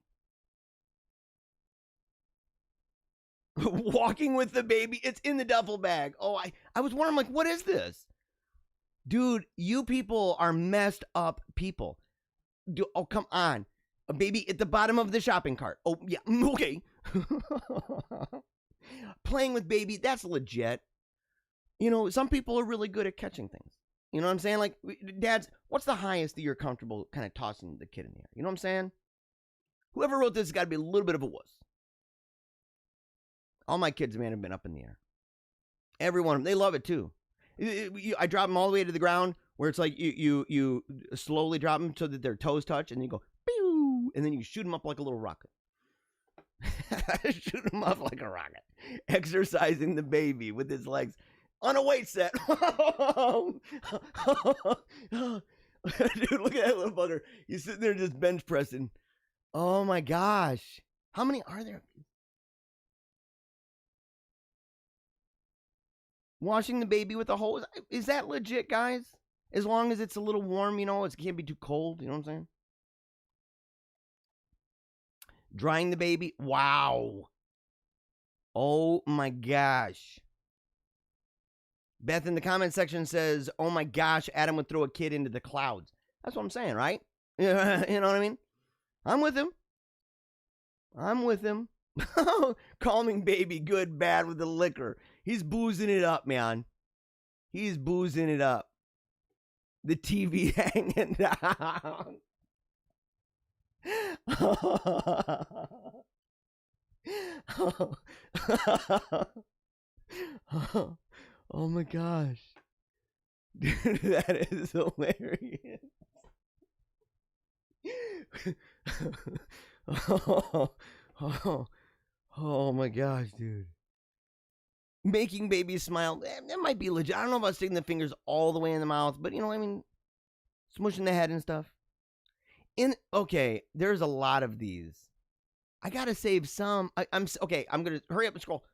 Walking with the baby. It's in the duffel bag. Oh, I was wondering, like, what is this? Dude, you people are messed up people. Oh, come on. A baby at the bottom of the shopping cart. Oh, yeah. Okay. Playing with baby, that's legit. You know, some people are really good at catching things. You know what I'm saying? Like, dads, what's the highest that you're comfortable kind of tossing the kid in the air? You know what I'm saying? Whoever wrote this has got to be a little bit of a wuss. All my kids, man, have been up in the air. Every one of them. They love it, too. I drop them all the way to the ground where it's like you slowly drop them so that their toes touch, and you go, pew, and then you shoot them up like a little rocket. Shoot them up like a rocket. Exercising the baby with his legs on a weight set. Dude, look at that little bugger. He's sitting there just bench pressing. Oh my gosh. How many are there? Washing the baby with a hose. Is that legit, guys? As long as it's a little warm, you know, it can't be too cold. You know what I'm saying? Drying the baby. Wow. Oh my gosh. Beth in the comment section says, oh my gosh, Adam would throw a kid into the clouds. That's what I'm saying, right? You know what I mean? I'm with him. Calming baby, good, bad with the liquor. He's boozing it up, man. He's boozing it up. The TV hanging down. Oh my gosh. Dude, that is hilarious. Oh my gosh, dude. Making babies smile, that might be legit. I don't know about sticking the fingers all the way in the mouth, but you know, I mean, smushing the head and stuff. Okay, there's a lot of these. I gotta save some. I'm gonna hurry up and scroll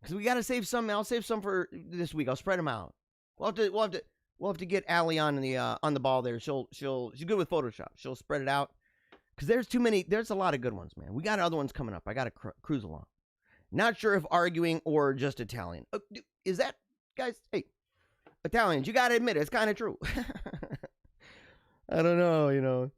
because we gotta save some. I'll save some for this week. I'll spread them out. We'll have to get Allie on the ball there. She's good with Photoshop. She'll spread it out because there's too many. There's a lot of good ones, man. We got other ones coming up. I gotta cruise along. Not sure if arguing or just Italian. Is that, guys? Hey, Italians, you gotta admit it, it's kind of true. I don't know, you know.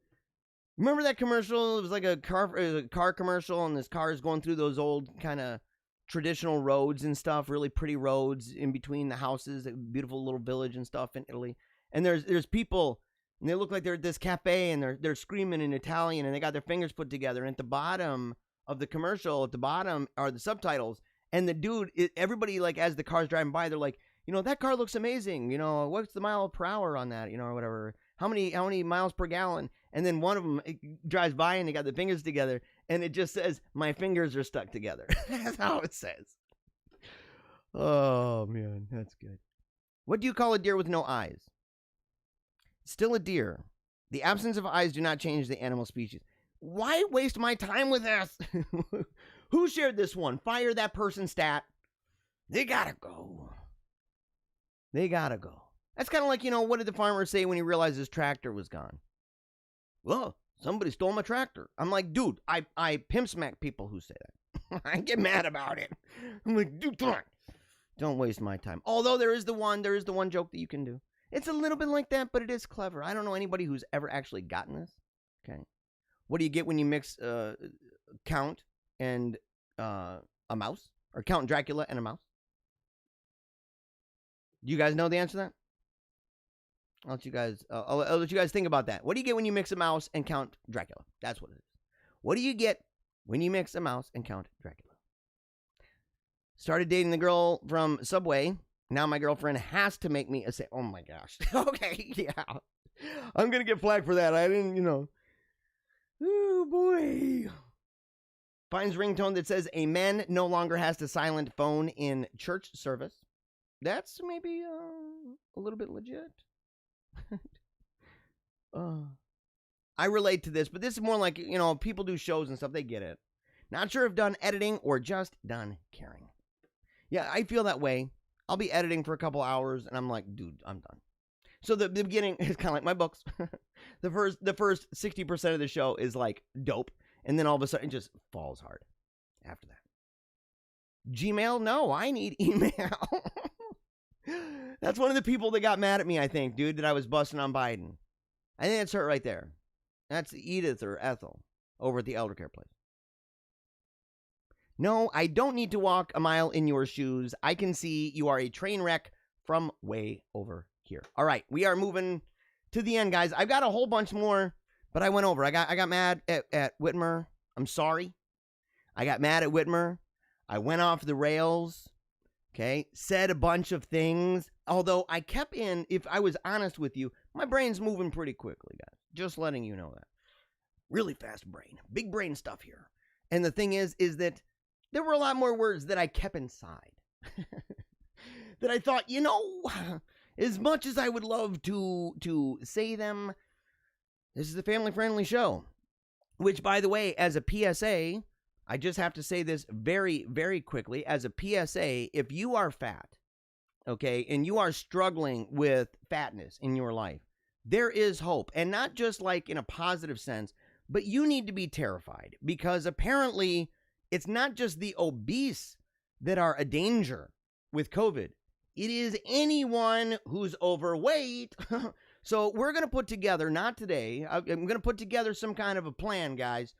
Remember that commercial? It was like a car commercial, and this car is going through those old kind of traditional roads and stuff, really pretty roads in between the houses, a beautiful little village and stuff in Italy. And there's people, and they look like they're at this cafe, and they're screaming in Italian, and they got their fingers put together. And at the bottom of the commercial, at the bottom are the subtitles, and the dude, everybody, like, as the car's driving by, they're like, you know, that car looks amazing, you know, what's the mile per hour on that, you know, or whatever, how many miles per gallon, and then one of them drives by, and they got the fingers together, and it just says, my fingers are stuck together. That's how it says. Oh, man, that's good. What do you call a deer with no eyes? Still a deer. The absence of eyes do not change the animal species. Why waste my time with this? Who shared this one? Fire that person stat. They gotta go. They gotta go. That's kind of like, you know, what did the farmer say when he realized his tractor was gone? Well, somebody stole my tractor. I'm like, dude, I pimp smack people who say that. I get mad about it. I'm like, dude, don't waste my time. Although there is the one joke that you can do. It's a little bit like that, but it is clever. I don't know anybody who's ever actually gotten this. Okay. What do you get when you mix Count and a mouse? Or Count Dracula and a mouse? Do you guys know the answer to that? I'll let you guys think about that. What do you get when you mix a mouse and Count Dracula? That's what it is. What do you get when you mix a mouse and Count Dracula? Started dating the girl from Subway. Now my girlfriend has to make me a oh my gosh. Okay, yeah. I'm going to get flack for that. I didn't, you know. Oh, boy. Finds ringtone that says amen, no longer has to silent phone in church service. That's maybe a little bit legit. I relate to this, but this is more like, you know, people do shows and stuff. They get it. Not sure if done editing or just done caring. Yeah, I feel that way. I'll be editing for a couple hours, and I'm like, dude, I'm done. So the beginning is kind of like my books. The first 60% of the show is like dope, and then all of a sudden it just falls hard after that. Gmail? No, I need email. That's one of the people that got mad at me, I think, dude, that I was busting on Biden. I think that's her right there. That's Edith or Ethel over at the elder care place. No, I don't need to walk a mile in your shoes. I can see you are a train wreck from way over here. All right, we are moving to the end, guys. I've got a whole bunch more, but I went over. I got mad at Whitmer. I'm sorry. I got mad at Whitmer. I went off the rails. Okay, said a bunch of things. Although I kept in, if I was honest with you, my brain's moving pretty quickly, guys. Just letting you know that. Really fast brain. Big brain stuff here. And the thing is that there were a lot more words that I kept inside. That I thought, as much as I would love to say them, this is a family-friendly show. Which, by the way, as a PSA, I just have to say this very, very quickly. As a PSA, if you are fat, okay, and you are struggling with fatness in your life, there is hope. And not just like in a positive sense, but you need to be terrified. Because apparently, it's not just the obese that are a danger with COVID. It is anyone who's overweight. So we're going to put together, not today, I'm going to put together some kind of a plan, guys,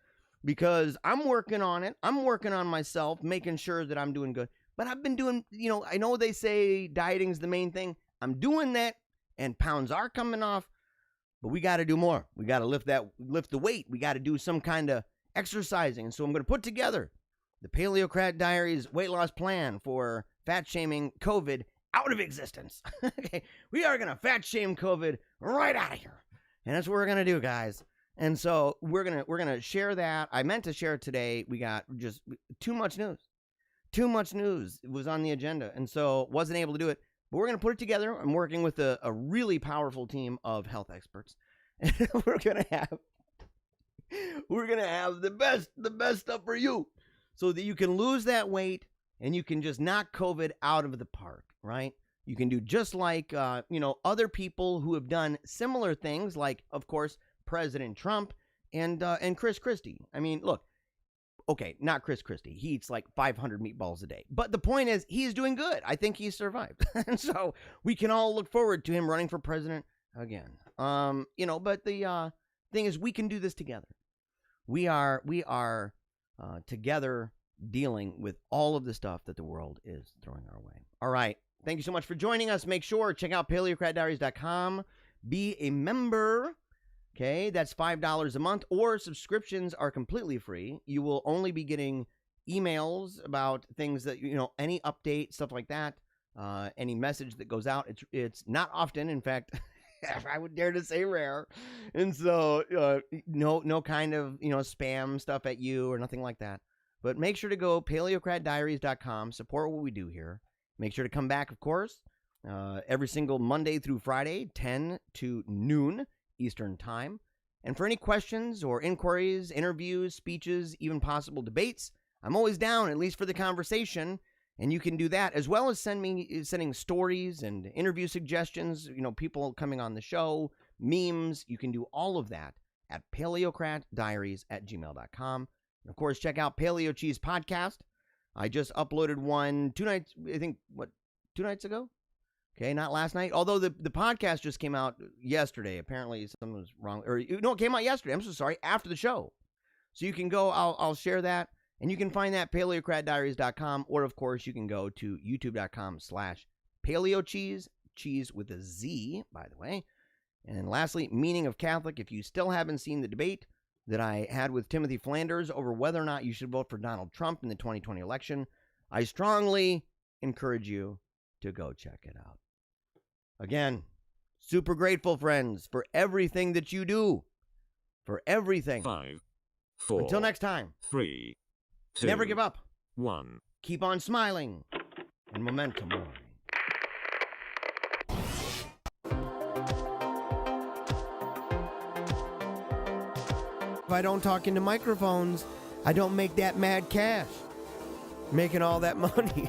because I'm working on it. I'm working on myself, making sure that I'm doing good. But I've been doing, I know they say dieting's the main thing. I'm doing that, and pounds are coming off, but we got to do more. We got to lift the weight. We got to do some kind of exercising. And so I'm going to put together the Paleocrat Diaries weight loss plan for fat shaming COVID out of existence. Okay, we are going to fat shame COVID right out of here. And that's what we're going to do, guys. And so we're going to share that. I meant to share it today. We got just too much news. Too much news was on the agenda. And so wasn't able to do it. But we're going to put it together. I'm working with a really powerful team of health experts. And we're going to have the best stuff for you so that you can lose that weight and you can just knock COVID out of the park, right? You can do just like, other people who have done similar things, like, of course, President Trump and Chris Christie. I mean, look, okay, not Chris Christie. He eats like 500 meatballs a day. But the point is, he's doing good. I think he's survived. And so we can all look forward to him running for president again. But the thing is, we can do this together. We are together dealing with all of the stuff that the world is throwing our way. All right. Thank you so much for joining us. Make sure, check out paleocratdiaries.com. Be a member. Okay, that's $5 a month, or subscriptions are completely free. You will only be getting emails about things that, any update, stuff like that, any message that goes out. It's not often, in fact, I would dare to say rare. And so no kind of, spam stuff at you or nothing like that. But make sure to go paleocratdiaries.com, support what we do here. Make sure to come back, of course, every single Monday through Friday, 10 to noon Eastern Time. And for any questions or inquiries, interviews, speeches, even possible debates, I'm always down, at least for the conversation. And you can do that, as well as sending stories and interview suggestions, people coming on the show, memes. You can do all of that at paleocratdiaries@gmail.com. And of course, check out Paleo Cheese Podcast. I just uploaded one 2 nights, I think, 2 nights ago? Okay, not last night. Although the podcast just came out yesterday. Apparently something was wrong. Or, no, it came out yesterday. I'm so sorry. After the show. So you can go, I'll share that. And you can find that paleocratdiaries.com. Or, of course, you can go to youtube.com/paleocheese. Cheese with a Z, by the way. And lastly, Meaning of Catholic. If you still haven't seen the debate that I had with Timothy Flanders over whether or not you should vote for Donald Trump in the 2020 election, I strongly encourage you to go check it out. Again, super grateful, friends, for everything that you do. For everything. 5, 4. Until next time. 3, 2. Never give up. 1. Keep on smiling. And momentum on. If I don't talk into microphones, I don't make that mad cash. Making all that money.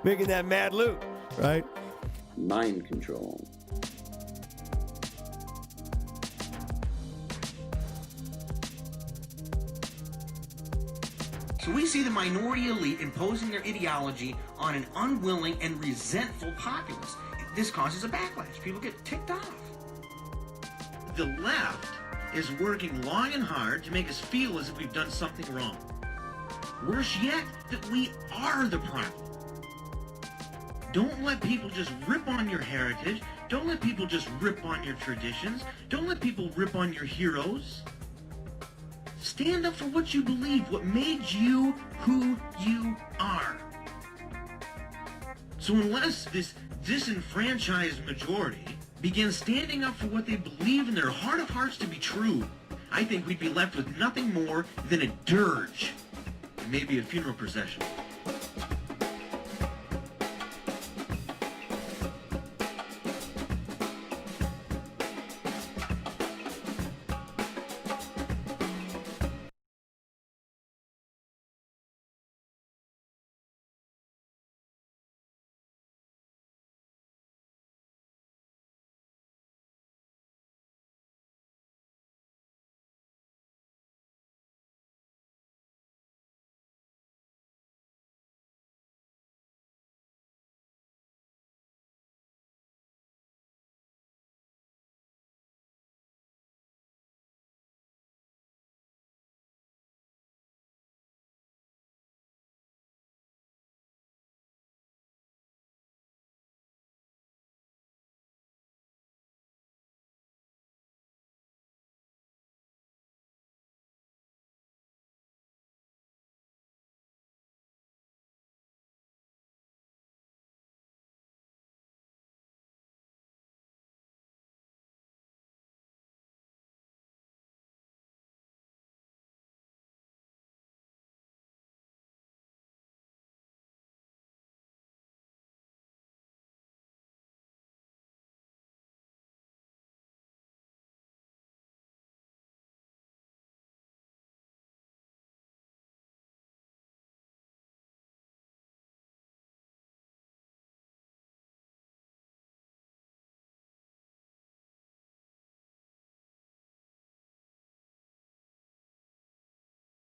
Making that mad loot, right? Mind control. So we see the minority elite imposing their ideology on an unwilling and resentful populace. This causes a backlash. People get ticked off. The left is working long and hard to make us feel as if we've done something wrong. Worse yet, that we are the problem. Don't let people just rip on your heritage. Don't let people just rip on your traditions. Don't let people rip on your heroes. Stand up for what you believe, what made you who you are. So unless this disenfranchised majority begins standing up for what they believe in their heart of hearts to be true, I think we'd be left with nothing more than a dirge and maybe a funeral procession.